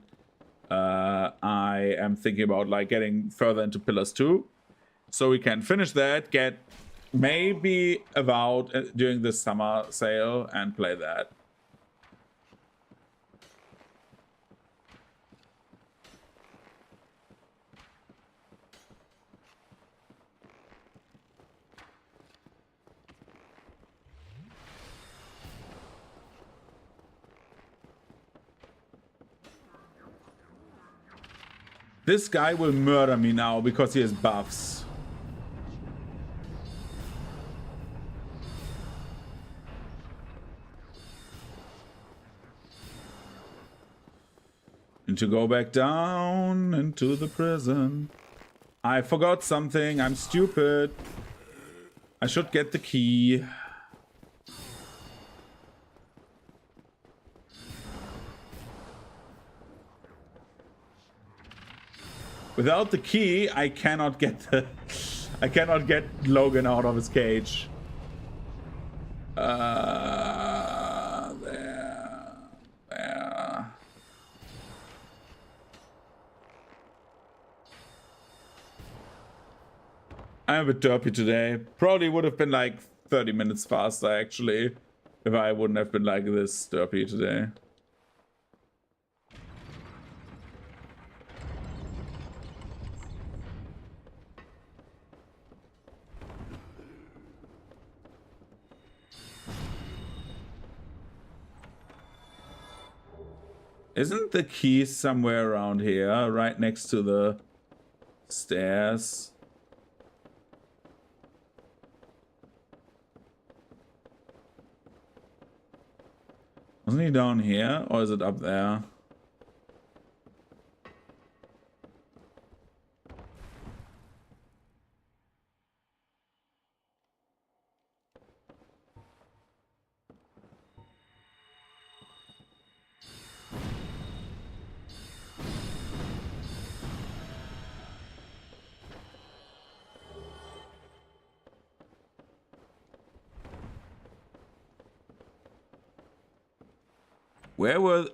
I am thinking about like getting further into Pillars 2, so we can finish that, get maybe Avowed during the summer sale, and play that. This guy will murder me now because he has buffs. And to go back down into the prison. I forgot something. I'm stupid. I should get the key. Without the key, I cannot get Logan out of his cage. There. I'm a bit derpy today. Probably would have been like 30 minutes faster actually, if I wouldn't have been like this derpy today. Isn't the key somewhere around here, right next to the stairs? Wasn't he down here, or is it up there?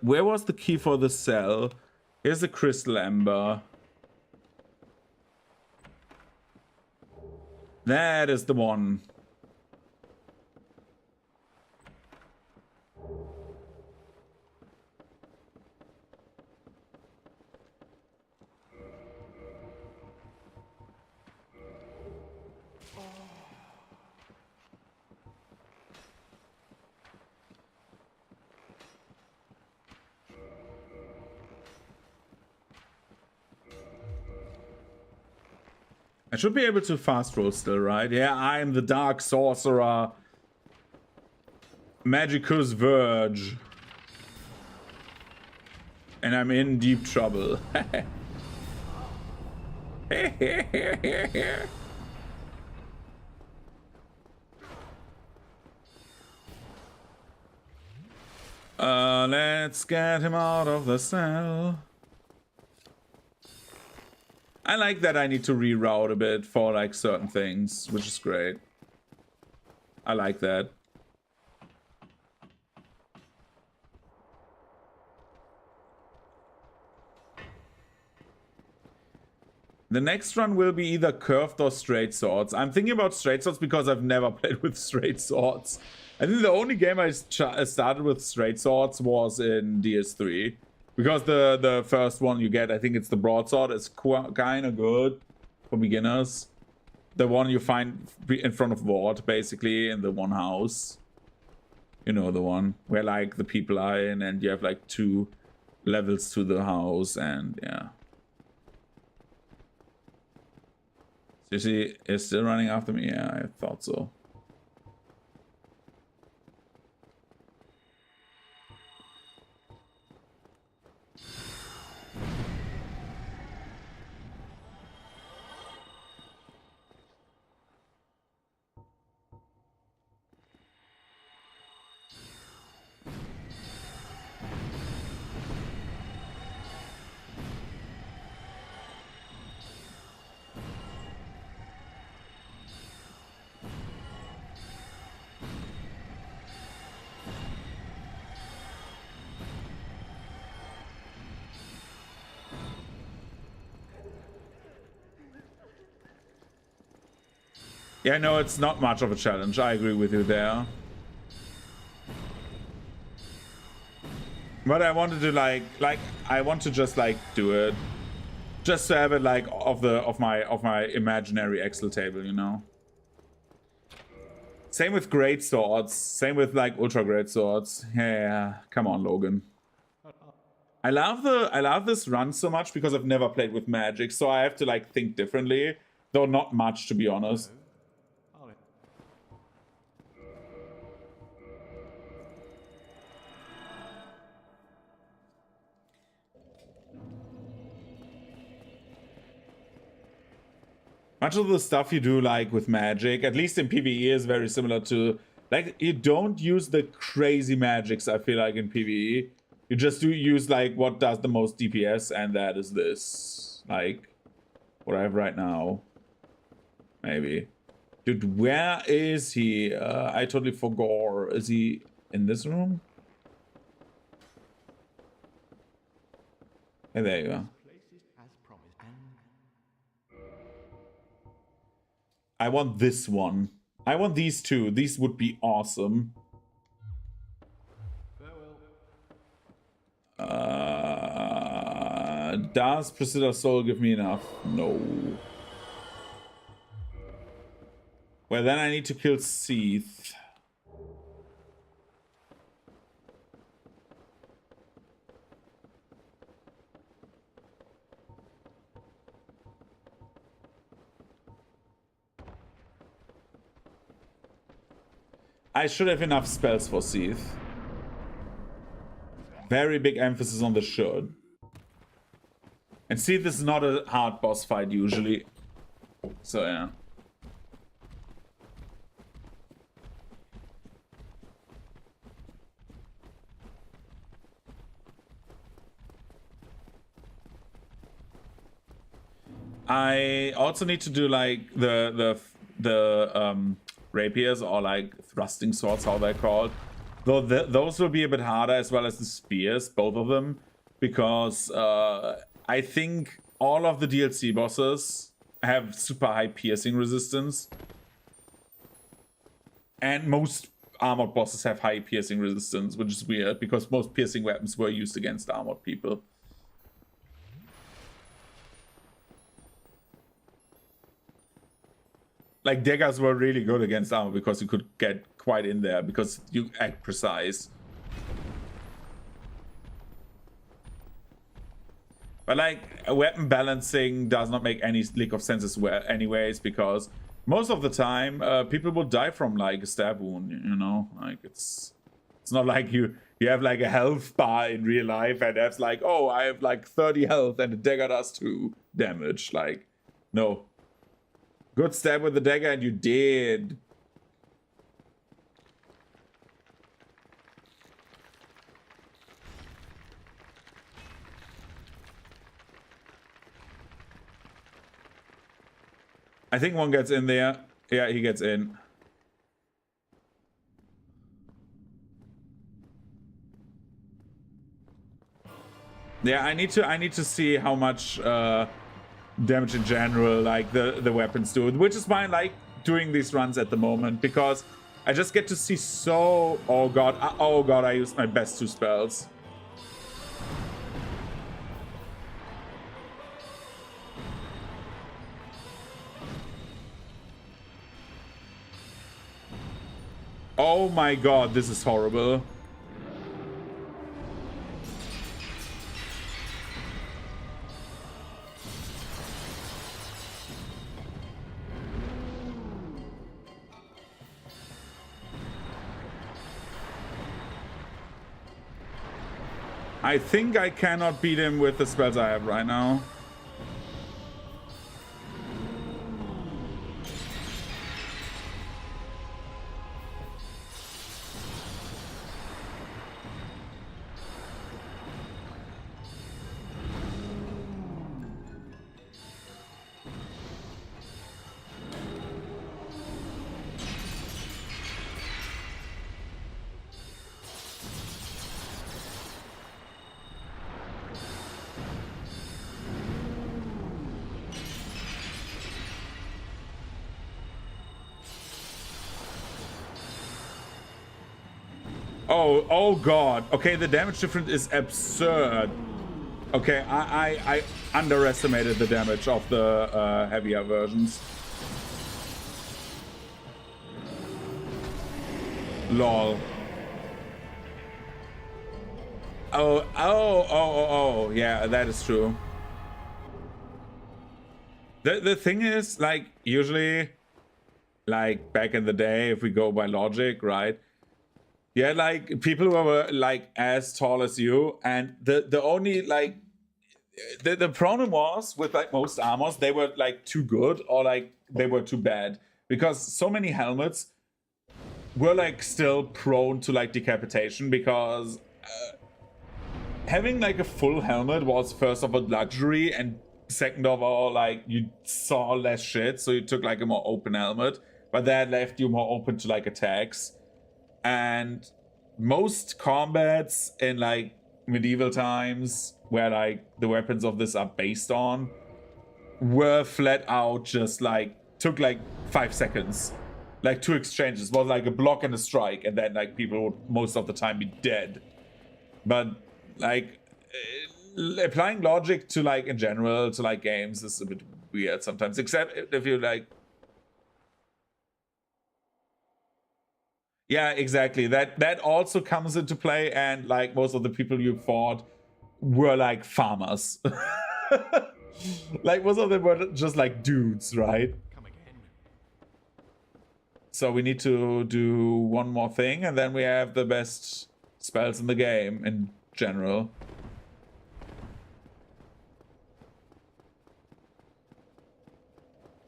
Where was the key for the cell? Here's the crystal ember. That is the one. I should be able to fast roll still, right? Yeah, I'm the Dark Sorcerer. Magicus Verge. And I'm in deep trouble. Let's get him out of the cell. I like that I need to reroute a bit for like certain things, which is great. I like that. The next run will be either curved or straight swords. I'm thinking about straight swords because I've never played with straight swords. I think the only game I started with straight swords was in DS3. Because the first one you get, I think it's the broadsword, is kind of good for beginners. The one you find in front of Ward, basically, in the one house. You know, the one where, like, the people are in and you have, like, 2 levels to the house and, yeah. Seriously, it's still running after me? Yeah, I thought so. Yeah, no, it's not much of a challenge. I agree with you there. But I wanted to like I want to just like do it, just to have it like of my imaginary Excel table, you know. Same with great swords. Same with like ultra great swords. Yeah, come on, Logan. I love this run so much because I've never played with magic, so I have to like think differently, though not much to be honest. Ollie. Much of the stuff you do like with magic, at least in PvE, is very similar to like you don't use the crazy magics. I feel like in PvE, you just do use like what does the most DPS, and that is this, like what I have right now. Maybe, dude, where is he? I totally forgot. Is he in this room? Hey, there you go. Places as promised. And I want this one. I want these two. These would be awesome. farewell. Does Priscilla's soul give me enough? No. Well, then I need to kill Seath. I should have enough spells for Seath. Very big emphasis on the should. And Seath is not a hard boss fight usually. So yeah. I also need to do like the rapiers, or like thrusting swords, how they're called. Though those will be a bit harder, as well as the spears, both of them, because I think all of the DLC bosses have super high piercing resistance, and most armored bosses have high piercing resistance, which is weird because most piercing weapons were used against armored people. Like, daggers were really good against armor because you could get quite in there because you act precise. But like, weapon balancing does not make any lick of sense as well anyways, because most of the time people will die from like a stab wound, you know? Like, it's not like you have like a health bar in real life and that's like, oh, I have like 30 health and the dagger does 2 damage. Like, no. Good stab with the dagger and you did. I think one gets in there. Yeah, he gets in. Yeah, I need to see how much damage in general like the weapons do, which is why I like doing these runs at the moment, because I just get to see so... oh god, I used my best 2 spells. Oh my god, this is horrible. I think I cannot beat him with the spells I have right now. Oh god. Okay, the damage difference is absurd. Okay, I underestimated the damage of the heavier versions. Lol. Oh, yeah, that is true. The thing is, like, usually, like, back in the day, if we go by logic, right? Yeah, like, people who were, like, as tall as you, and the only, like, the problem was, with, like, most armors, they were, like, too good, or, like, they were too bad. Because so many helmets were, like, still prone to, like, decapitation, because having like a full helmet was first of all luxury, and second of all, like, you saw less shit, so you took like a more open helmet, but that left you more open to like attacks. And most combats in like medieval times, where like the weapons of this are based on, were flat out just like took like 5 seconds. Like 2 exchanges was like a block and a strike, and then like people would most of the time be dead. But like applying logic to like in general to like games is a bit weird sometimes, except if you like, yeah, exactly, that also comes into play. And like most of the people you fought were like farmers. Like most of them were just like dudes, right? Come again. So we need to do one more thing, and then we have the best spells in the game in general.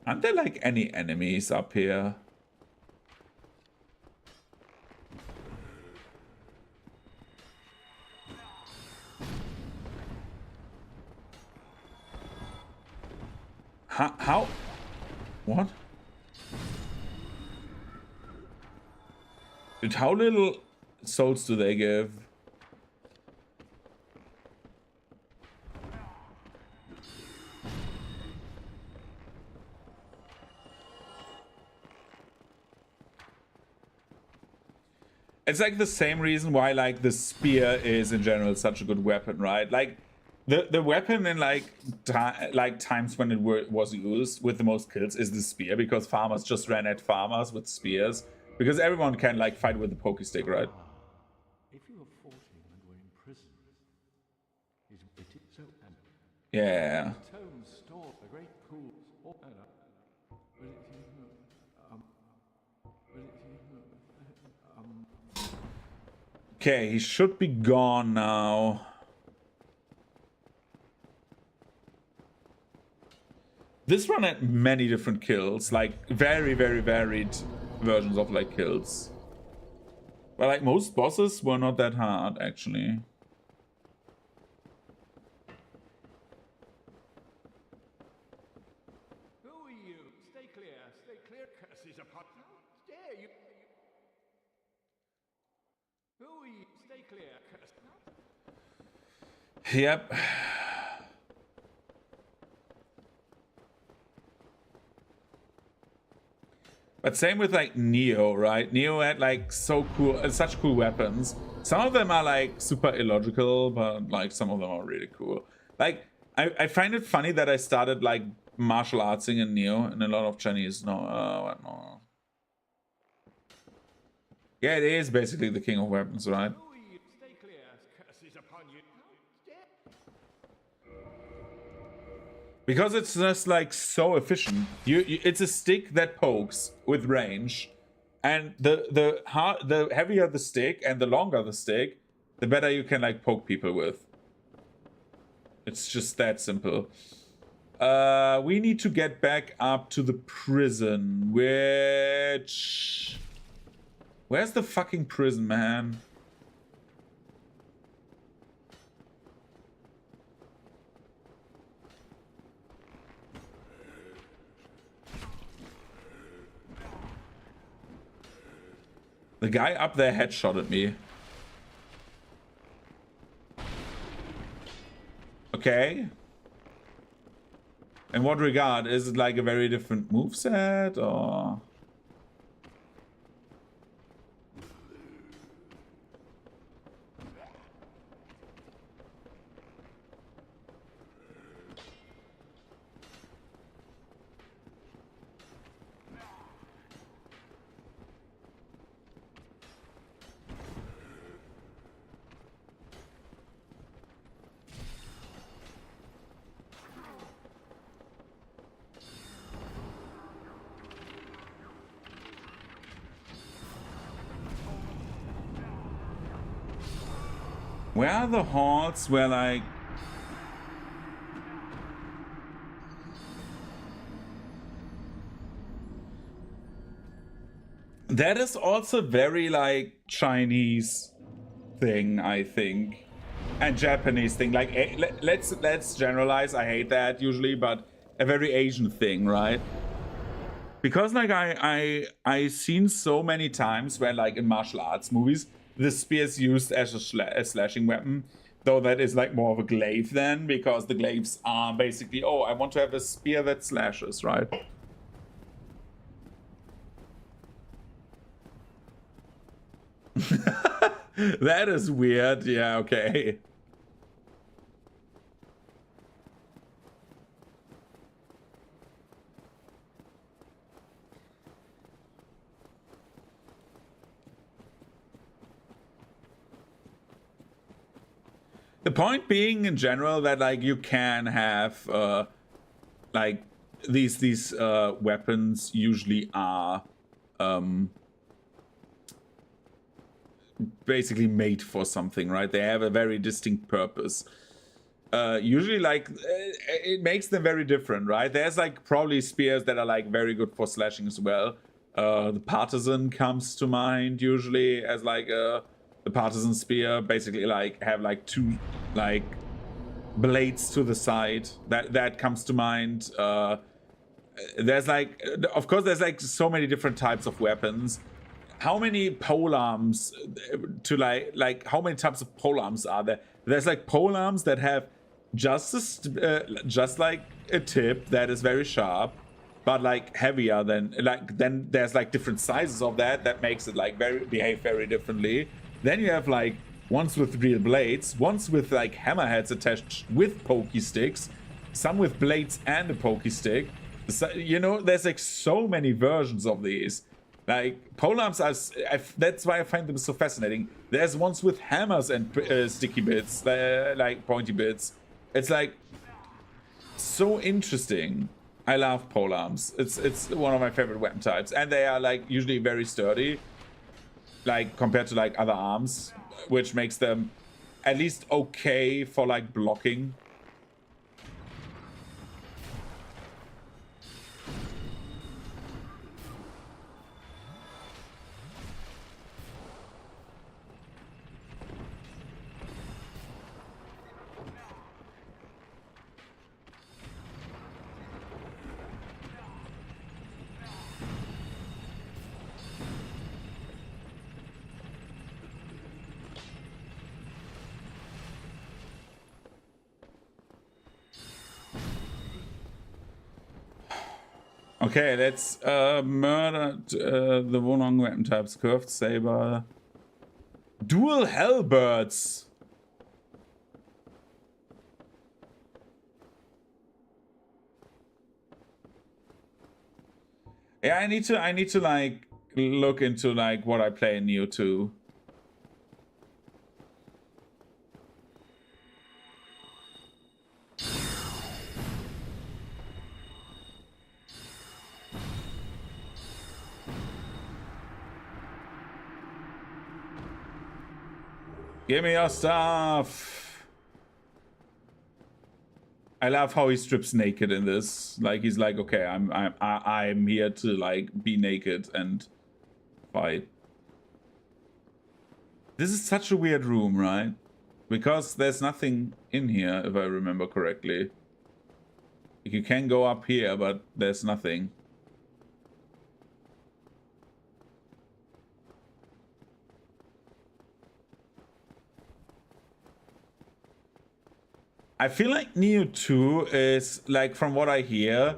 Aren't there like any enemies up here? How? What? Dude, how little souls do they give? It's like the same reason why like the spear is in general such a good weapon, right? Like the weapon in like times when it was used with the most kills is the spear, because farmers just ran at farmers with spears, because everyone can like fight with the pokey stick, right? If you have fought him and were imprisoned, it is so empty. Yeah. Tomes store the great pools. Okay, he should be gone now. This run had many different kills, like very, very varied versions of like kills. But like most bosses were not that hard, actually. Who are you? Stay clear. Stay clear. Curses upon you. How dare you? Who are you? Stay clear. Yep. But same with like Neo, right? Neo had like so cool, such cool weapons. Some of them are like super illogical, but like some of them are really cool. Like I find it funny that I started like martial artsing in Neo, and a lot of Chinese no. Yeah, it is basically the king of weapons, right? Who are you? Stay clear. Curses upon you. How dare Because it's just like so efficient. It's a stick that pokes with range, and the heavier the stick and the longer the stick, the better you can like poke people with. It's just that simple. We need to get back up to the prison, which... Where's the fucking prison, man? The guy up there headshotted me. Okay. In what regard? Is it like a very different moveset, or... Where are the halls where like... That is also very like Chinese thing, I think, and Japanese thing. Like, let's generalize. I hate that usually, but a very Asian thing, right? Because like I seen so many times where like in martial arts movies the spear is used as a slashing weapon, though that is like more of a glaive then, because the glaives are basically, oh, I want to have a spear that slashes, right? That is weird. Yeah, okay. The point being in general that like you can have like these weapons usually are basically made for something, right? They have a very distinct purpose. Usually like it makes them very different, right? There's like probably spears that are like very good for slashing as well. The partisan comes to mind usually as like the partisan spear, basically like have like two like blades to the side. That comes to mind. There's like, of course there's like so many different types of weapons. How many polearms to like how many types of polearms are there? There's like polearms that have just like a tip that is very sharp, but like heavier than like, then there's like different sizes of that makes it like behave very differently. Then you have like ones with real blades, ones with like hammerheads attached with pokey sticks, some with blades and a pokey stick. So, you know, there's like so many versions of these. Like polearms are, that's why I find them so fascinating. There's ones with hammers and sticky bits, like pointy bits. It's like so interesting. I love polearms. It's one of my favorite weapon types, and they are like usually very sturdy, like compared to like other arms, which makes them at least okay for like blocking. Okay, let's murder the Wonong weapon types. Curved saber. Dual Hellbirds. Yeah, I need to like look into like what I play in Neo 2. Give me your stuff. I love how he strips naked in this. Like he's like, okay, I'm here to like be naked and fight. This is such a weird room, right? Because there's nothing in here, if I remember correctly. You can go up here, but there's nothing. I feel like Neo 2 is, like, from what I hear,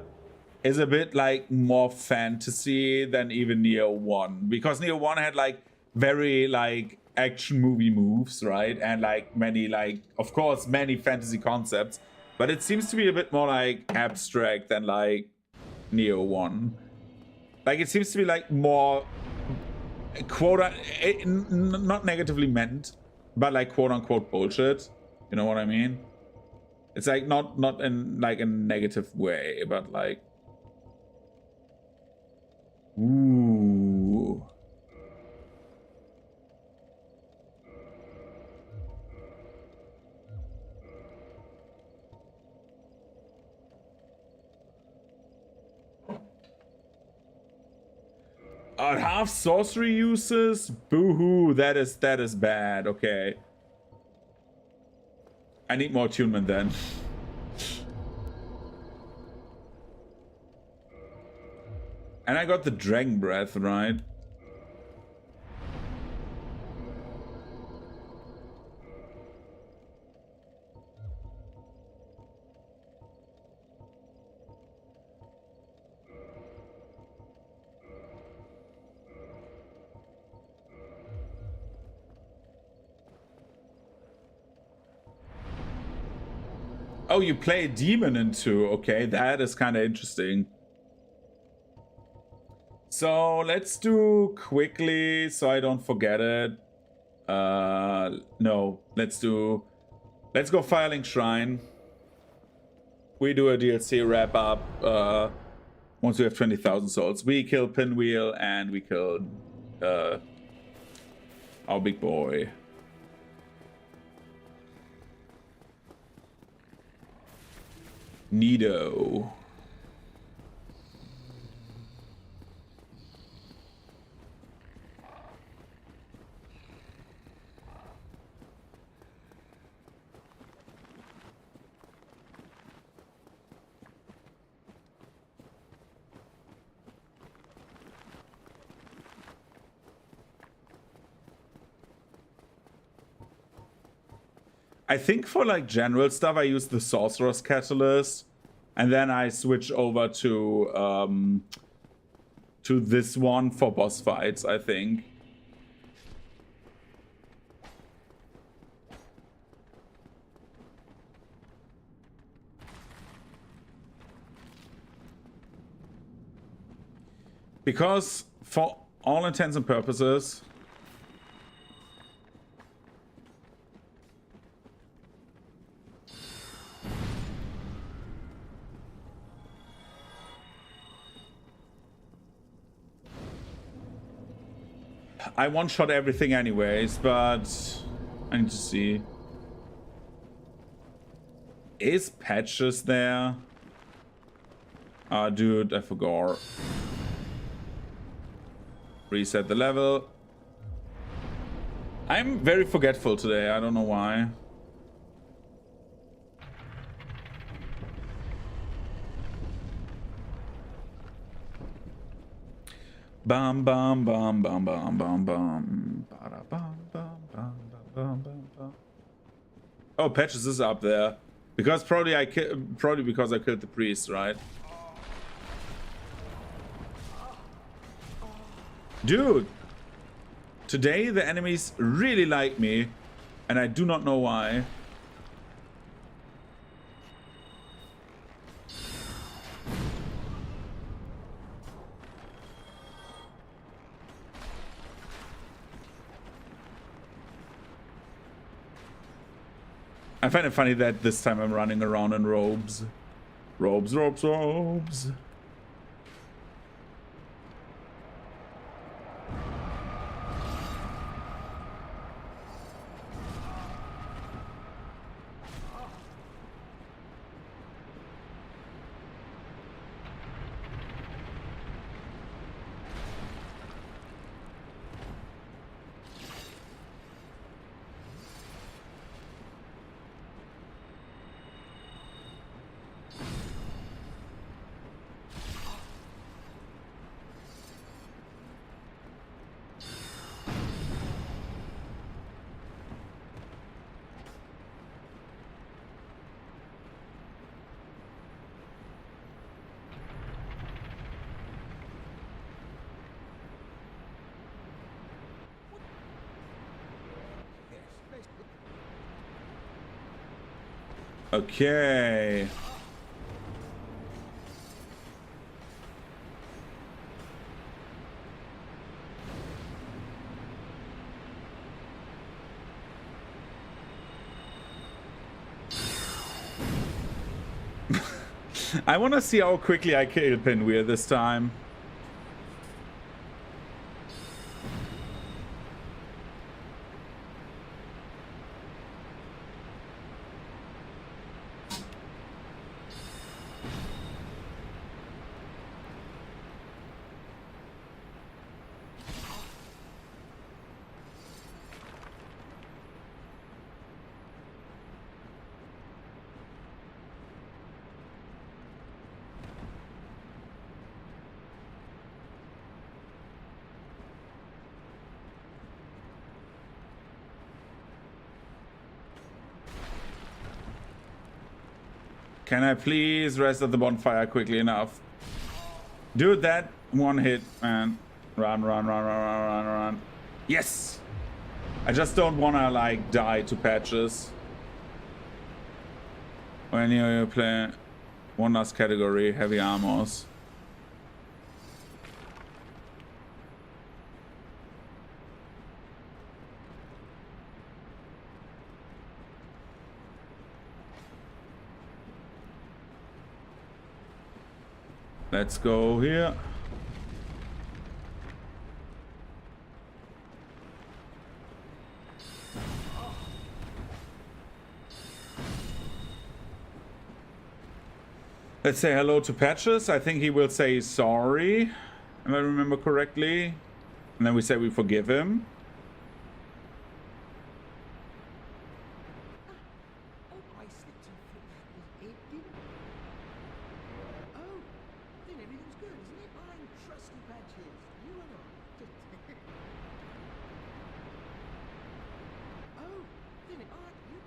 is a bit, like, more fantasy than even Neo 1. Because Neo 1 had, like, very, like, action movie moves, right? And, like, many, like, of course, many fantasy concepts. But it seems to be a bit more, like, abstract than, like, Neo 1. Like, it seems to be, like, more, not negatively meant, but, like, quote-unquote bullshit. You know what I mean? It's like not in like a negative way, but like, ooh. Half sorcery uses? Boo-hoo, that is bad. Okay. I need more attunement then. And I got the dragon breath, right? Oh, you play a demon into. Okay, that is kind of interesting. So let's do quickly so I don't forget it. No, let's go Firelink Shrine. We do a DLC wrap up once we have 20,000 souls. We kill Pinwheel and we killed our big boy. Nido. I think for like general stuff, I use the Sorcerer's Catalyst, and then I switch over to this one for boss fights, I think. Because for all intents and purposes, I one-shot everything anyways, but I need to see. Is Patches there? Dude, I forgot. Reset the level. I'm very forgetful today, I don't know why. Bum bum bum bum bum bum bum. Bada bum bum bum bum bum bum. Oh, Patches is up there because probably because I killed the priest, right? Dude, today the enemies really like me, and I do not know why. I find it funny that this time I'm running around in robes. Robes, robes, robes. Okay. I want to see how quickly I kill Pinwheel this time. Can I please rest at the bonfire quickly enough? Dude, that one hit, man. Run, run, run, run, run, run, run. Yes! I just don't wanna, like, die to patches. When you play one last category, heavy armors. Let's go here. Let's say hello to Patches. I think he will say sorry, if I remember correctly. And then we say we forgive him. Oh, I slipped and thought that was it, didn't I? Oh, then everything's good, isn't it? I'm trusty Patches. You and I. Oh, then it aren't you.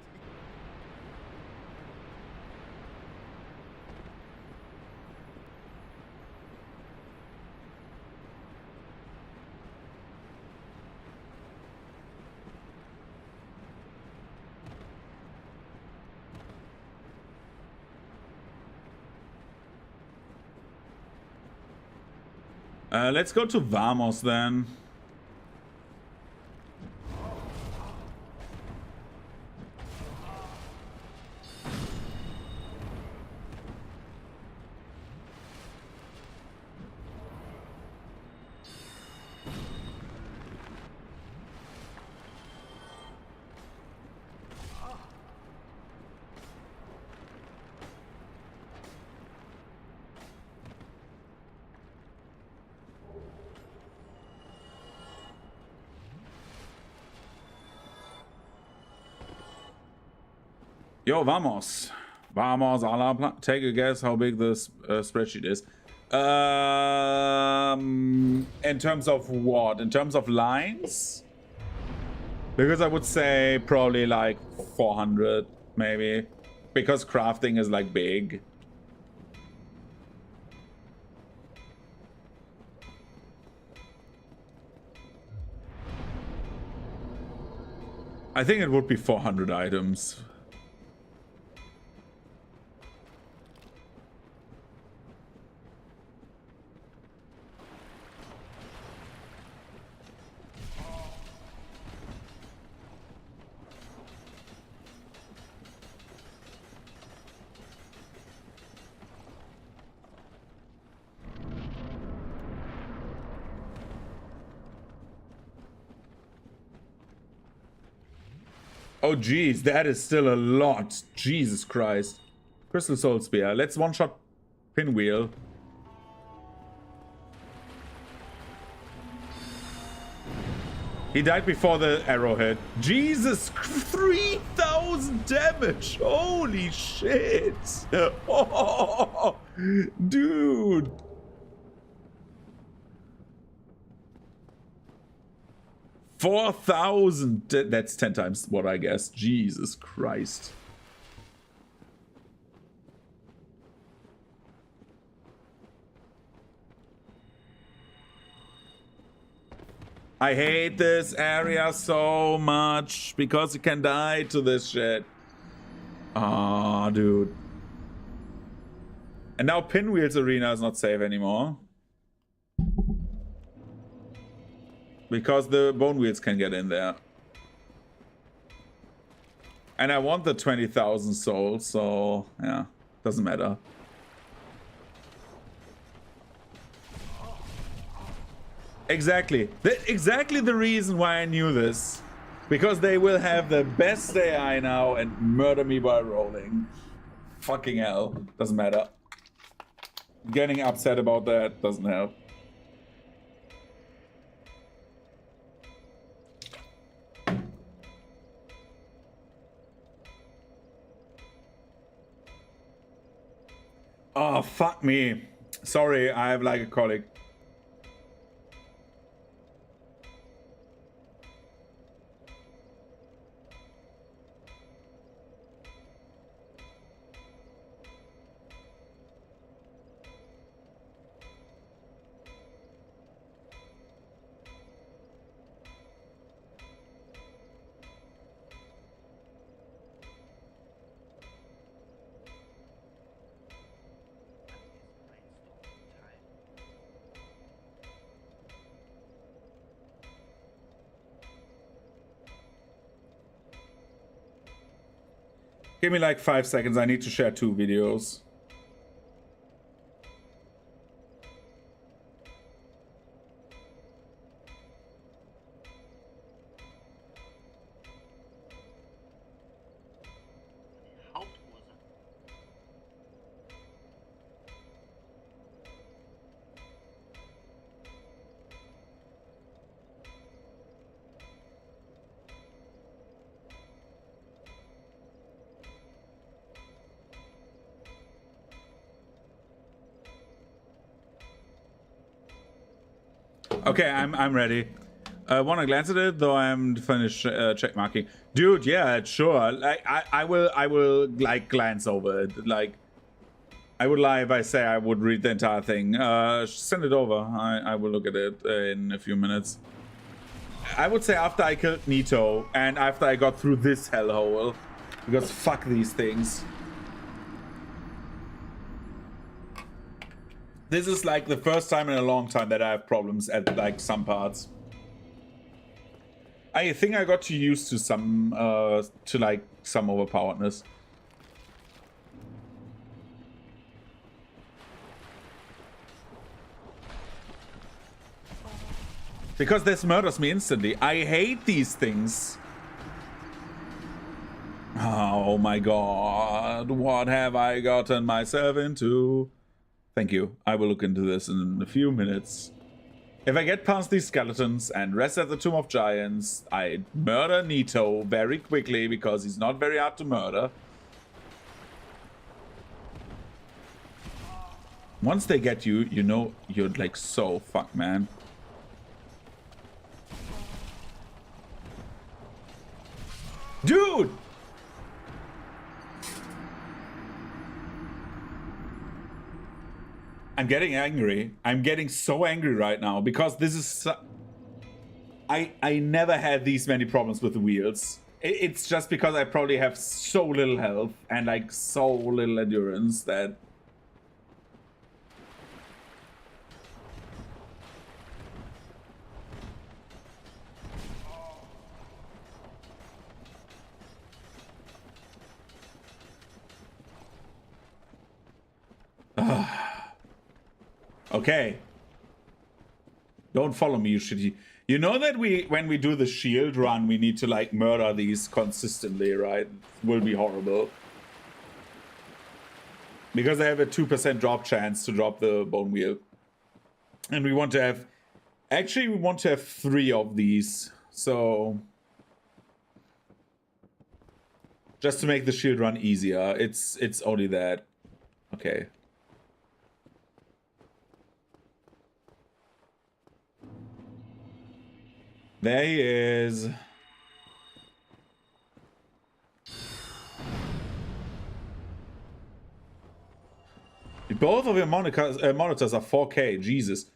Let's go to Vamos then. Yo, vamos. Vamos a la take a guess how big this spreadsheet is. In terms of what? In terms of lines? Because I would say probably like 400, maybe. Because crafting is like big. I think it would be 400 items. Oh geez, that is still a lot. Jesus Christ. Crystal Soul Spear. Let's one-shot Pinwheel. He died before the arrow hit. Jesus, 3,000 damage. Holy shit. Oh, dude. $4,000. That's 10 times what I guess. Jesus Christ. I hate this area so much because you can die to this shit. Ah, dude. And now Pinwheel's arena is not safe anymore. Because the bone wheels can get in there. And I want the 20,000 souls, so yeah, doesn't matter. Exactly. Exactly the reason why I knew this. Because they will have the best AI now and murder me by rolling. Fucking hell. Doesn't matter. Getting upset about that doesn't help. Oh, fuck me. Sorry, I have like a colic. Give me like 5 seconds. I need to share 2 videos. Okay, I'm ready. Want to glance at it, though I'm finished check marking. Dude, yeah, sure. Like I will like glance over it. Like I would lie if I say I would read the entire thing. Send it over. I will look at it in a few minutes. I would say after I killed Nito and after I got through this hellhole, because fuck these things. This is like the first time in a long time that I have problems at like some parts. I think I got too used to some overpoweredness. Because this murders me instantly. I hate these things. Oh my god, what have I gotten myself into? Thank you. I will look into this in a few minutes. If I get past these skeletons and rest at the Tomb of Giants, I murder Nito very quickly because he's not very hard to murder. Once they get you, you know you're like so fucked, man. Dude! I'm getting angry. I'm getting so angry right now because this is... I never had these many problems with the wheels. It's just because I probably have so little health and like so little endurance that... Okay. Don't follow me, you shitty... You know that when we do the shield run, we need to like murder these consistently, right? It will be horrible. Because they have a 2% drop chance to drop the bone wheel. And we want to have... Actually, we want to have 3 of these. So... Just to make the shield run easier. It's only that. Okay. There he is. Both of your monitors are 4K. Jesus.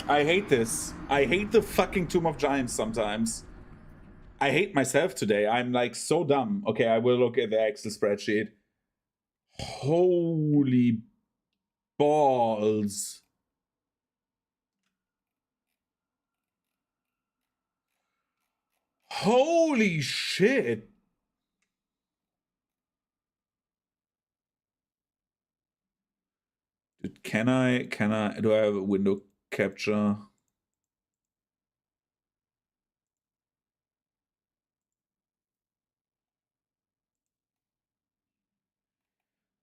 I hate this. I hate the fucking Tomb of Giants sometimes. I hate myself today. I'm like so dumb. Okay, I will look at the Excel spreadsheet. Holy balls. Holy shit. Dude, do I have a window capture?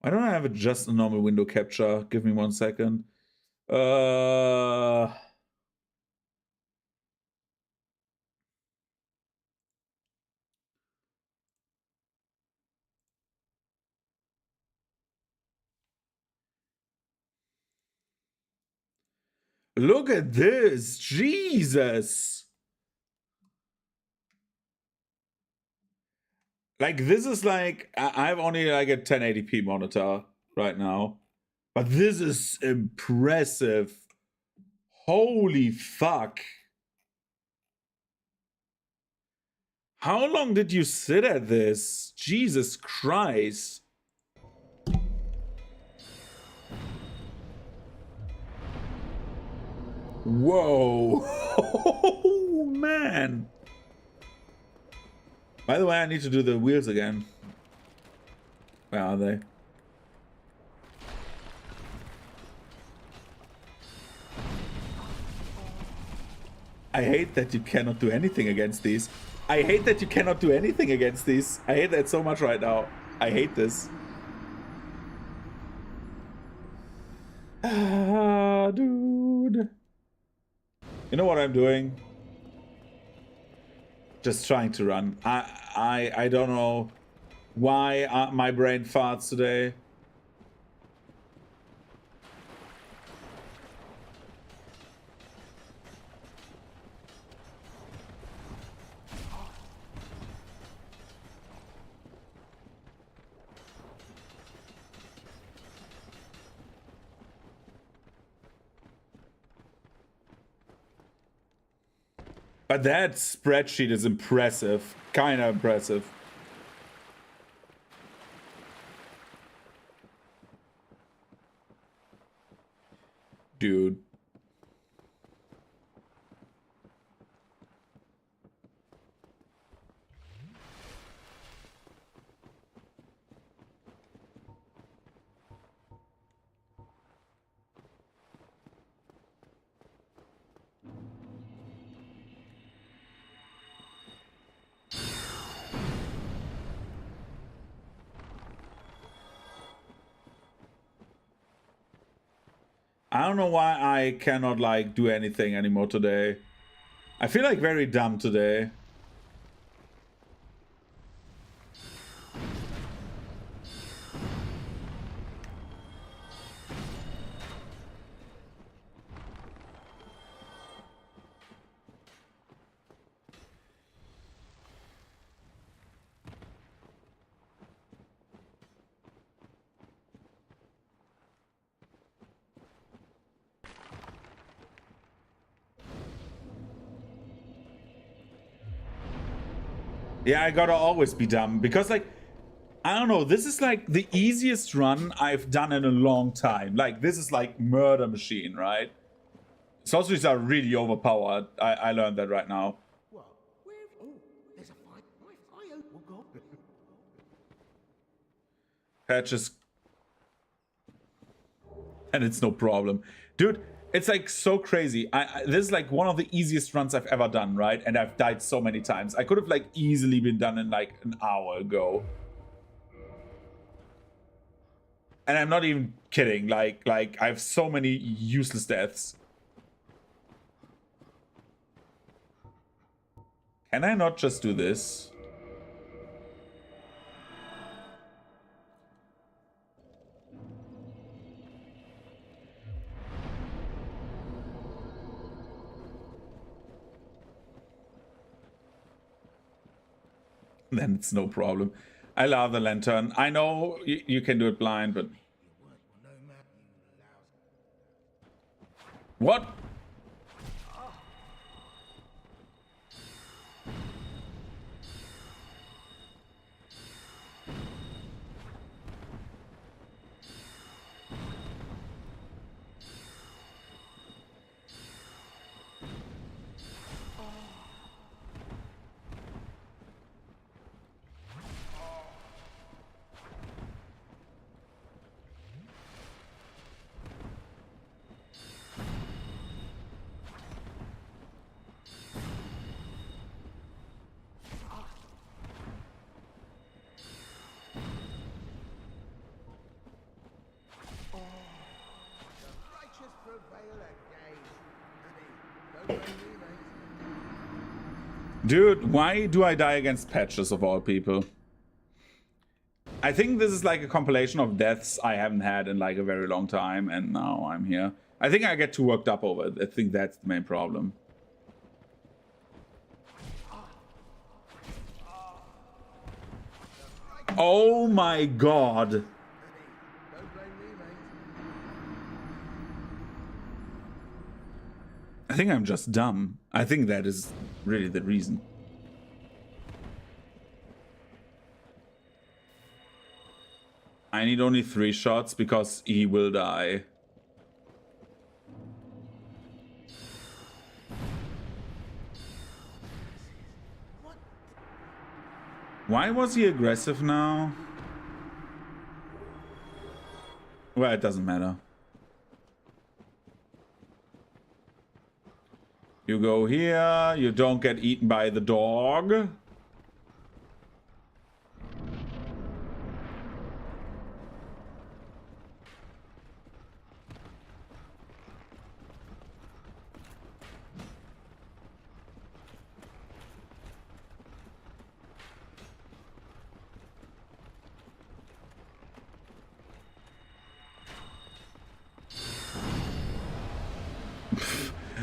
Why don't I have just a normal window capture? Give me 1 second. Look at this. Jesus. Like, this is like... I have only like a 1080p monitor right now. But this is impressive. Holy fuck. How long did you sit at this? Jesus Christ. Whoa. Oh, man. By the way, I need to do the wheels again. Where are they? I hate that you cannot do anything against these. I hate that you cannot do anything against these. I hate that so much right now. I hate this. Ah, dude. You know what I'm doing? Just trying to run. I don't know why my brain farts today. But that spreadsheet is impressive. Kind of impressive. Dude. I don't know why I cannot, like, do anything anymore today. I feel like very dumb today. Yeah, I gotta always be dumb because, like, I don't know, this is like the easiest run I've done in a long time. Like, this is like Murder Machine, right? Sorceries are really overpowered. I learned that right now. What? Where? Oh, there's a fight. I hope we'll go. Patches. And it's no problem. Dude, it's like so crazy. This is like one of the easiest runs I've ever done, right? And I've died so many times. I could have like easily been done in like an hour ago. And I'm not even kidding. Like I have so many useless deaths. Can I not just do this? Then it's no problem. I love the lantern. I know you can do it blind, but... What? Righteous prevail again. Don't blame me, mate. Dude, why do I die against Patches of all people? I think this is like a compilation of deaths I haven't had in like a very long time, and now I'm here. I think I get too worked up over it. I think that's the main problem. Oh my god. Don't blame me, mate. I think I'm just dumb. I think that is really the reason. I need only 3 shots because he will die. Why was he aggressive now? Well, it doesn't matter. You go here, you don't get eaten by the dog.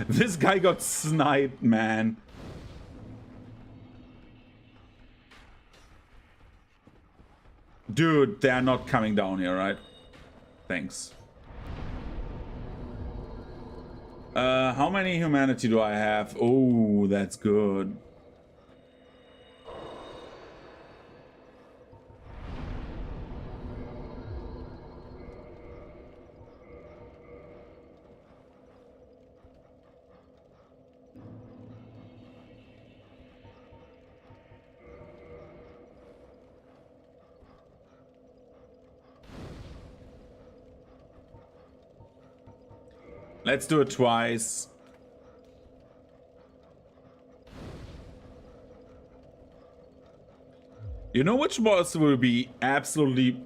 This guy got sniped, man. Dude, they're not coming down here, right? Thanks. How many humanity do I have? Oh, that's good. Let's do it twice. You know which boss will be absolutely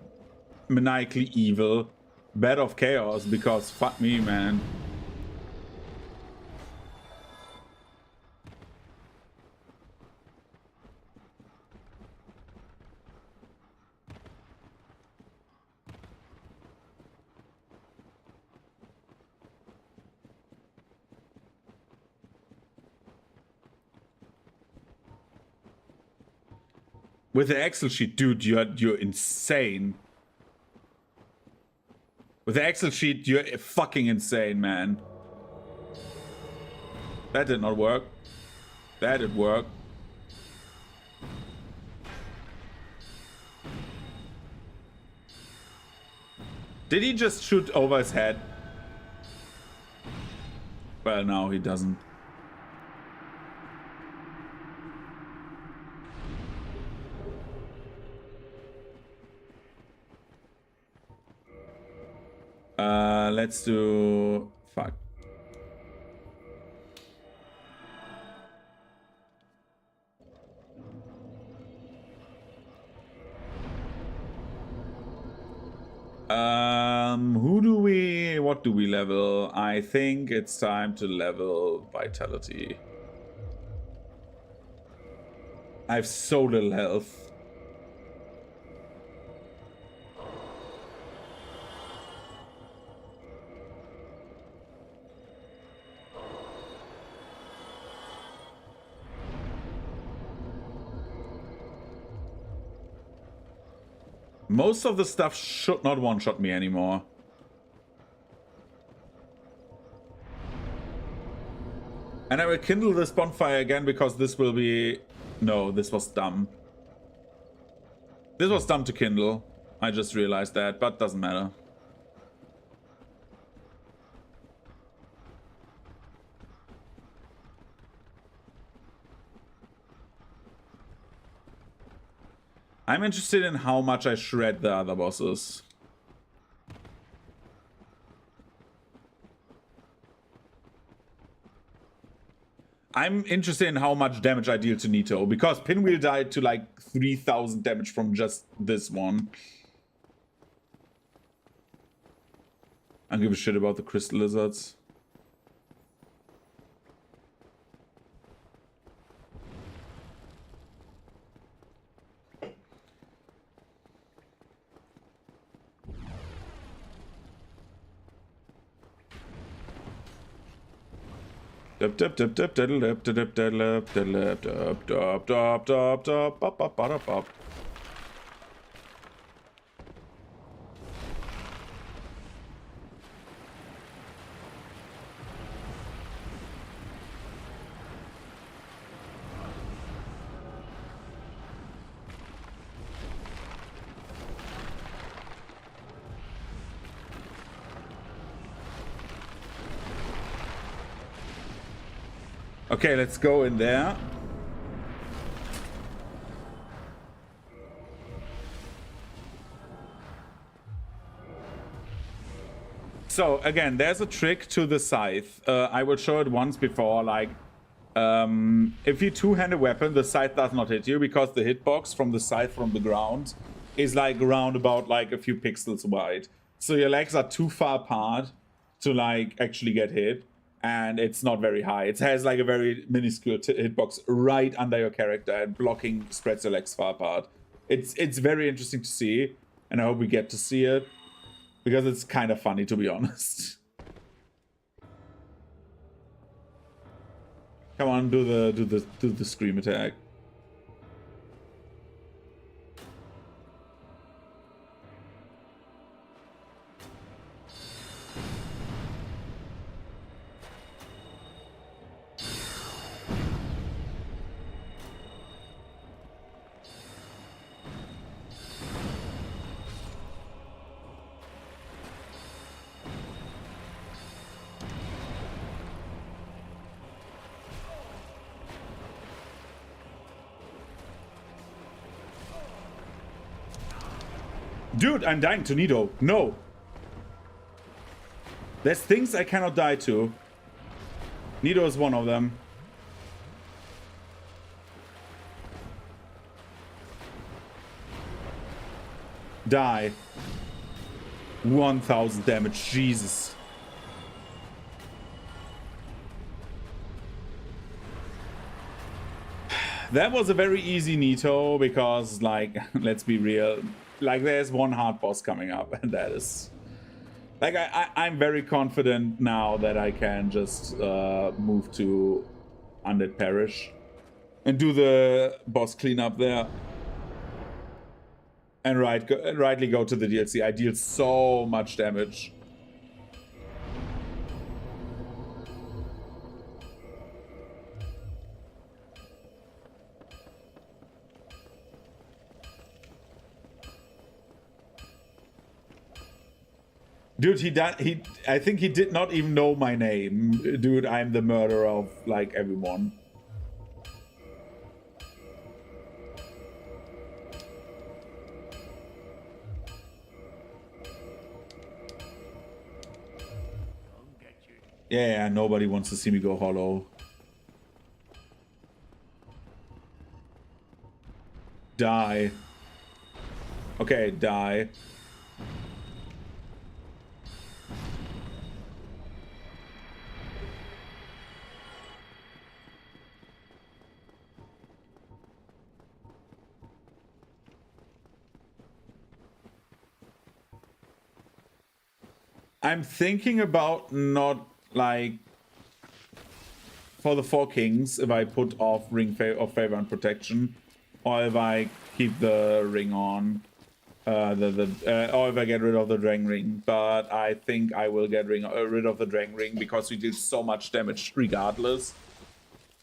maniacally evil? Bed of Chaos, because fuck me, man. With the Excel sheet, dude, you're insane. With the Excel sheet, you're fucking insane, man. That did not work. That did work. Did he just shoot over his head? Well, no, he doesn't. Let's do... Fuck. Who do we... What do we level? I think it's time to level Vitality. I have so little health. Most of the stuff should not one-shot me anymore. And I will kindle this bonfire again because this will be... No, this was dumb. This was dumb to kindle. I just realized that, but doesn't matter. I'm interested in how much I shred the other bosses. I'm interested in how much damage I deal to Nito, because Pinwheel died to like 3,000 damage from just this one. I don't give a shit about the crystal lizards. Okay, let's go in there. So again, there's a trick to the scythe. I will show it once before. Like, if you two-hand a weapon, the scythe does not hit you because the hitbox from the scythe from the ground is like around about like a few pixels wide. So your legs are too far apart to like actually get hit, and it's not very high. It has like a very minuscule hitbox right under your character, and blocking spreads your legs far apart. It's very interesting to see, and I hope we get to see it because it's kind of funny, to be honest. Come on, do the scream attack. Dude, I'm dying to Nido. No. There's things I cannot die to. Nido is one of them. Die. 1000 damage. Jesus. That was a very easy Nito because, like, let's be real. Like, there's one hard boss coming up, and that is... Like, I'm very confident now that I can just move to Undead Parish and do the boss cleanup there. And rightly go to the DLC. I deal so much damage. Dude, I think he did not even know my name. Dude, I'm the murderer of, like, everyone. Yeah, nobody wants to see me go hollow. Die. Okay, die. I'm thinking about not, like, for the Four Kings, if I put off Ring of Favor and Protection, or if I keep the ring on, or if I get rid of the Drang Ring. But I think I will get rid of the Drang Ring because we did so much damage regardless.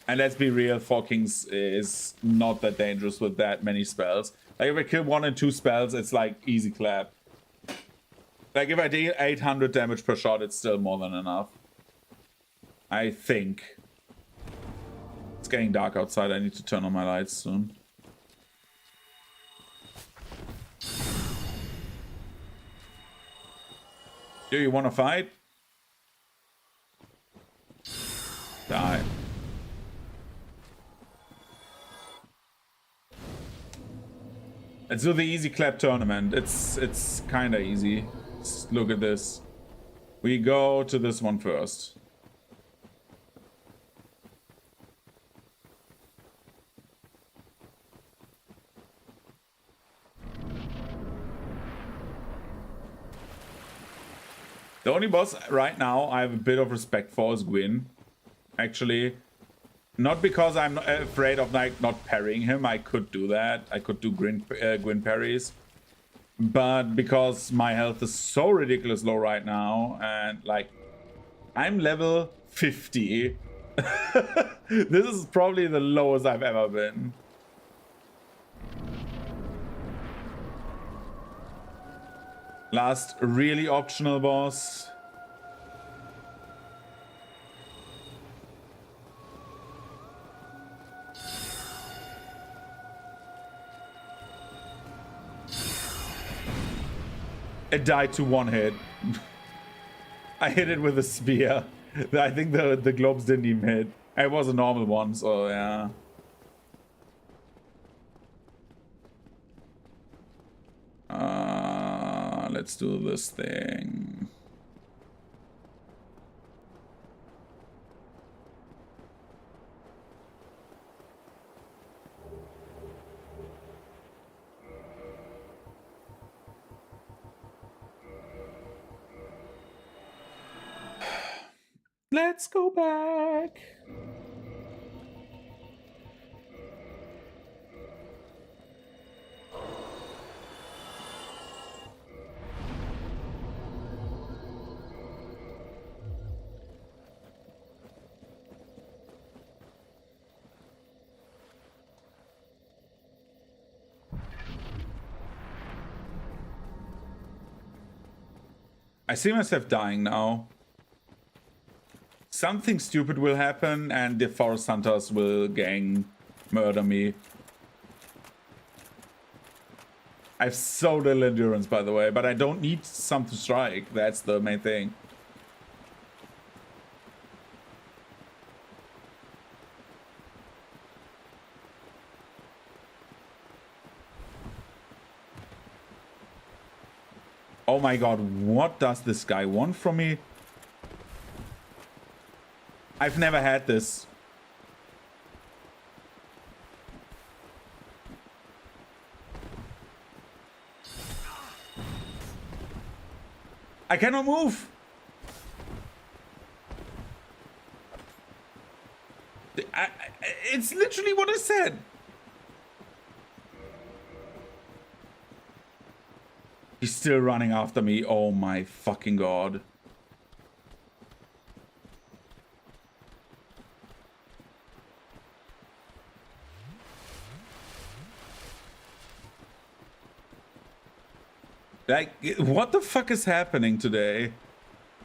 And let's be real, Four Kings is not that dangerous with that many spells. Like, if I kill 1 and 2 spells, it's like easy clap. Like, if I deal 800 damage per shot, it's still more than enough. I think. It's getting dark outside. I need to turn on my lights soon. Do you want to fight? Die. Let's do the easy clap tournament. It's kind of easy. Let's look at this. We go to this one first. The only boss right now I have a bit of respect for is Gwyn. Actually, not because I'm afraid of like not parrying him. I could do that. I could do Gwyn parries. But because my health is so ridiculous low right now, and like I'm level 50. This is probably the lowest I've ever been. Last really optional boss. It died to one hit. I hit it with a spear. I think the globes didn't even hit. It was a normal one, so yeah. Let's do this thing. Let's go back. I see myself dying now. Something stupid will happen and the forest hunters will murder me. I have so little endurance, by the way, but I don't need some to strike. That's the main thing. Oh my god, what does this guy want from me? I've never had this. I cannot move. It's literally what I said. He's still running after me. Oh my fucking god. Like, what the fuck is happening today?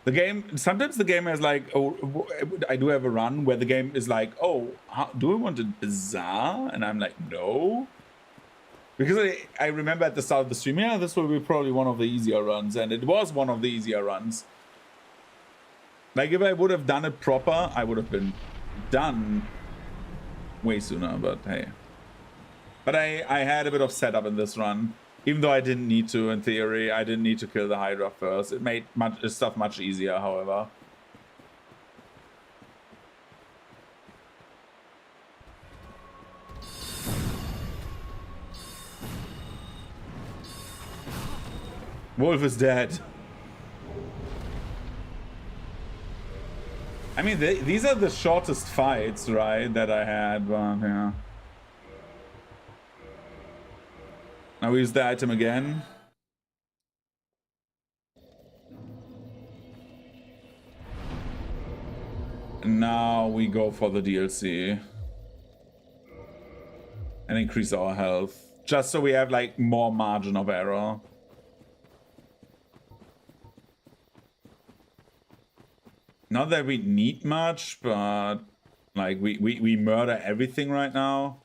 The game, sometimes the game is like, oh, I do have a run where the game is like, oh, do I want it bizarre? And I'm like, no. Because I remember at the start of the stream, yeah, this will be probably one of the easier runs. And it was one of the easier runs. Like, if I would have done it proper, I would have been done way sooner, but hey. But I had a bit of setup in this run. Even though I didn't need to, in theory, I didn't need to kill the Hydra first. It made stuff much easier, however. Wolf is dead. I mean, these are the shortest fights, right, that I had, but yeah. Now we use the item again. Now we go for the DLC. And increase our health. Just so we have, like, more margin of error. Not that we need much, but, like, we murder everything right now.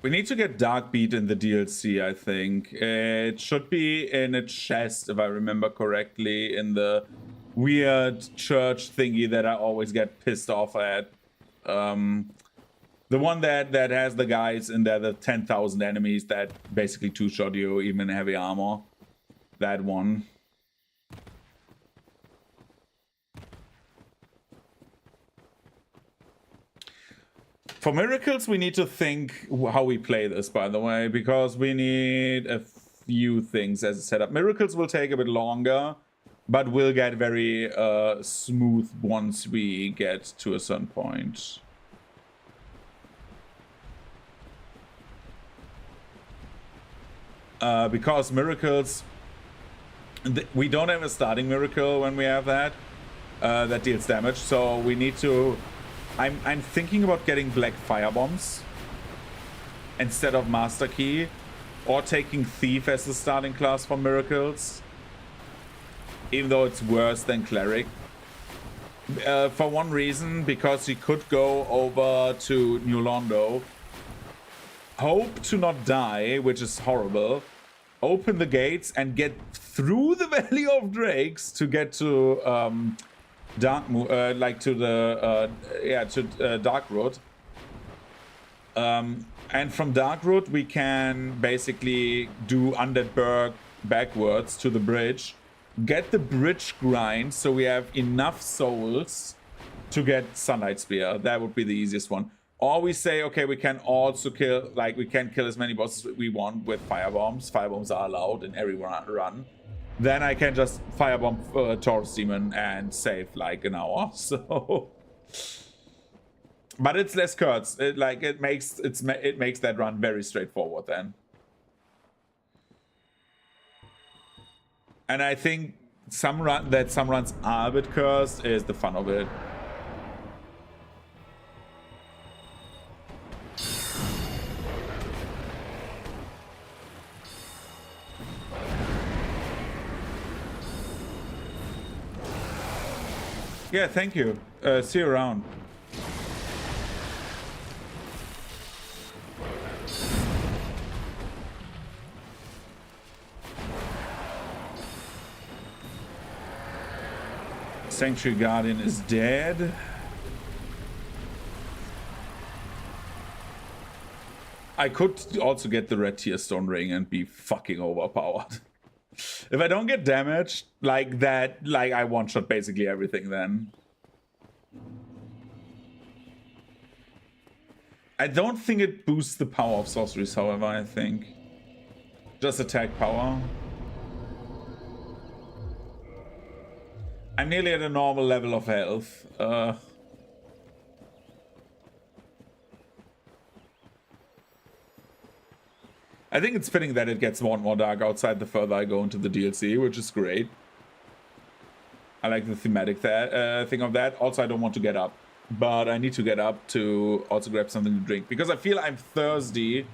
We need to get Darkbeat in the DLC, I think. It should be in a chest, if I remember correctly, in the weird church thingy that I always get pissed off at. The one that has the guys in there, the 10,000 enemies that basically two-shot you, even in heavy armor. That one. For miracles, we need to think how we play this, by the way, because we need a few things as a setup. Miracles will take a bit longer, but will get very smooth once we get to a certain point. Because miracles, we don't have a starting miracle when we have that. That deals damage, so we need to... I'm thinking about getting black fire bombs instead of master key, or taking thief as the starting class for miracles. even though it's worse than Cleric. For one reason, because he could go over to New Londo, hope to not die, which is horrible, open the gates and get through the Valley of Drakes to get to Darkroot. And from Darkroot we can basically do Undead Burg backwards to the bridge, get the bridge grind so we have enough souls to get Sunlight Spear. That would be the easiest one. Or we say, okay, we can also kill, like, we can kill as many bosses we want with firebombs. Firebombs are allowed in every run. Then I can just firebomb Taurus Demon and save like an hour. So, but it's less curts. It makes that run very straightforward then. And I think some runs are a bit cursed is the fun of it. Yeah, thank you. See you around. Sanctuary Guardian is dead. I could also get the Red Tear Stone Ring and be fucking overpowered. If I don't get damaged like that, like I one-shot basically everything then. I don't think it boosts the power of sorceries, however, I think. Just attack power. I'm nearly at a normal level of health. I think it's fitting that it gets more and more dark outside the further I go into the DLC, which is great. I like the thematic thing of that. Also, I don't want to get up, but I need to get up to also grab something to drink because I feel I'm thirsty.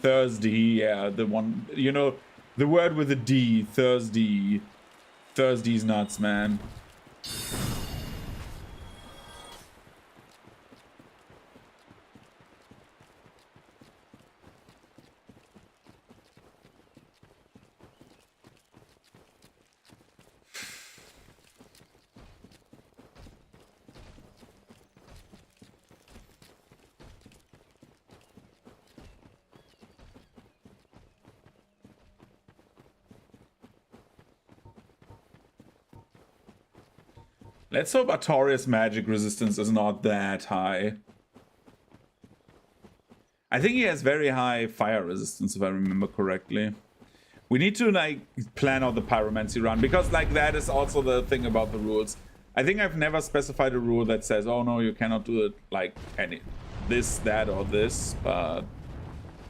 Thirsty, yeah, the one, you know, the word with a D, thirsty. Thirsty's nuts, man. Let's hope Artorias' magic resistance is not that high. I think he has very high fire resistance, if I remember correctly. We need to, like, plan out the pyromancy run, because, like, that is also the thing about the rules. I think I've never specified a rule that says, oh no, you cannot do it, like, any this, that, or this, but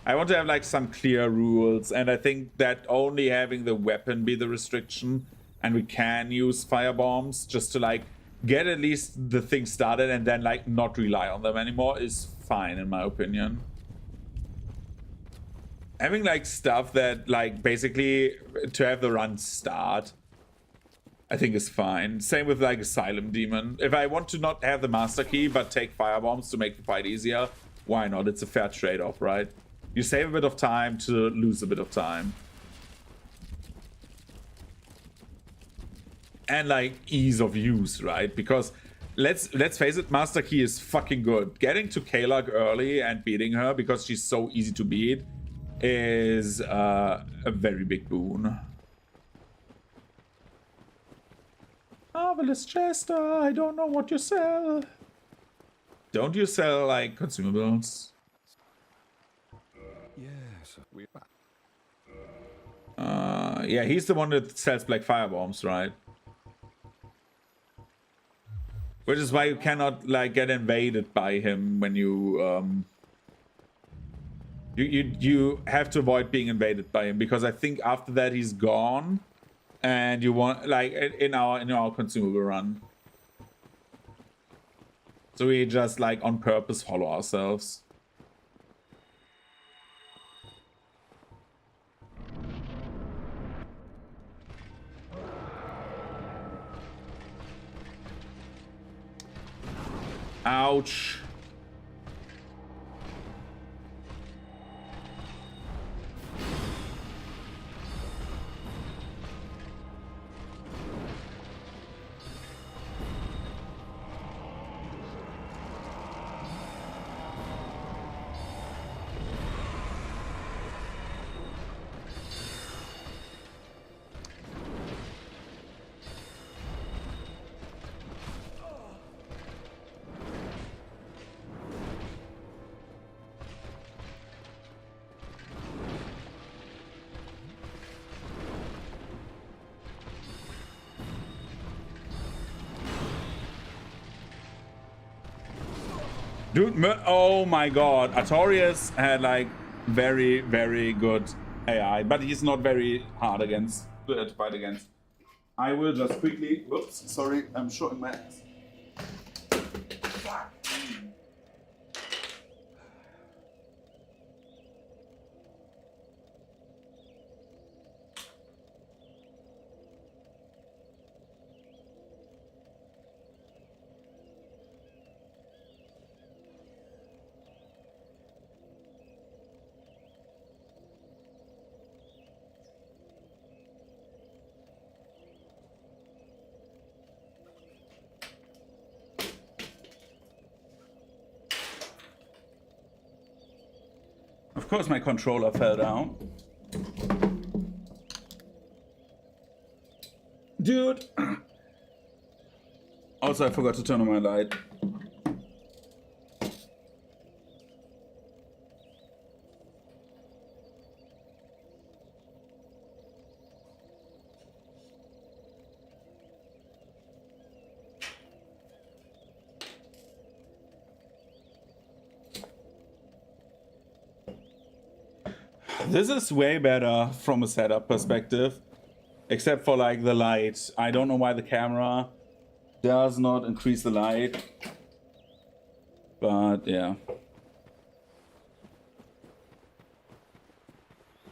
I want to have, like, some clear rules, and I think that only having the weapon be the restriction, and we can use fire bombs just to, like, get at least the thing started and then, like, not rely on them anymore is fine, in my opinion. Having, like, stuff that, like, basically to have the run start, I think is fine. Same with, like, Asylum Demon. If I want to not have the Master Key but take fire bombs to make the fight easier, why not? It's a fair trade-off, right? You save a bit of time to lose a bit of time. And, like, ease of use, right? Because let's face it, Master Key is fucking good. Getting to Kalag early and beating her because she's so easy to beat is a very big boon. Marvelous Chester, I don't know what you sell. Don't you sell, like, consumables? Yes, we. Yeah, he's the one that sells black fire bombs, right? Which is why you cannot, like, get invaded by him when you you have to avoid being invaded by him, because I think after that he's gone, and you want, like, in our consumable run. So we just, like, on purpose follow ourselves. Ouch. Dude, oh my god. Artorias had like very, very good AI, but he's not very hard to fight against. I will just quickly, whoops, sorry, I'm showing my ass. Fuck. Of course my controller fell down. Dude! Also, I forgot to turn on my light. This is way better from a setup perspective, except for like the light. I don't know why the camera does not increase the light, but yeah.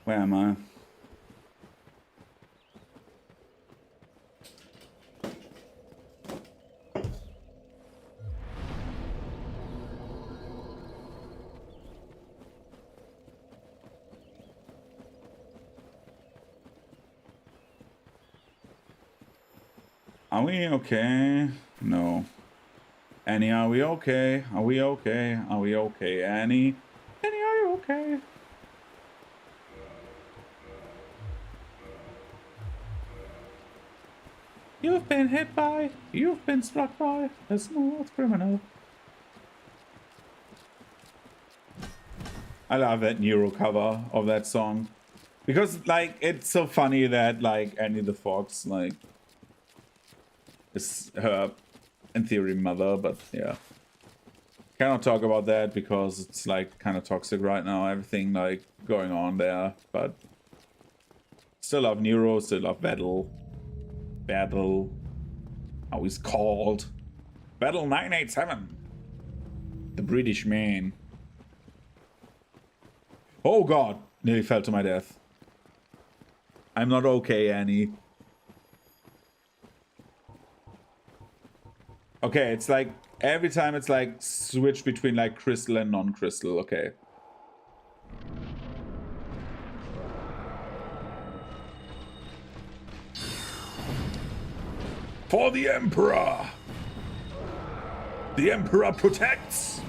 Where am I? Are we okay? No. Annie, are we okay? Are we okay? Are we okay, Annie? Annie, are you okay? You've been hit by, you've been struck by a smooth criminal. I love that Nero cover of that song. Because, like, it's so funny that, like, Annie the Fox, like, is her, in theory, mother, but yeah. Cannot talk about that because it's, like, kind of toxic right now, everything, like, going on there, but still love Nero, still love Battle, how he's called. Battle 987. The British man. Oh god, nearly fell to my death. I'm not okay, Annie. Okay, it's like, every time it's like, switch between like crystal and non-crystal, okay. For the Emperor! The Emperor protects!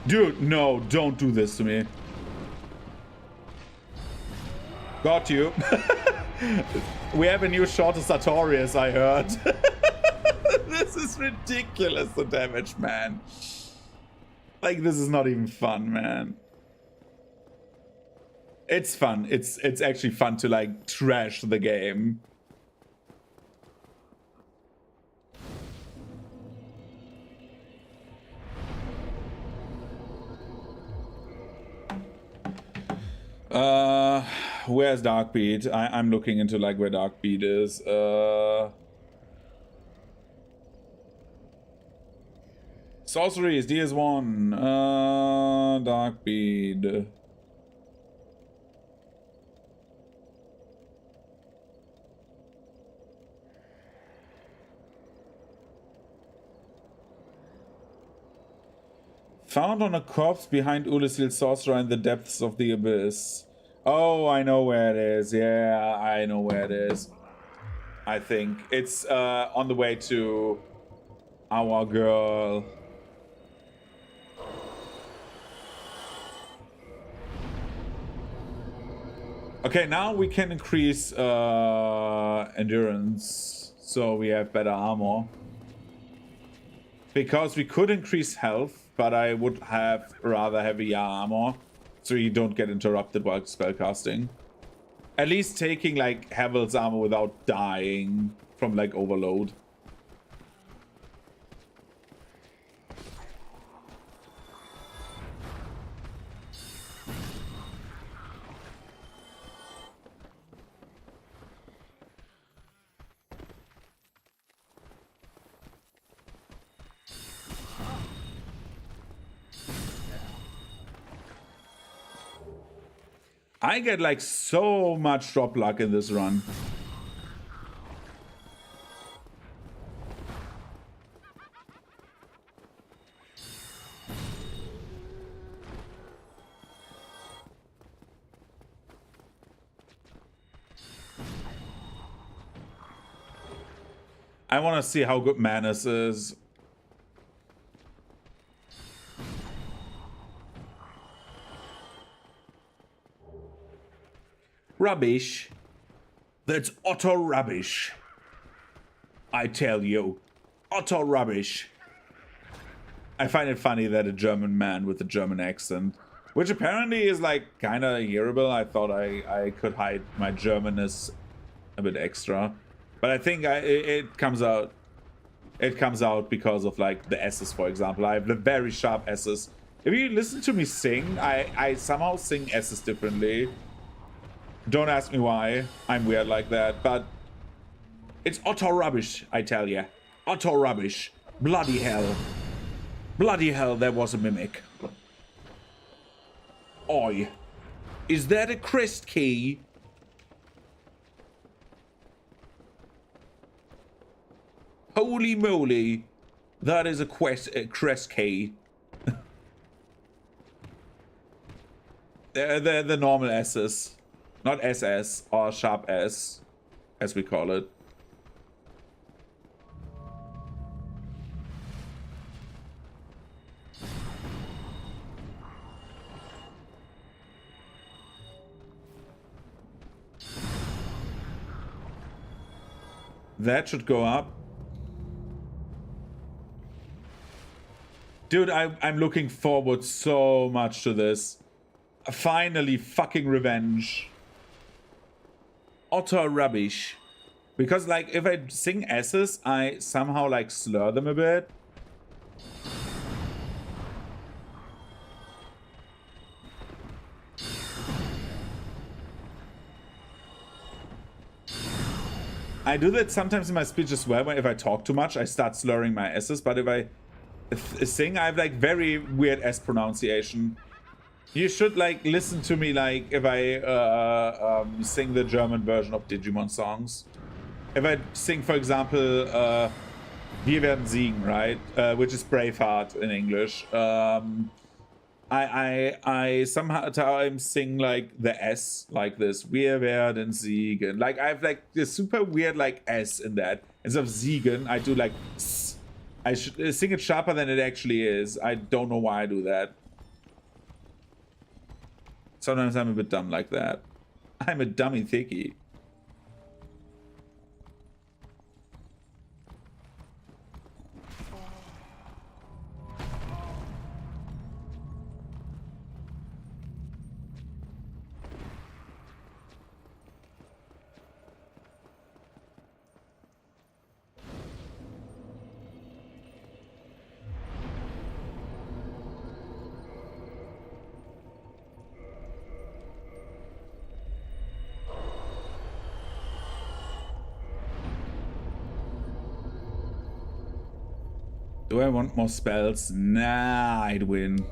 Dude, no, don't do this to me. Got you. We have a new shot of Sartorius, I heard. This is ridiculous, the damage, man. Like, this is not even fun, man. It's fun. It's actually fun to, like, trash the game. Where's Darkbeat? I'm looking into like where Darkbeat is. Sorceries, DS1. Darkbeat. Found on a corpse behind Ulasil Sorcerer in the depths of the abyss. Oh, I know where it is. Yeah, I know where it is. I think it's on the way to our girl. Okay, now we can increase endurance, so we have better armor. Because we could increase health, but I would have rather heavy armor, so you don't get interrupted while spellcasting. At least taking like Havel's armor without dying from like overload. I get like so much drop luck in this run. I want to see how good Manus is. Rubbish. That's utter rubbish. I tell you. Utter rubbish. I find it funny that a German man with a German accent, which apparently is like kind of hearable. I thought I could hide my Germanness a bit extra. But I think it comes out. It comes out because of like the S's, for example. I have the very sharp S's. If you listen to me sing, I somehow sing S's differently. Don't ask me why. I'm weird like that, but it's utter rubbish, I tell ya. Utter rubbish. Bloody hell. Bloody hell, there was a mimic. Oi. Is that a crest key? Holy moly. That is a crest key. They're the normal S's. Not SS or sharp S, as we call it. That should go up. Dude, I'm looking forward so much to this. Finally, fucking revenge. Utter rubbish. Because, like, if I sing S's, I somehow, like, slur them a bit. I do that sometimes in my speech as well. If I talk too much, I start slurring my S's. But if I sing, I have, like, very weird S pronunciation. You should, like, listen to me, like, if I sing the German version of Digimon songs. If I sing, for example, Wir werden siegen, right? Which is Braveheart in English. I sometimes sing, like, the S, like this. Wir werden siegen. Like, I have, like, this super weird, like, S in that. Instead of siegen, I do, like, S. I should sing it sharper than it actually is. I don't know why I do that. Sometimes I'm a bit dumb like that. I'm a dummy thicky. Do I want more spells? Nah, I'd win.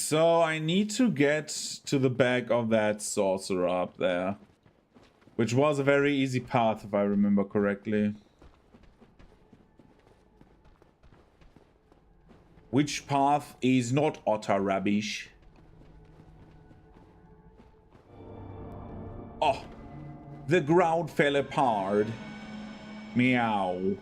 So I need to get to the back of that sorcerer up there. Which was a very easy path, if I remember correctly. Which path is not utter rubbish? Oh, the ground fell apart. Meow.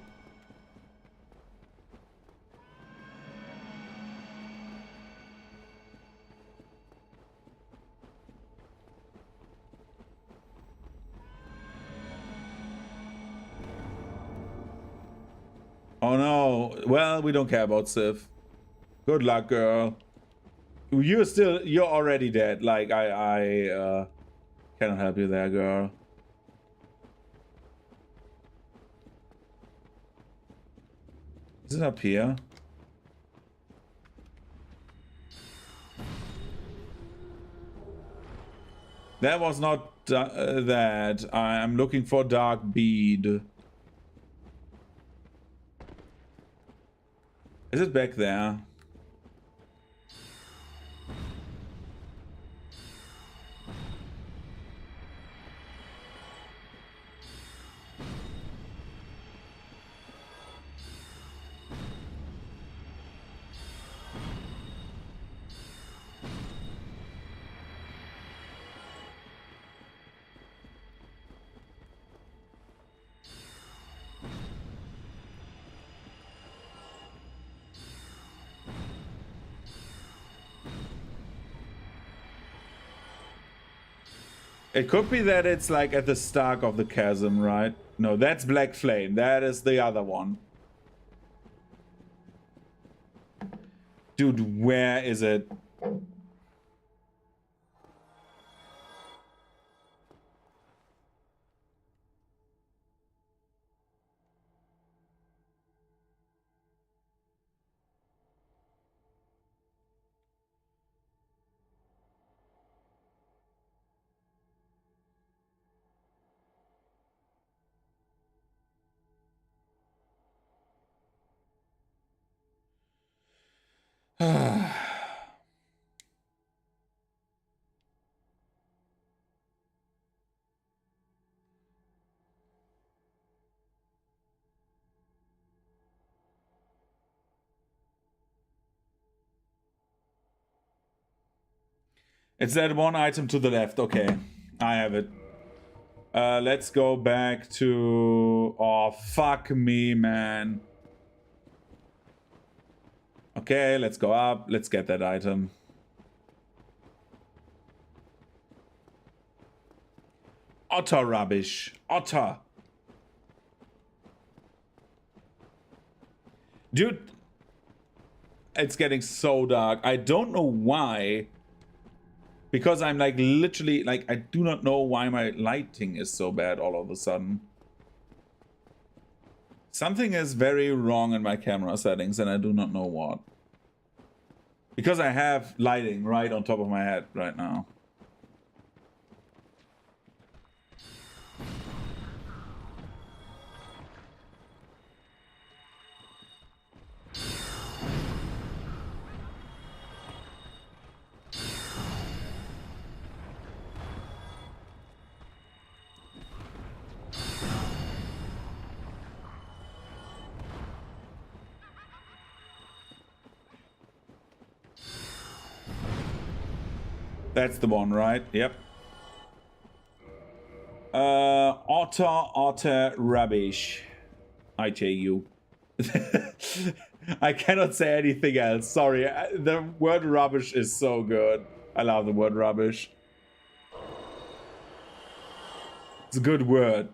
Oh no. Well, we don't care about Sif. Good luck, girl. You're already dead. Like, I cannot help you there, girl. Is it up here? That was not that. I'm looking for dark bead. Is it back there? It could be that it's like at the start of the chasm, right? No, that's Black Flame. That is the other one. Dude, where is it? It's that one item to the left. Okay, I have it. Let's go back to... Oh, fuck me, man. Okay, let's go up. Let's get that item. Utter rubbish. Utter. Dude, it's getting so dark. I don't know why. Because I'm like literally, like, I do not know why my lighting is so bad all of a sudden. Something is very wrong in my camera settings and I do not know what. Because I have lighting right on top of my head right now. That's the one, right? Yep. Otter rubbish. I tell you. I cannot say anything else. Sorry. The word rubbish is so good. I love the word rubbish. It's a good word.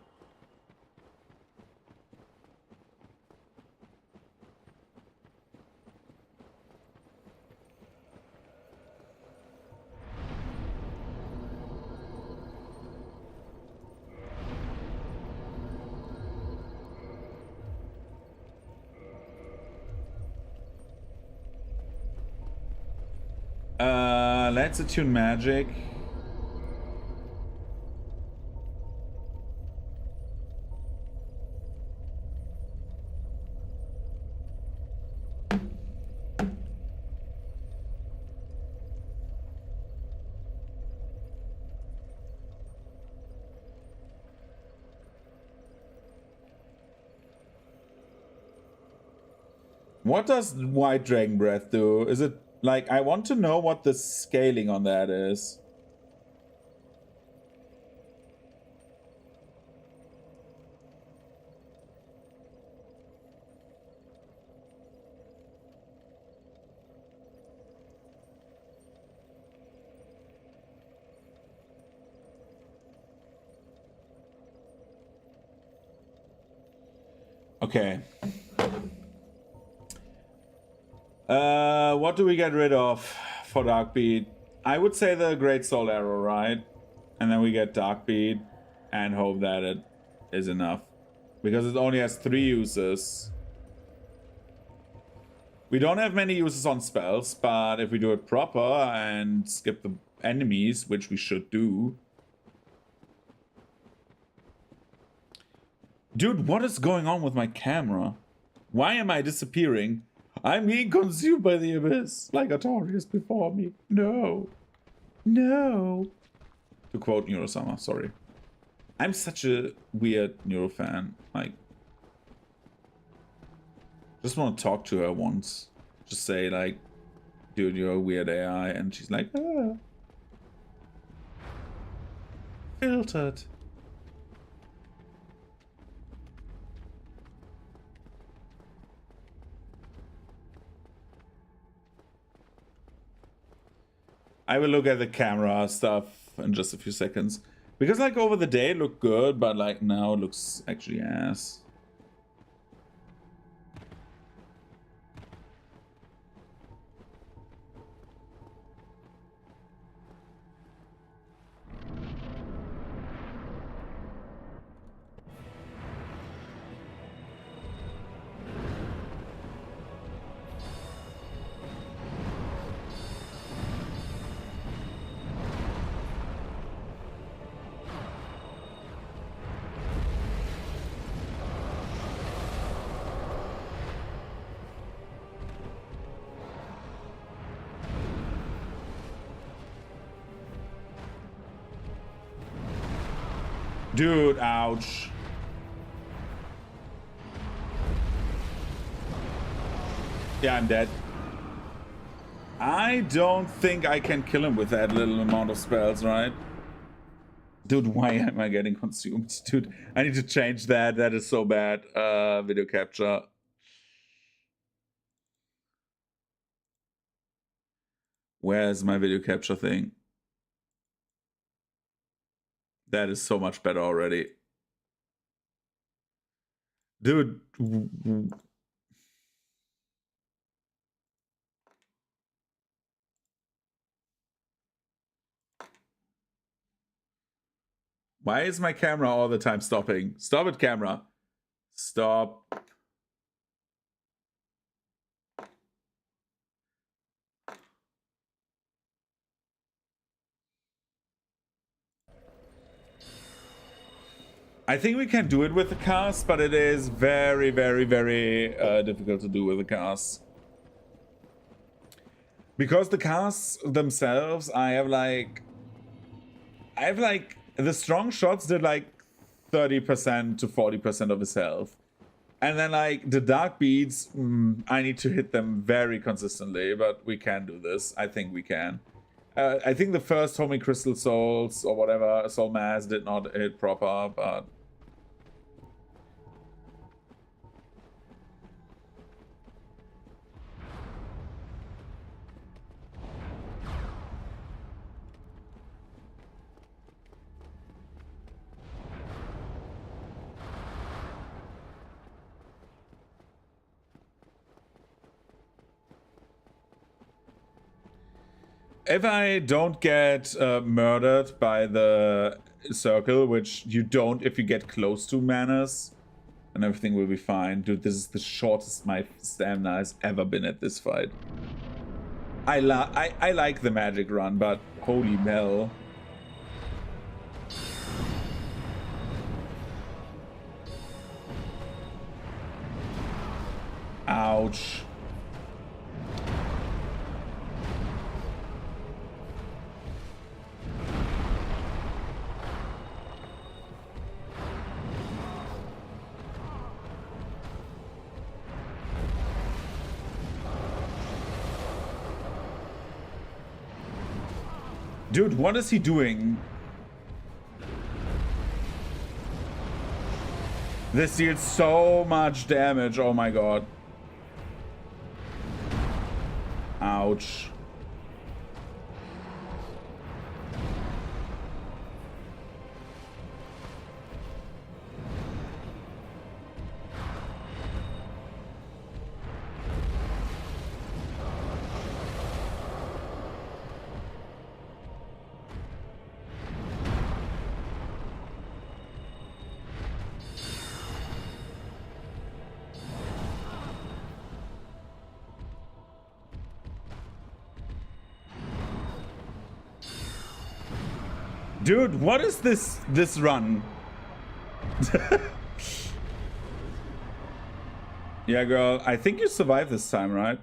Let's attune magic. What does White Dragon Breath do? Is it like, I want to know what the scaling on that is. Okay. What do we get rid of for Darkbeat? I would say the Great Soul Arrow, right? And then we get Darkbeat and hope that it is enough. Because it only has 3 uses. We don't have many uses on spells, but if we do it proper and skip the enemies, which we should do. Dude, what is going on with my camera? Why am I disappearing? I'm being consumed by the abyss, like Artorias before me. No. No. To quote Neurosama, sorry. I'm such a weird Neuro fan. Like, just want to talk to her once. Just say, like, dude, you're a weird AI. And she's like, ah. Filtered. I will look at the camera stuff in just a few seconds. Because, like, over the day it looked good, but, like, now it looks actually ass. Dude, ouch. Yeah, I'm dead. I don't think I can kill him with that little amount of spells, right? Dude, why am I getting consumed? Dude, I need to change that. That is so bad. Video capture. Where's my video capture thing? That is so much better already. Dude. Why is my camera all the time stopping? Stop it, camera. Stop. I think we can do it with the cast, but it is very, very, very difficult to do with the cast. Because the casts themselves, I have like, the strong shots did like 30% to 40% of his health. And then like the dark beats, I need to hit them very consistently, but we can do this. I think we can. I think the first Homing Crystal Souls or whatever, Soul Mass did not hit proper, but... If I don't get murdered by the circle, which you don't if you get close to Manus, and everything will be fine. Dude, this is the shortest my stamina has ever been at this fight. I like the magic run, but holy hell. Ouch. Dude, what is he doing? This deals so much damage. Oh my god. Ouch. Dude, what is this run? Yeah, girl, I think you survived this time, right?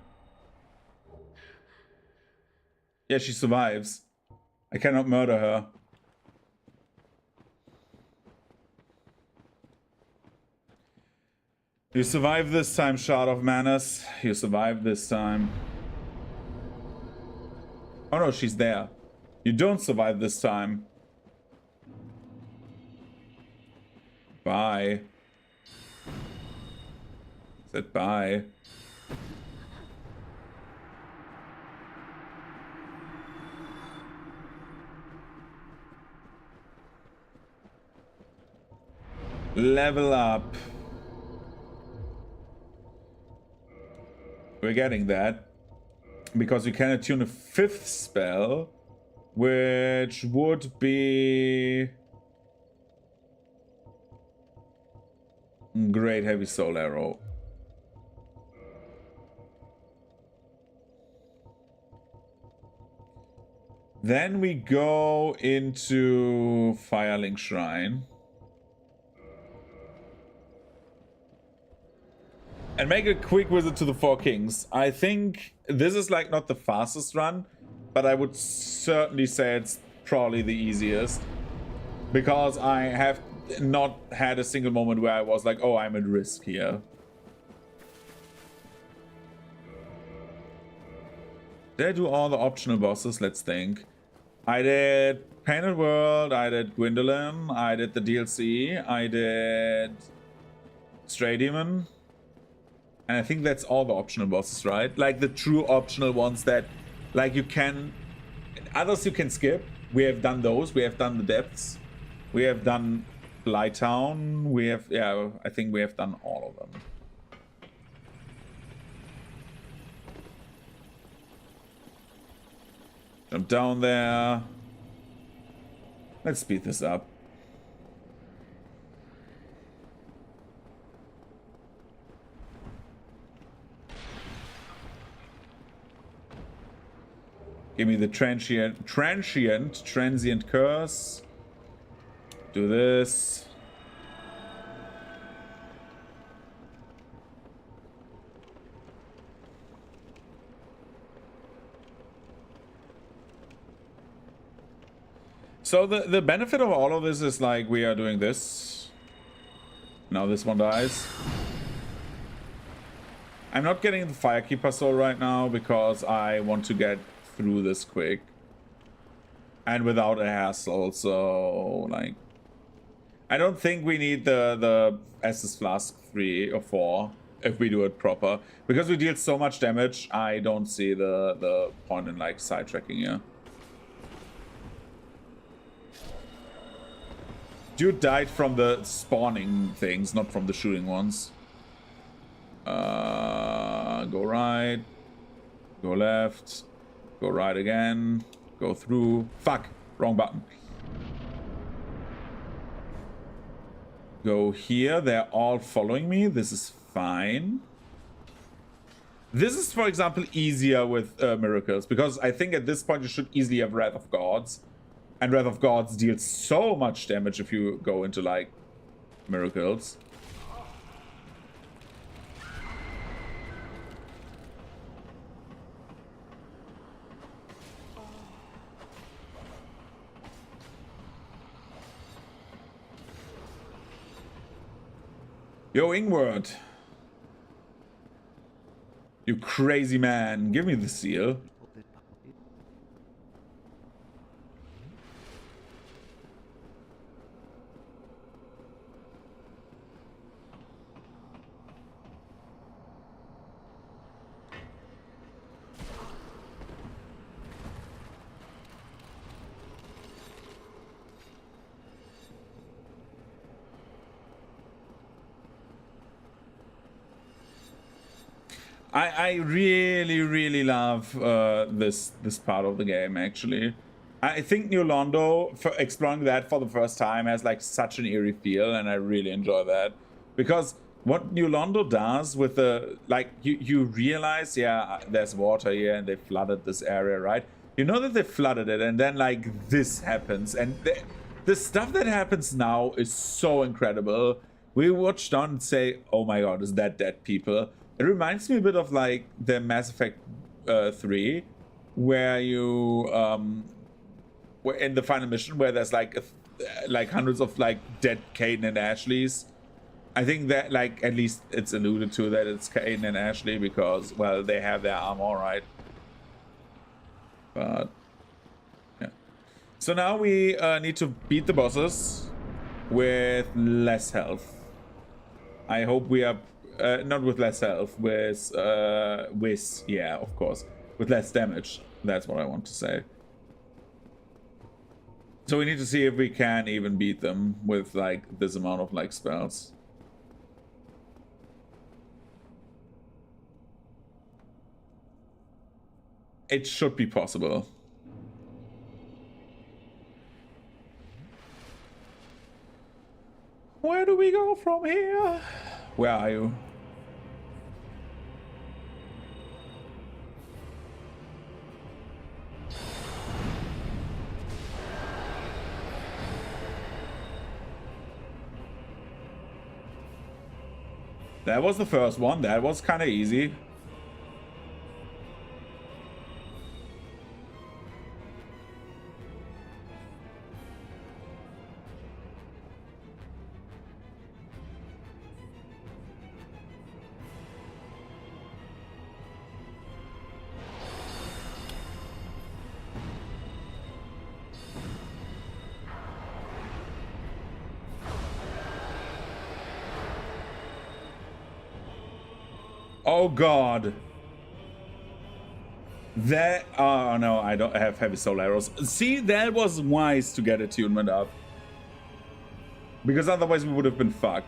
Yeah, she survives. I cannot murder her. You survived this time, Shard of Manus. You survived this time. Oh no, she's there. You don't survive this time. Bye. Said bye. Level up. We're getting that. Because you can attune a 5th spell, which would be... Great Heavy Soul Arrow. Then we go into Firelink Shrine. And make a quick visit to the Four Kings. I think this is like not the fastest run, but I would certainly say it's probably the easiest. Because I have not had a single moment where I was like, oh, I'm at risk here. Did I do all the optional bosses? Let's think. I did Painted World, I did Gwendolyn, I did the DLC, I did Stray Demon. And I think that's all the optional bosses, right? Like the true optional ones that, like, you can... Others you can skip. We have done those. We have done the Depths. We have done Blighttown. We have... Yeah, I think we have done all of them. Jump down there. Let's speed this up. Give me the transient curse. Do this. So the benefit of all of this is like we are doing this. Now this one dies. I'm not getting the Firekeeper Soul right now because I want to get through this quick and without a hassle. So like I don't think we need the Estus Flask 3 or 4 if we do it proper, because we deal so much damage. I don't see the point in like sidetracking here. Dude died from the spawning things, not from the shooting ones. Go right, go left, go right again, go through. Fuck, wrong button. Go here, they're all following me. This is fine. This is, for example, easier with miracles, because I think at this point you should easily have Wrath of Gods. And Wrath of Gods deals so much damage if you go into, like, miracles. Yo, Ingward. You crazy man. Give me the seal. I really love this part of the game, actually. I think New Londo, for exploring that for the first time, has like such an eerie feel, and I really enjoy that. Because what New Londo does with the, like, you realize, yeah, there's water here and they flooded this area, right? You know that they flooded it, and then like this happens, and the stuff that happens now is so incredible. We watch down and say, oh my god, is that dead people? It reminds me a bit of like the Mass Effect 3, where you where in the final mission where there's like hundreds of like dead Caden and Ashleys. I think that, like, at least it's alluded to that it's Caden and Ashley because, well, they have their armor, right? But yeah. So now we need to beat the bosses with less health. I hope we are not with less health, with yeah, of course, with less damage. That's what I want to say. So we need to see if we can even beat them with like this amount of like spells. It should be possible. Where do we go from here? Where are you? That was the first one. That was kind of easy. Oh god. That, oh no, I don't have heavy soul arrows. See, that was wise to get attunement up. Because otherwise we would have been fucked.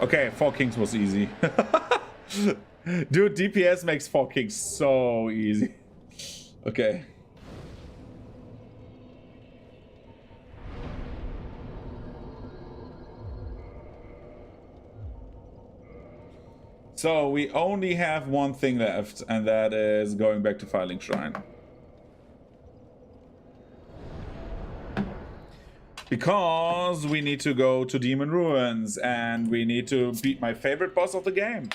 Okay, 4 Kings was easy. Dude, DPS makes 4 Kings so easy. Okay. So we only have one thing left, and that is going back to Filing Shrine. Because we need to go to Demon Ruins, and we need to beat my favorite boss of the game.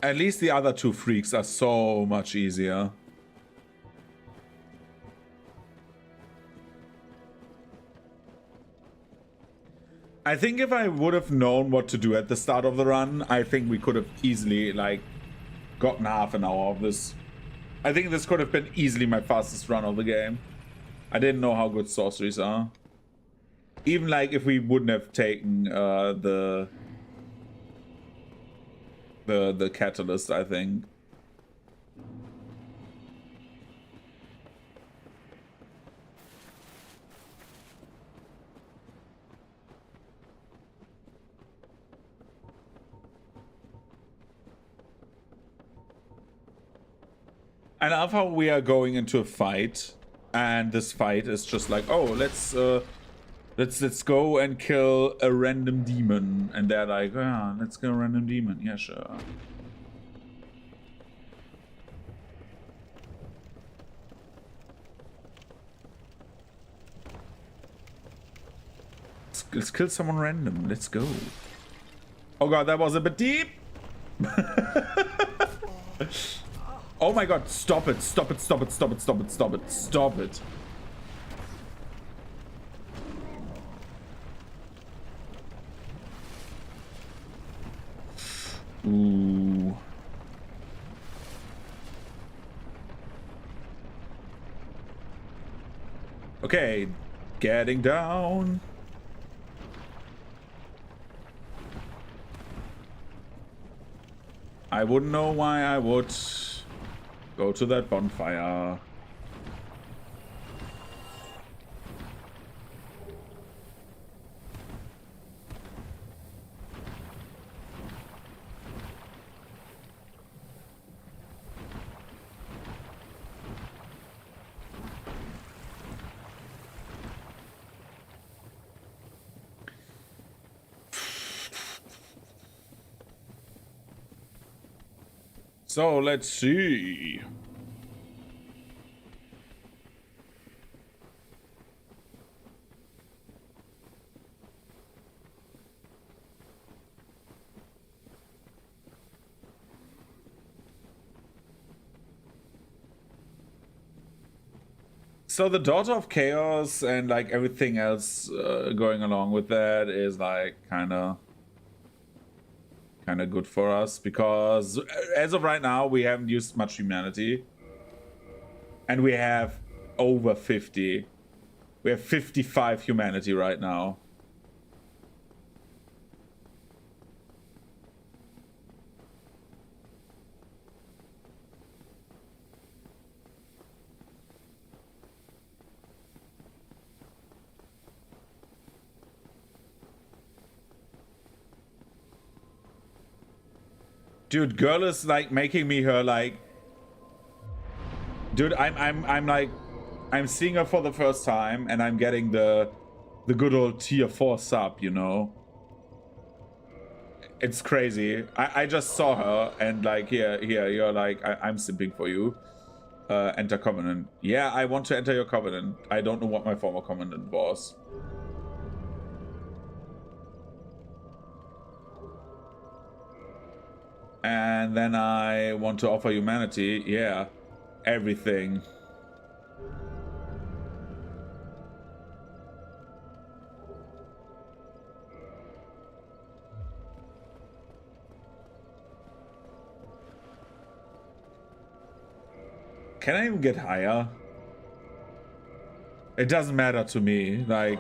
At least the other two freaks are so much easier. I think if I would have known what to do at the start of the run, I think we could have easily, like, gotten half an hour of this. I think this could have been easily my fastest run of the game. I didn't know how good sorceries are. Even, like, if we wouldn't have taken the catalyst, I think. I love how we are going into a fight, and this fight is just like, oh, let's go and kill a random demon, and they're like, yeah, let's kill a random demon. Yeah, sure. Let's kill someone random. Let's go. Oh god, that was a bit deep. Oh my god, stop it, stop it, stop it, stop it, stop it, stop it, stop it. Ooh. Okay, getting down. I wouldn't know why I would go to that bonfire. So let's see. So the Daughter of Chaos and like everything else going along with that is like kind of good for us, because as of right now we haven't used much humanity, and we have over 50. We have 55 humanity right now. Dude, girl is like making me her like. Dude, I'm like, I'm seeing her for the first time, and I'm getting the good old tier 4 sub, you know. It's crazy. I just saw her, and like here, you're like, I'm simping for you. Enter covenant. Yeah, I want to enter your covenant. I don't know what my former covenant was. And then I want to offer humanity. Yeah, everything. Can I even get higher? It doesn't matter to me. Like,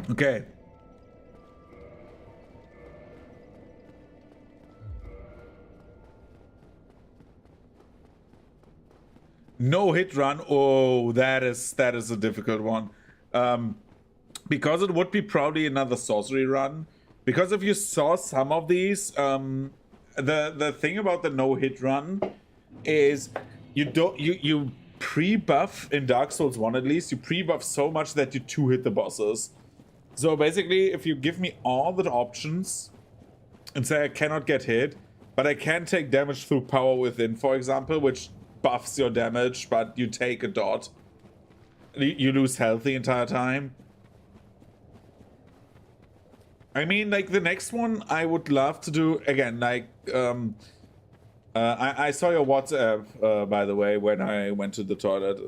okay. No hit run. Oh, that is a difficult one. Because it would be probably another sorcery run. Because if you saw some of these, the thing about the no hit run is you pre-buff in Dark Souls 1 at least, you pre-buff so much that you 2-hit the bosses. So basically, if you give me all the options and say I cannot get hit, but I can take damage through Power Within, for example, which buffs your damage, but you take a dot. You lose health the entire time. I mean, like, the next one I would love to do, again, like, I saw your WhatsApp, by the way, when I went to the toilet.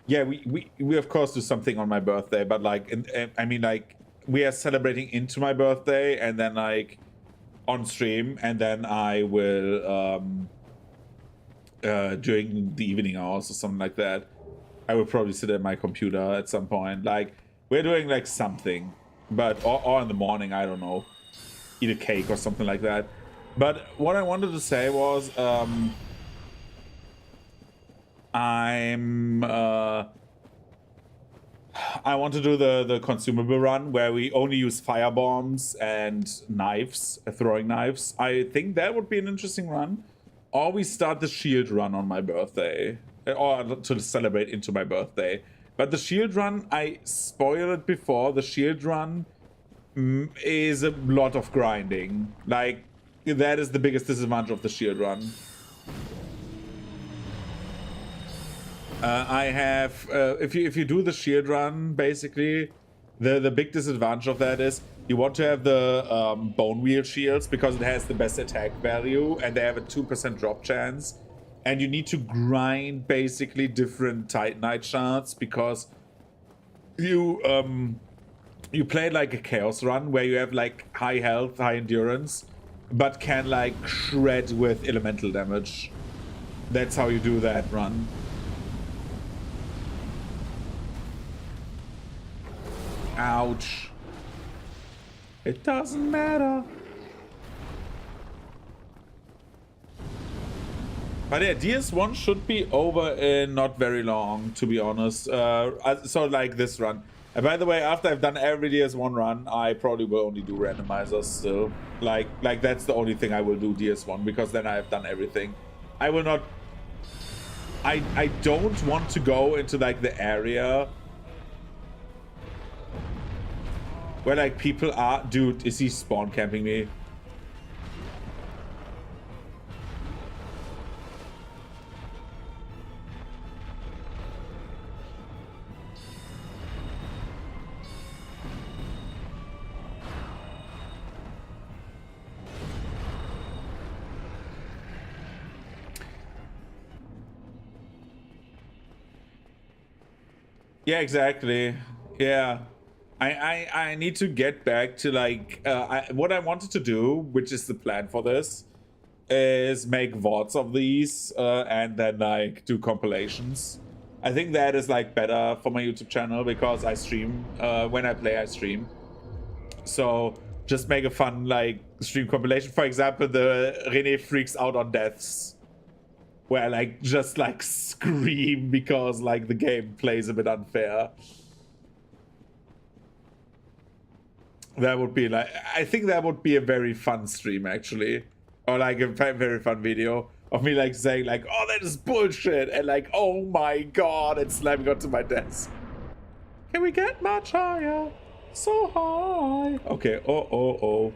Yeah, we of course do something on my birthday, but like, I mean, like, we are celebrating into my birthday, and then like on stream, and then I will during the evening hours or something like that, I will probably sit at my computer at some point. Like, we're doing like something, but or in the morning, I don't know, eat a cake or something like that. But what I wanted to say was, I want to do the consumable run where we only use fire bombs and knives, throwing knives. I think that would be an interesting run. Or we start the shield run on my birthday. or to celebrate into my birthday. But the shield run, I spoiled it before. The shield run is a lot of grinding. Like, that is the biggest disadvantage of the shield run. I have if you do the shield run, basically the big disadvantage of that is you want to have the bone wheel shields because it has the best attack value and they have a 2% drop chance, and you need to grind basically different Titanite shards because you play like a chaos run where you have like high health, high endurance, but can like shred with elemental damage. That's how you do that run. Ouch. It doesn't matter. But yeah, DS1 should be over in not very long, to be honest. So like this run. And by the way, after I've done every DS1 run, I probably will only do randomizers still. Like that's the only thing I will do DS1, because then I have done everything. I will not... I don't want to go into like the area where like people are... Dude, is he spawn camping me? Yeah, exactly. Yeah. I need to get back to like what I wanted to do, which is the plan for this, is make VODs of these and then like do compilations. I think that is like better for my YouTube channel because I stream when I play, I stream. So just make a fun like stream compilation. For example, the Rene freaks out on deaths, where I like just like scream because like the game plays a bit unfair. That would be like, I think that would be a very fun stream actually, or like a very fun video of me like saying like, oh, that is bullshit, and like, oh my god, and slamming onto my desk. Can we get much higher? So high. Okay. Oh.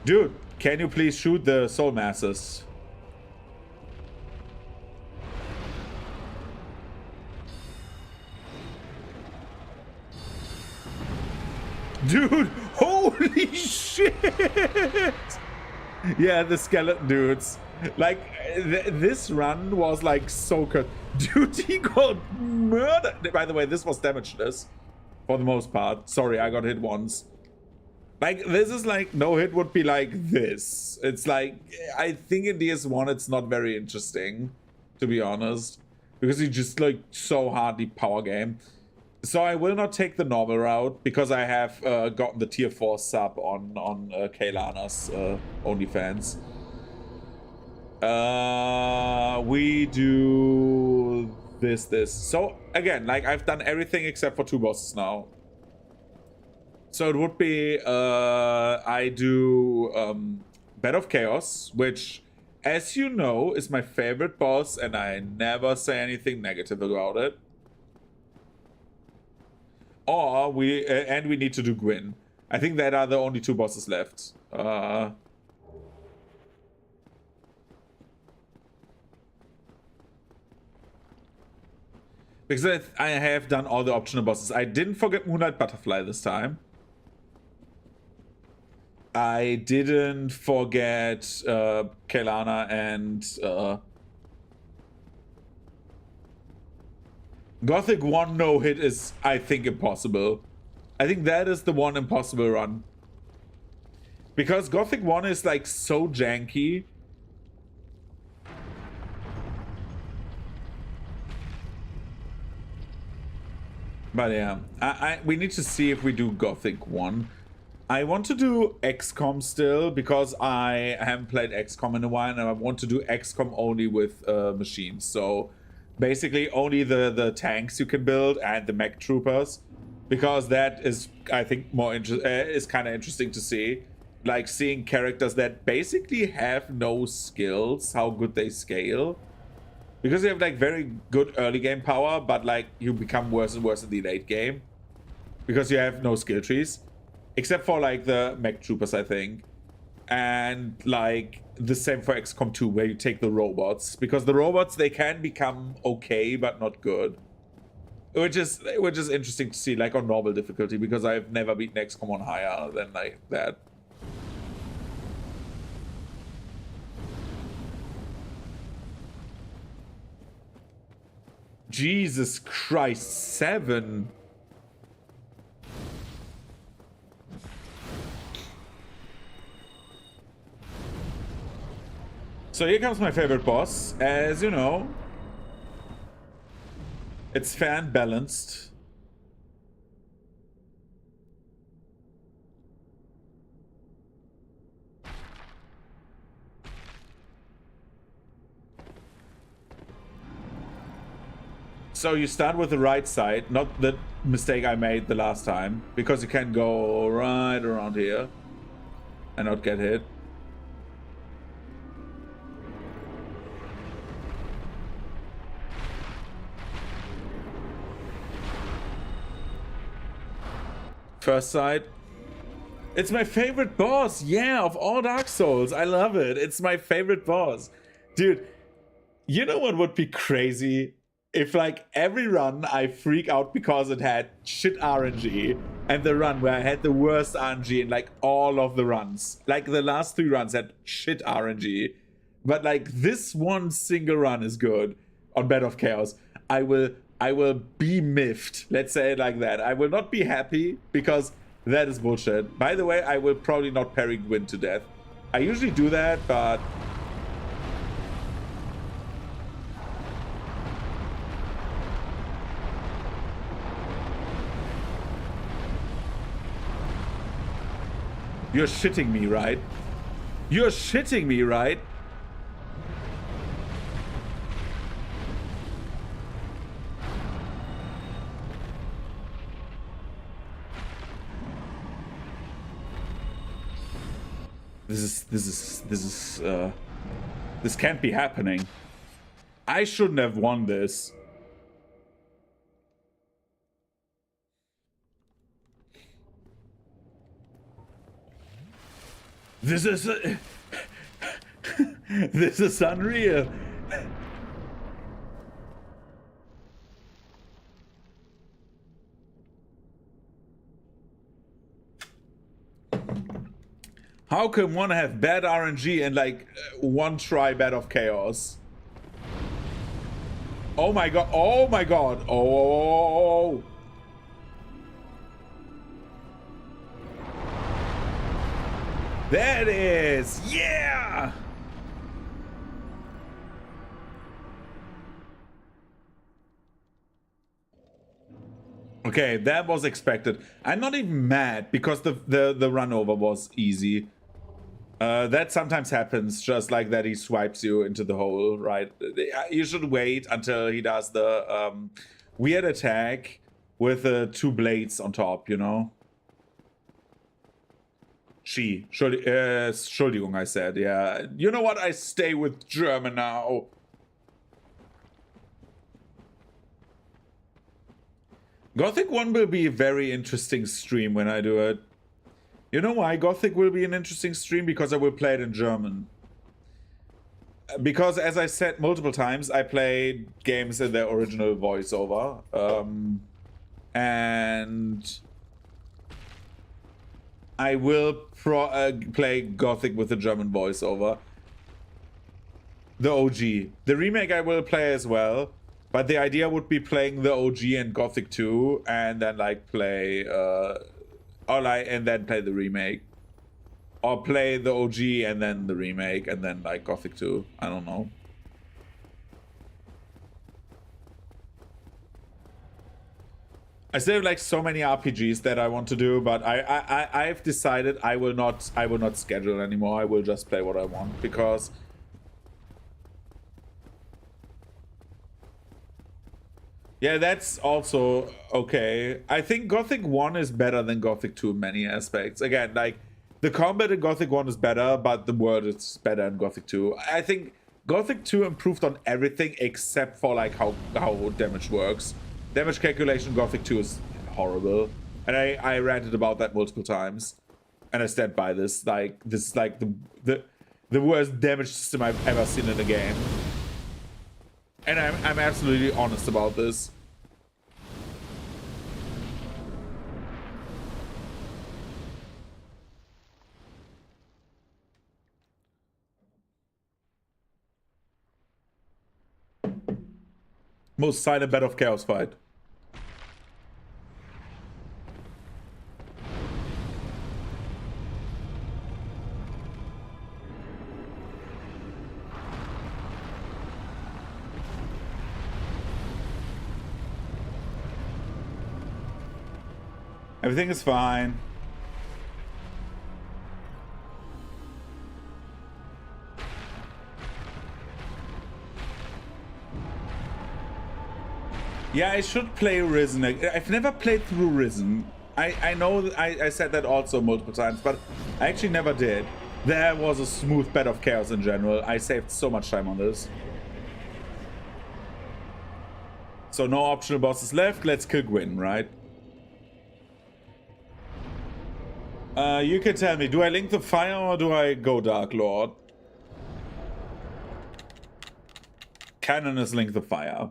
Dude, can you please shoot the soul masses? Dude, holy shit! Yeah, the skeleton dudes. Like, this run was like so good. Dude, he got murdered. By the way, this was damageless for the most part. Sorry, I got hit once. Like, this is like, no hit would be like this. It's like, I think in DS1 it's not very interesting, to be honest, because you just like so hardly power game. So I will not take the normal route because I have gotten the tier 4 sub on Kaylana's OnlyFans. We do this. So again, like I've done everything except for 2 bosses now. So it would be, I do Bed of Chaos, which, as you know, is my favorite boss, and I never say anything negative about it. Or we need to do Gwyn. I think that are the only 2 bosses left. Because I have done all the optional bosses. I didn't forget Moonlight Butterfly this time. I didn't forget Kaylana and Gothic 1 no hit is, I think, impossible. I think that is the one impossible run. Because Gothic 1 is like so janky. But yeah, we need to see if we do Gothic 1. I want to do XCOM still because I haven't played XCOM in a while, and I want to do XCOM only with machines. So basically only the tanks you can build and the mech troopers. because that is, I think, is kind of interesting to see. Like seeing characters that basically have no skills, how good they scale. Because you have like very good early game power, but like you become worse and worse in the late game. Because you have no skill trees. Except for like the mech troopers, I think. And like the same for XCOM 2, where you take the robots. Because the robots, they can become okay, but not good. Which is interesting to see, like on normal difficulty, because I've never beaten XCOM on higher than like that. Jesus Christ, 7. So here comes my favorite boss. As you know, it's fair and balanced. So you start with the right side, not the mistake I made the last time, because you can go right around here and not get hit. First side. It's my favorite boss, yeah, of all Dark Souls. I love it. It's my favorite boss. Dude, you know what would be crazy? If like every run I freak out because it had shit RNG, and the run where I had the worst RNG in like all of the runs, like the last 3 runs had shit RNG, but like this one single run is good on Bed of Chaos, I will be miffed. Let's say it like that. I will not be happy because that is bullshit. By the way, I will probably not parry Gwyn to death. I usually do that, but you're shitting me, right? You're shitting me, right? This can't be happening. I shouldn't have won this. This is this is unreal. How can one have bad RNG and like one try Bed of Chaos? Oh my god! Oh my god! Oh! There it is! Yeah! Okay, that was expected. I'm not even mad because the run over was easy. That sometimes happens, just like that he swipes you into the hole, right? You should wait until he does the weird attack with the 2 blades on top, you know? Entschuldigung, I said, yeah. You know what? I stay with German now. Gothic 1 will be a very interesting stream when I do it. You know why Gothic will be an interesting stream? Because I will play it in German. Because, as I said multiple times, I play games in their original voiceover. And I will play Gothic with the German voiceover. The OG. The remake I will play as well. But the idea would be playing the OG and Gothic 2 and then like play and then play the remake. Or play the OG and then the remake and then like Gothic 2. I don't know. I still have like so many RPGs that I want to do, but I've decided I will not schedule anymore. I will just play what I want because Yeah, that's also okay. I think Gothic 1 is better than Gothic 2 in many aspects. Again, like, the combat in Gothic 1 is better, but the world is better in Gothic 2. I think Gothic 2 improved on everything except for, like, how damage works. Damage calculation in Gothic 2 is horrible. And I ranted about that multiple times. And I stand by this. Like, this is, like, the worst damage system I've ever seen in a game. And I'm absolutely honest about this. Most silent Bed of Chaos fight. Everything is fine. Yeah, I should play Risen. I've never played through Risen. I know I said that also multiple times, but I actually never did. There was a smooth Bed of Chaos in general. I saved so much time on this. So no optional bosses left. Let's kill Gwyn, right? You can tell me, do I link the fire or do I go Dark Lord? Canon is link the fire.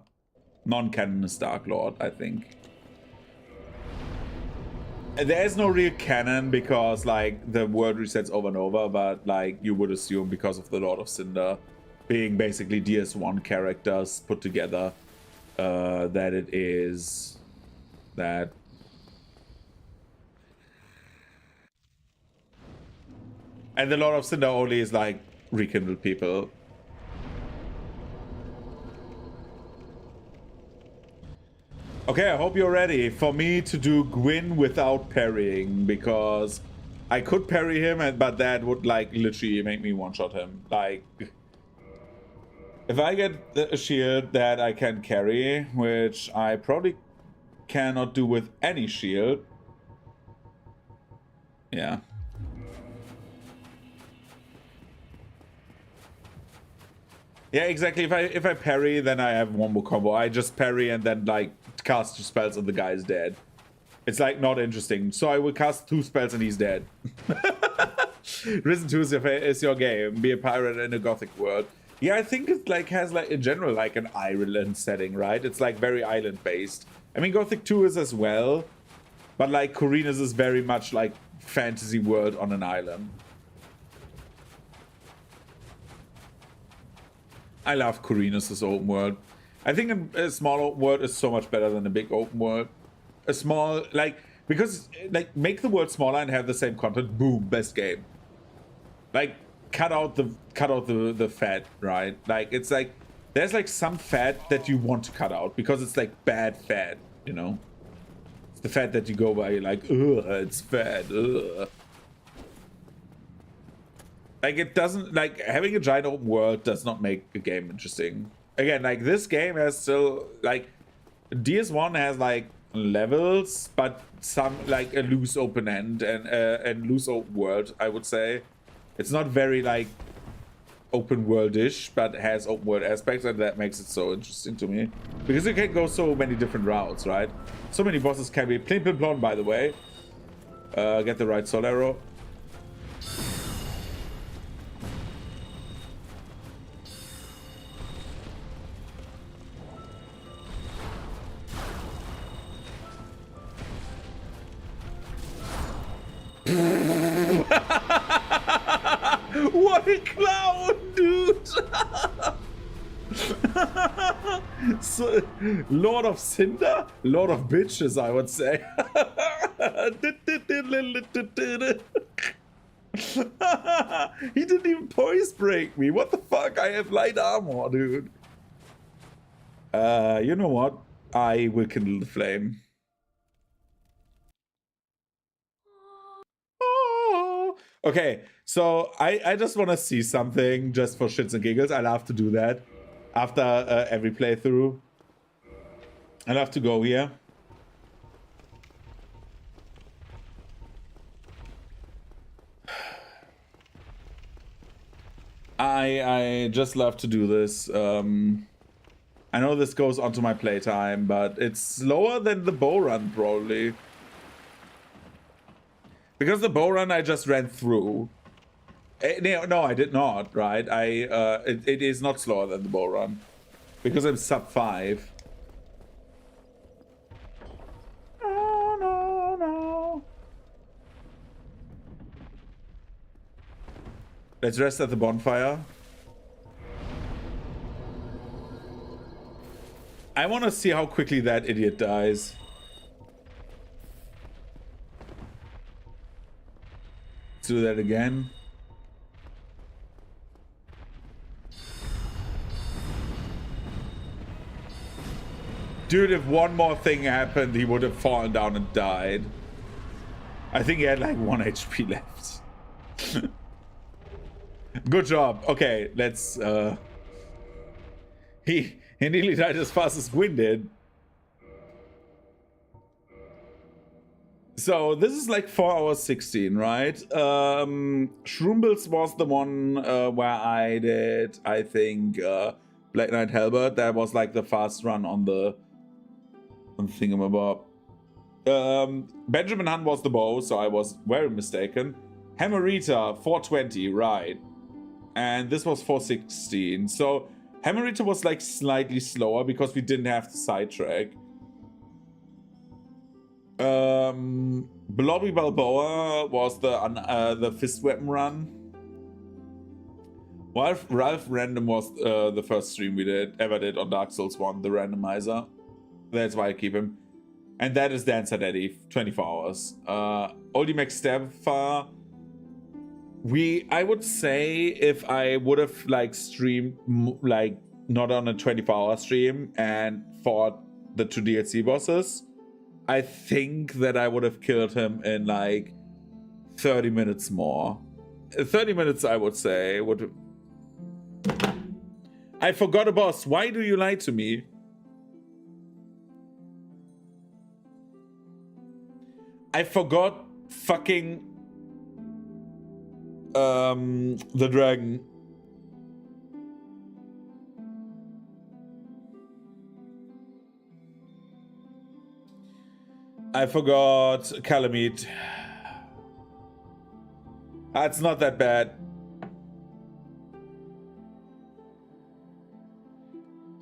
Non-canon is Dark Lord, I think. There is no real canon because, like, the world resets over and over, but, like, you would assume because of the Lord of Cinder being basically DS1 characters put together, that it is that. And the Lord of Cinder only is, like, rekindled people. Okay, I hope you're ready for me to do Gwyn without parrying, because I could parry him, but that would, like, literally make me one-shot him. Like, if I get a shield that I can carry, which I probably cannot do with any shield. Yeah. Yeah, exactly. If I parry, then I have one more combo. I just parry and then, like, cast 2 spells and the guy is dead. It's, like, not interesting. So I will cast 2 spells and he's dead. Risen 2 is your game. Be a pirate in a Gothic world. Yeah, I think it, like, has, like, in general, like, an island setting, right? It's, like, very island based. I mean, Gothic 2 is as well, but, like, Corina's is very much like fantasy world on an island. I love Corina's open world. I think a small open world is so much better than a big open world. A small, like, because, like, make the world smaller and have the same content. Boom, best game. Like, cut out the fat, right? Like, it's like there's, like, some fat that you want to cut out because it's, like, bad fat, you know. It's the fat that you go by, like, ugh, it's fat, ugh. Like, it doesn't, like, having a giant open world does not make a game interesting. Again, like, this game has still, like, DS1 has, like, levels, but some, like, a loose open end and loose open world, I would say. It's not very, like, open world-ish, but has open world aspects, and that makes it so interesting to me. Because you can go so many different routes, right? So many bosses can be plain blonde, by the way. Get the right soul arrow. What a clown, dude! So, Lord of Cinder? Lord of Bitches, I would say. He didn't even poise break me. What the fuck? I have light armor, dude. You know what? I will kindle the flame. Okay, so I just want to see something just for shits and giggles. I love to do that after every playthrough. I'll have to go here. I just love to do this. I know this goes onto my playtime, but it's slower than the bow run, probably. Because the bow run I just ran through. No, I did not, right? It is not slower than the bow run. Because I'm sub 5. No, no, no. Let's rest at the bonfire. I want to see how quickly that idiot dies. Let's do that again. Dude, if one more thing happened, he would have fallen down and died. I think he had like 1 HP left. Good job. Okay, let's... He nearly died as fast as Gwyn did. So this is like 4 hours 16, right? Shroombles was the one where I did, I think, Black Knight Halberd. That was like the fast run on the thingamabob. Benjamin Hunt was the bow, so I was very mistaken. Hammerita 420, right? And this was 416. So Hammerita was like slightly slower because we didn't have the sidetrack. Blobby Balboa was the fist weapon run. Ralph Random was the first stream we ever did on Dark Souls 1, the randomizer. That's why I keep him. And that is Dancer Daddy, 24 hours. Oldie McStabfar. I would say if I would have like streamed like not on a 24-hour stream and fought the 2 DLC bosses, I think that I would have killed him in like 30 minutes more. 30 minutes, I would say. I forgot a boss. Why do you lie to me? I forgot fucking the dragon. I forgot Calamite. It's not that bad.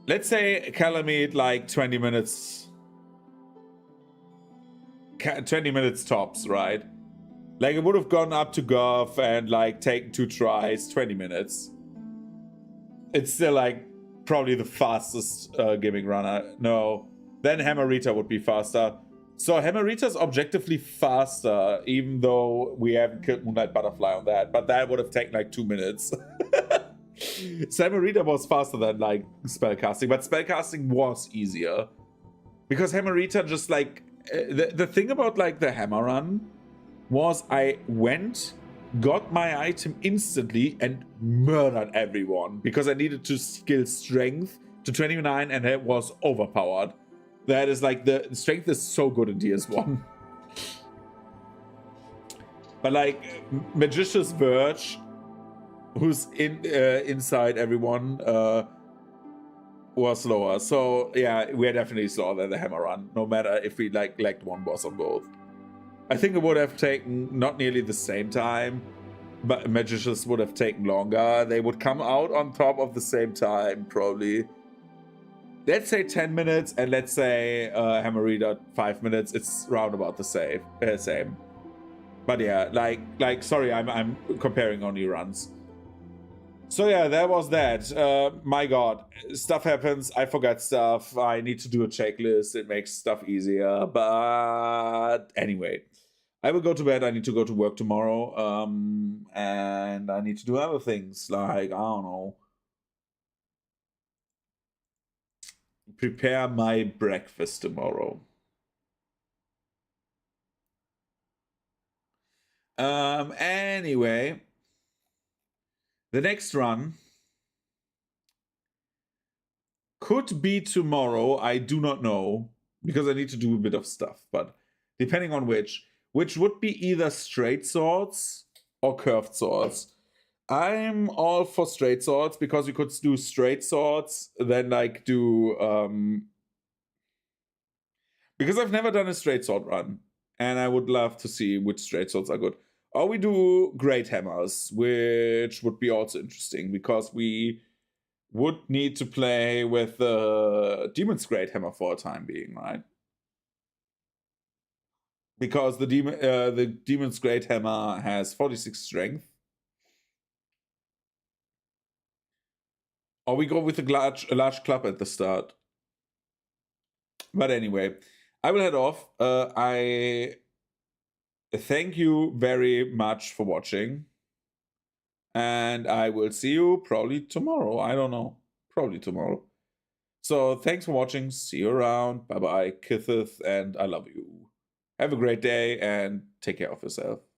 Let's say Calamite like 20 minutes. 20 minutes tops, right? Like it would have gone up to Golf and like taken 2 tries, 20 minutes. It's still like probably the fastest gimmick runner. No, then Hammerita would be faster. So Hammerita's objectively faster, even though we haven't killed Moonlight Butterfly on that. But that would have taken like 2 minutes. So Hammerita was faster than like spellcasting, but spellcasting was easier. Because Hammerita just like... The thing about like the hammer run was I went, got my item instantly and murdered everyone. Because I needed to skill strength to 29 and it was overpowered. That is like, the strength is so good in DS1. But like, Magician's Verge, who's inside everyone, was slower. So yeah, we're definitely slower than the hammer run, no matter if we like lacked one boss on both. I think it would have taken not nearly the same time, but Magicians would have taken longer. They would come out on top of the same time, probably. Let's say 10 minutes, and let's say Hammerita 5 minutes. It's round about the same. But yeah, like sorry, I'm comparing only runs. So yeah, that was that. My God, stuff happens. I forgot stuff. I need to do a checklist. It makes stuff easier. But anyway, I will go to bed. I need to go to work tomorrow. And I need to do other things like, I don't know, prepare my breakfast tomorrow. Anyway, the next run could be tomorrow. I do not know. because I need to do a bit of stuff, but depending on which would be either straight swords or curved swords. I'm all for straight swords because you could do straight swords, then like do because I've never done a straight sword run, and I would love to see which straight swords are good. Or we do great hammers, which would be also interesting because we would need to play with the Demon's Great Hammer for a time being, right? Because the Demon's Great Hammer has 46 strength. Or we go with a large club at the start. But anyway, I will head off. I thank you very much for watching. And I will see you probably tomorrow. I don't know. Probably tomorrow. So thanks for watching. See you around. Bye-bye. Kitheth, and I love you. Have a great day and take care of yourself.